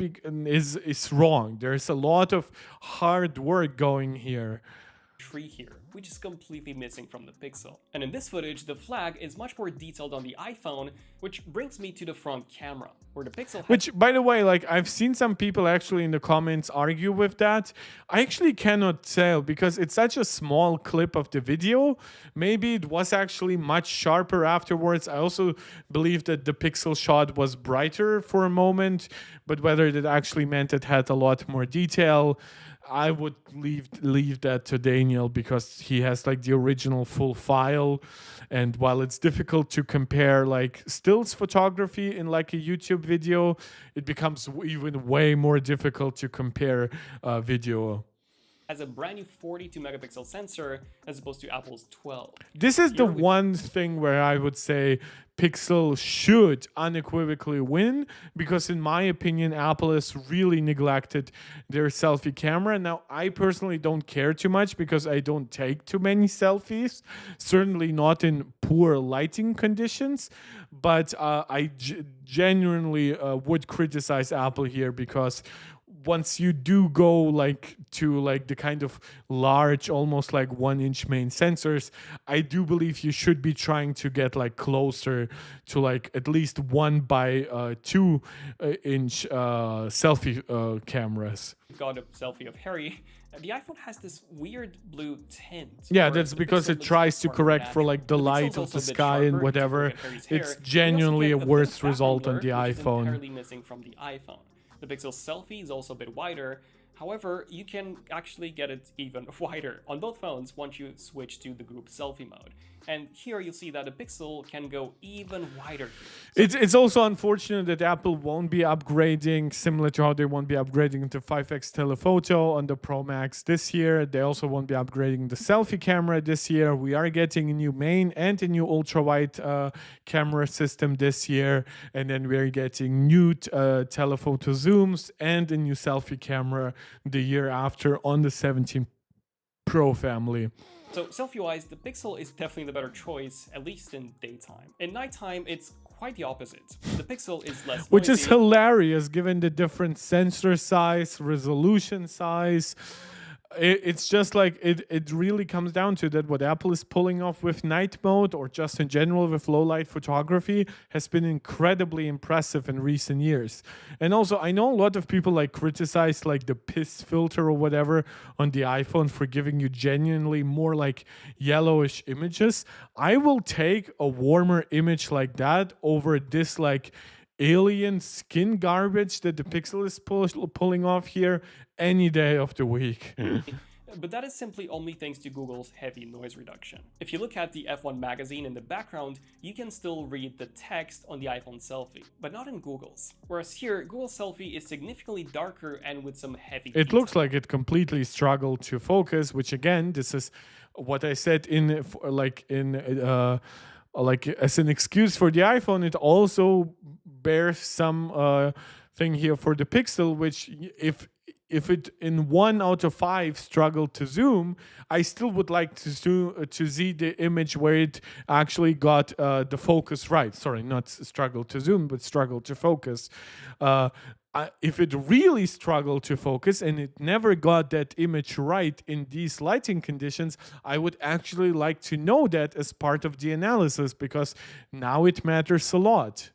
S1: is wrong. There's a lot of hard work going here.
S2: Tree here, which is completely missing from the Pixel. And in this footage, the flag is much more detailed on the iPhone, which brings me to the front camera, where the Pixel
S1: Which, by the way, like I've seen some people actually in the comments argue with that. I actually cannot tell because it's such a small clip of the video. Maybe it was actually much sharper afterwards. I also believe that the Pixel shot was brighter for a moment, but whether that actually meant it had a lot more detail, I would leave that to Daniel because he has like the original full file. And while it's difficult to compare like stills photography in like a YouTube video, it becomes even way more difficult to compare video.
S2: Has a brand new 42 megapixel sensor as opposed to Apple's 12.
S1: This is the one thing where I would say Pixel should unequivocally win, because in my opinion, Apple has really neglected their selfie camera. Now, I personally don't care too much because I don't take too many selfies, certainly not in poor lighting conditions, but I genuinely would criticize Apple here because once you do go like to like the kind of large, almost like 1-inch main sensors, I do believe you should be trying to get like closer to like at least 1x2-inch selfie cameras.
S2: Got a selfie of Harry. The iPhone has this weird blue tint.
S1: Yeah, that's because it tries to correct for like the light of the sky and whatever. It's genuinely a worse result on the iPhone.
S2: Entirely missing from the iPhone. The Pixel selfie is also a bit wider. However, you can actually get it even wider on both phones once you switch to the group selfie mode. And here you'll see that the Pixel can go even wider here. So
S1: it's also unfortunate that Apple won't be upgrading, similar to how they won't be upgrading to 5x telephoto on the Pro Max this year. They also won't be upgrading the selfie camera this year. We are getting a new main and a new ultra-wide camera system this year. And then we're getting new telephoto zooms and a new selfie camera the year after on the 17 Pro family.
S2: So selfie-wise, the Pixel is definitely the better choice, at least in daytime. In nighttime, it's quite the opposite. The Pixel is less noisy.
S1: Which is hilarious given the different sensor size, resolution size. It's just like it really comes down to that what Apple is pulling off with night mode or just in general with low light photography has been incredibly impressive in recent years. And also I know a lot of people like criticize like the piss filter or whatever on the iPhone for giving you genuinely more like yellowish images. I will take a warmer image like that over this like alien skin garbage that the Pixel is pulling off here any day of the week.
S2: But that is simply only thanks to Google's heavy noise reduction. If you look at the F1 magazine in the background, you can still read the text on the iPhone selfie, but not in Google's. Whereas here, Google's selfie is significantly darker and with some heavy
S1: It
S2: detail.
S1: looks like it completely struggled to focus, which again, this is what I said like as an excuse for the iPhone. It also bears some thing here for the Pixel, which if it in 1 out of 5 struggled to zoom, I still would like to see the image where it actually got the focus right. Sorry, not struggle to zoom, but struggle to focus. if it really struggled to focus and it never got that image right in these lighting conditions, I would actually like to know that as part of the analysis, because now it matters a lot.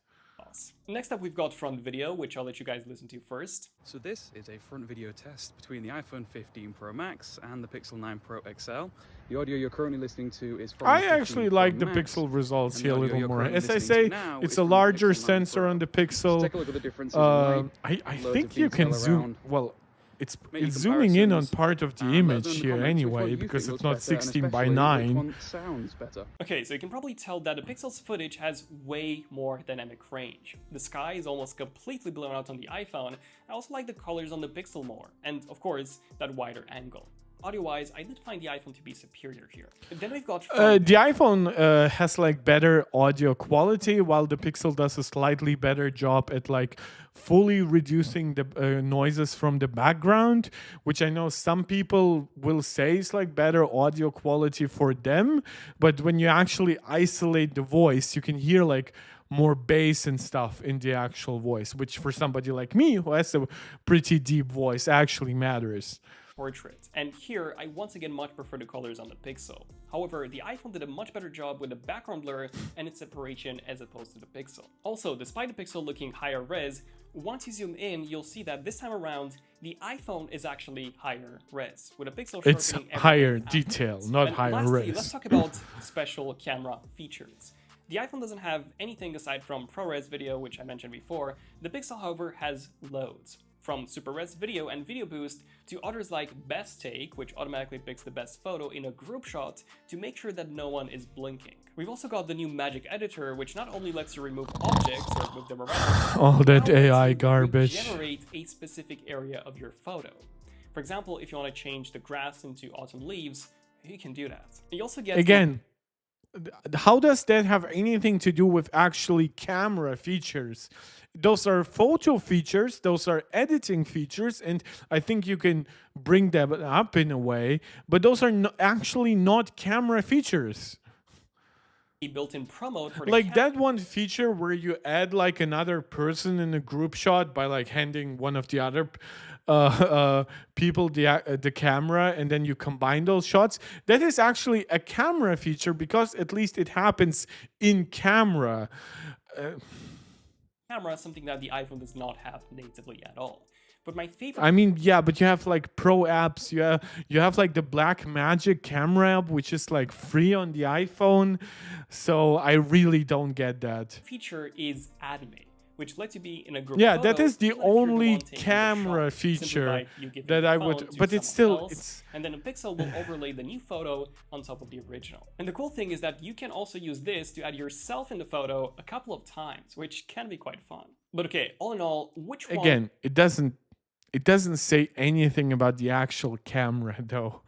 S2: Next up, we've got front video, which I'll let you guys listen to first.
S3: So this is a front video test between the iPhone 15 Pro Max and the Pixel 9 Pro XL. The audio you're currently listening to is from
S1: I
S3: the 15
S1: actually
S3: Pro
S1: like the
S3: Max,
S1: Pixel results
S3: and
S1: here a
S3: the audio
S1: little
S3: you're
S1: more.
S3: currently
S1: As I
S3: listening
S1: say,
S3: to now
S1: it's
S3: is
S1: a
S3: from the
S1: larger
S3: Pixel 9
S1: sensor
S3: Pro.
S1: on the
S3: Just
S1: Pixel.
S3: take a look at the differences in light,
S1: I
S3: loads
S1: think
S3: of
S1: you can
S3: detail
S1: zoom.
S3: around.
S1: Well, it's
S3: Make
S1: zooming in on
S3: comparisons,
S1: part of the
S3: and let us know
S1: image
S3: in the
S1: here
S3: comments which one
S1: anyway,
S3: you
S1: because
S3: think
S1: it's
S3: looks
S1: not
S3: better, and
S1: 16 by
S3: especially which
S1: 9.
S3: one sounds better.
S2: Okay, so you can probably tell that the Pixel's footage has way more dynamic range. The sky is almost completely blown out on the iPhone. I also like the colors on the Pixel more, and of course, that wider angle. Audio-wise, I did find the iPhone to be superior here. Then we've got
S1: The iPhone has like better audio quality, while the Pixel does a slightly better job at like fully reducing the noises from the background, which I know some people will say is like better audio quality for them. But when you actually isolate the voice, you can hear like more bass and stuff in the actual voice, which for somebody like me who has a pretty deep voice actually matters.
S2: portrait. And here, I once again much prefer the colors on the Pixel. However, the iPhone did a much better job with the background blur and its separation as opposed to the Pixel. Also, despite the Pixel looking higher res, once you zoom in, you'll see that this time around, the iPhone is actually higher res, with a Pixel
S1: It's
S2: sharpening
S1: higher
S2: everything
S1: detail,
S2: afterwards.
S1: not
S2: And
S1: higher
S2: lastly,
S1: res.
S2: let's talk about special camera features. The iPhone doesn't have anything aside from ProRes video, which I mentioned before. The Pixel, however, has loads. From Super Res Video and Video Boost to others like Best Take, which automatically picks the best photo in a group shot to make sure that no one is blinking. We've also got the new Magic Editor, which not only lets you remove objects or move them around,
S1: All that
S2: but now lets
S1: AI
S2: you
S1: garbage.
S2: regenerate a specific area of your photo. For example, if you want to change the grass into autumn leaves, you can do that. You also get
S1: Again, how does that have anything to do with actually camera features? Those are photo features, those are editing features, and I think you can bring them up in a way, but those are actually not camera features.
S2: a built-in Pro mode for the
S1: Like that one feature where you add like another person in a group shot by like handing one of the other people the camera, and then you combine those shots. That is actually a camera feature because at least it happens in camera.
S2: camera, something that the iPhone does not have natively at all. But my favorite
S1: I mean, yeah, but you have like pro apps. You have like the Black Magic camera app, which is like free on the iPhone. So I really don't get that.
S2: feature is anime, which lets you be in a group
S1: Yeah,
S2: photo,
S1: that is the
S2: even if you're
S1: only
S2: one taking the
S1: camera
S2: shot, simply
S1: feature
S2: by you giving
S1: that
S2: the
S1: I
S2: phone
S1: would,
S2: to
S1: but it's
S2: someone
S1: still
S2: else, and then a Pixel will overlay the new photo on top of the original. And the cool thing is that you can also use this to add yourself in the photo a couple of times, which can be quite fun. But okay, all in all, which one
S1: again, it doesn't say anything about the actual camera though.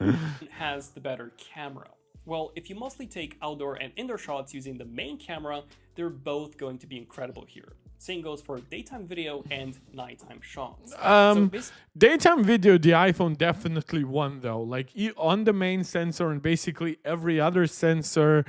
S2: has the better camera? Well, if you mostly take outdoor and indoor shots using the main camera, they're both going to be incredible here. Same goes for daytime video and nighttime shots.
S1: Daytime video, the iPhone definitely won though. Like on the main sensor and basically every other sensor.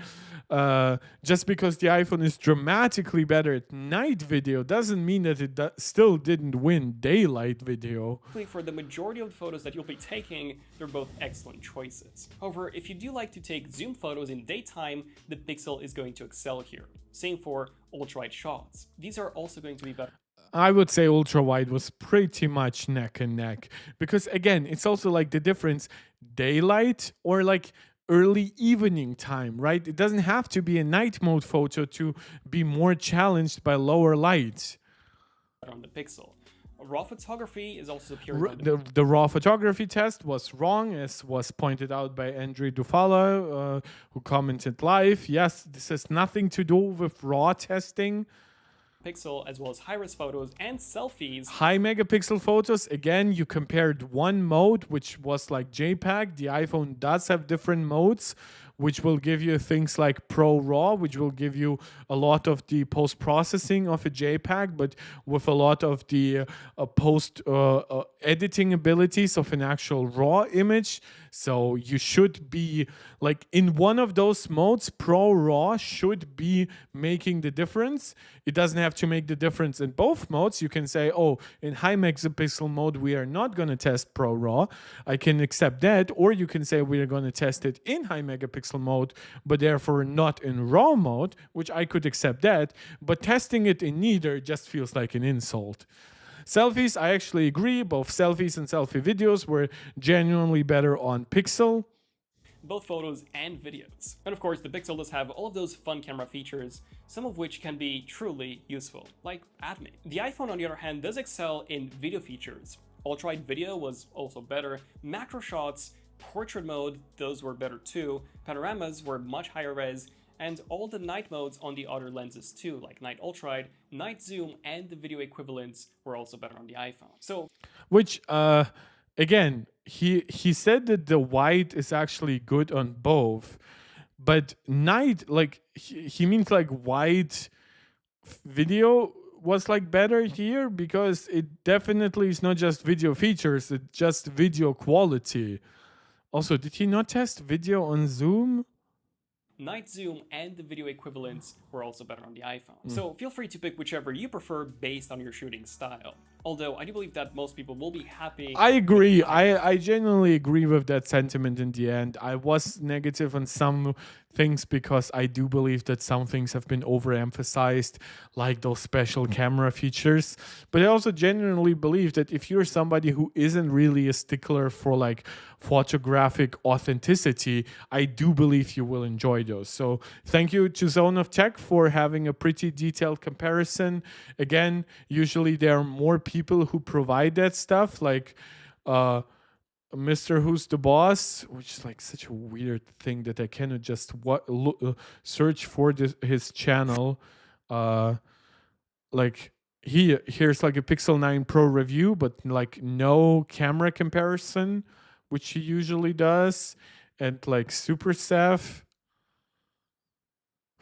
S1: Just because the iPhone is dramatically better at night video doesn't mean that it still didn't win daylight video.
S2: For the majority of the photos that you'll be taking, they're both excellent choices. However, if you do like to take zoom photos in daytime, the Pixel is going to excel here. Same for ultra-wide shots. These are also going to be better.
S1: I would say ultra wide was pretty much neck and neck, because again, it's also like the difference daylight or like early evening time, right? It doesn't have to be a night mode photo to be more challenged by lower lights.
S2: On the Pixel. Raw photography is also superior.
S1: The raw photography test was wrong, as was pointed out by Andre Dufala, who commented live. Yes, this has nothing to do with raw testing.
S2: Pixel, as well as high-res photos and selfies.
S1: High megapixel photos, again, you compared one mode, which was like JPEG. The iPhone does have different modes, which will give you things like Pro RAW, which will give you a lot of the post-processing of a JPEG, but with a lot of the post-editing abilities of an actual RAW image. So you should be like in one of those modes, Pro RAW should be making the difference. It doesn't have to make the difference in both modes. You can say, oh, in high megapixel mode, we are not going to test Pro RAW. I can accept that. Or you can say we are going to test it in high megapixel mode, but therefore not in RAW mode, which I could accept that. But testing it in neither just feels like an insult. Selfies, I actually agree. Both selfies and selfie videos were genuinely better on Pixel.
S2: Both photos and videos. And of course, the Pixel does have all of those fun camera features, some of which can be truly useful, like admin. The iPhone, on the other hand, does excel in video features. Ultra-wide video was also better. Macro shots, portrait mode, those were better too. Panoramas were much higher res, and all the night modes on the other lenses too, like night ultra-wide, night zoom, and the video equivalents were also better on the iPhone. So,
S1: which again, he said that the wide is actually good on both, but night, like he means like wide video was like better here, because it definitely is not just video features, it's just video quality. Also, did he not test video on Zoom?
S2: Night zoom and the video equivalents were also better on the iPhone. So feel free to pick whichever you prefer based on your shooting style. Although I do believe that most people will be happy.
S1: I agree. I genuinely agree with that sentiment in the end. I was negative on some things because I do believe that some things have been overemphasized, like those special camera features. But I also genuinely believe that if you're somebody who isn't really a stickler for like photographic authenticity, I do believe you will enjoy those. So thank you to ZONEofTECH for having a pretty detailed comparison. Again, usually there are more people who provide that stuff, like Mr. Who's the Boss, which is like such a weird thing that I cannot just search for his channel. Like here's like a Pixel 9 Pro review, but like no camera comparison, which he usually does, and like Super Seth,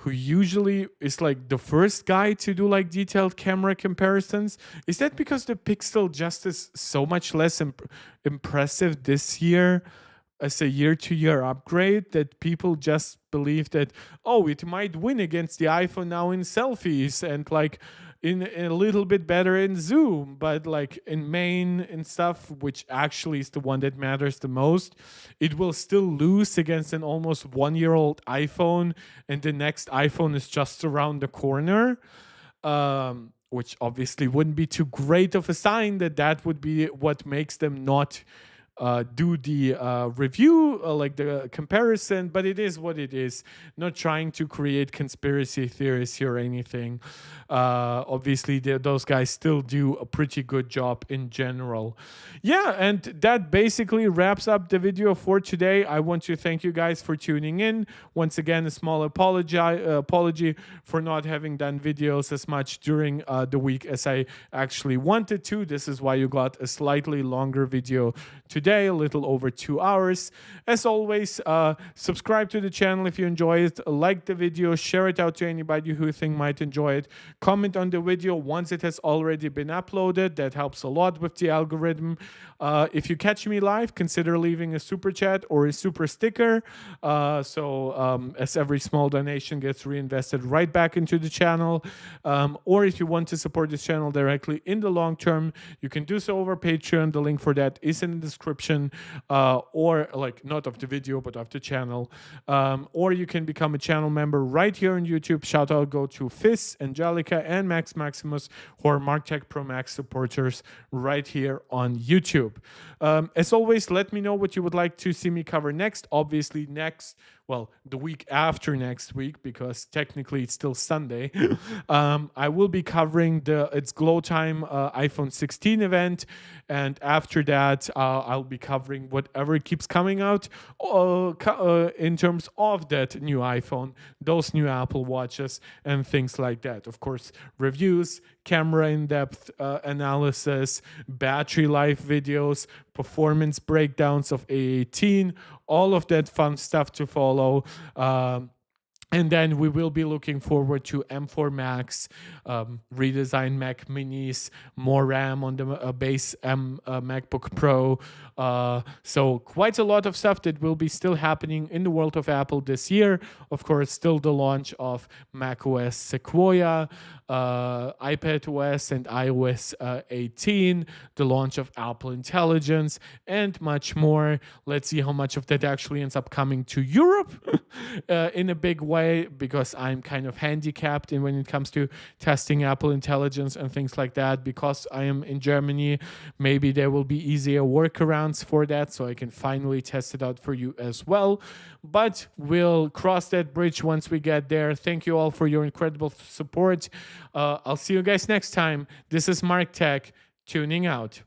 S1: who usually is like the first guy to do like detailed camera comparisons. Is that because the Pixel just is so much less impressive this year as a year-to-year upgrade that people just believe that, oh, it might win against the iPhone now in selfies and like in a little bit better in zoom, but like in main and stuff, which actually is the one that matters the most, it will still lose against an almost 1-year-old iPhone, and the next iPhone is just around the corner, which obviously wouldn't be too great of a sign that would be what makes them not do the review, like the comparison, but it is what it is. Not trying to create conspiracy theories here or anything. Obviously, those guys still do a pretty good job in general. Yeah, and that basically wraps up the video for today. I want to thank you guys for tuning in. Once again, a small apology for not having done videos as much during the week as I actually wanted to. This is why you got a slightly longer video today, a little over 2 hours. As always, subscribe to the channel if you enjoy it, like the video, share it out to anybody who you think might enjoy it, comment on the video once it has already been uploaded. That helps a lot with the algorithm. If you catch me live, consider leaving a super chat or a super sticker, as every small donation gets reinvested right back into the channel. Or if you want to support this channel directly in the long term, you can do so over Patreon. The link for that is in the description, or like not of the video but of the channel, or you can become a channel member right here on YouTube. Shout out go to Fizz, Angelica, and Max Maximus, who are MacBook Pro Max supporters right here on YouTube. As always, let me know what you would like to see me cover next. Obviously the week after next week, because technically it's still Sunday. I will be covering its Glow Time iPhone 16 event, and after that I'll be covering whatever keeps coming out in terms of that new iPhone, those new Apple Watches, and things like that. Of course, reviews, camera in-depth analysis, battery life videos, performance breakdowns of A18, all of that fun stuff to follow. And then we will be looking forward to M4 Max, redesigned Mac Minis, more RAM on the base MacBook Pro. So quite a lot of stuff that will be still happening in the world of Apple this year. Of course, still the launch of macOS Sequoia, iPadOS and iOS 18, the launch of Apple Intelligence, and much more. Let's see how much of that actually ends up coming to Europe in a big way, because I'm kind of handicapped in when it comes to testing Apple Intelligence and things like that. Because I am in Germany, maybe there will be easier workarounds for that, so I can finally test it out for you as well. But we'll cross that bridge once we get there. Thank you all for your incredible support. I'll see you guys next time. This is Mark Tech, tuning out.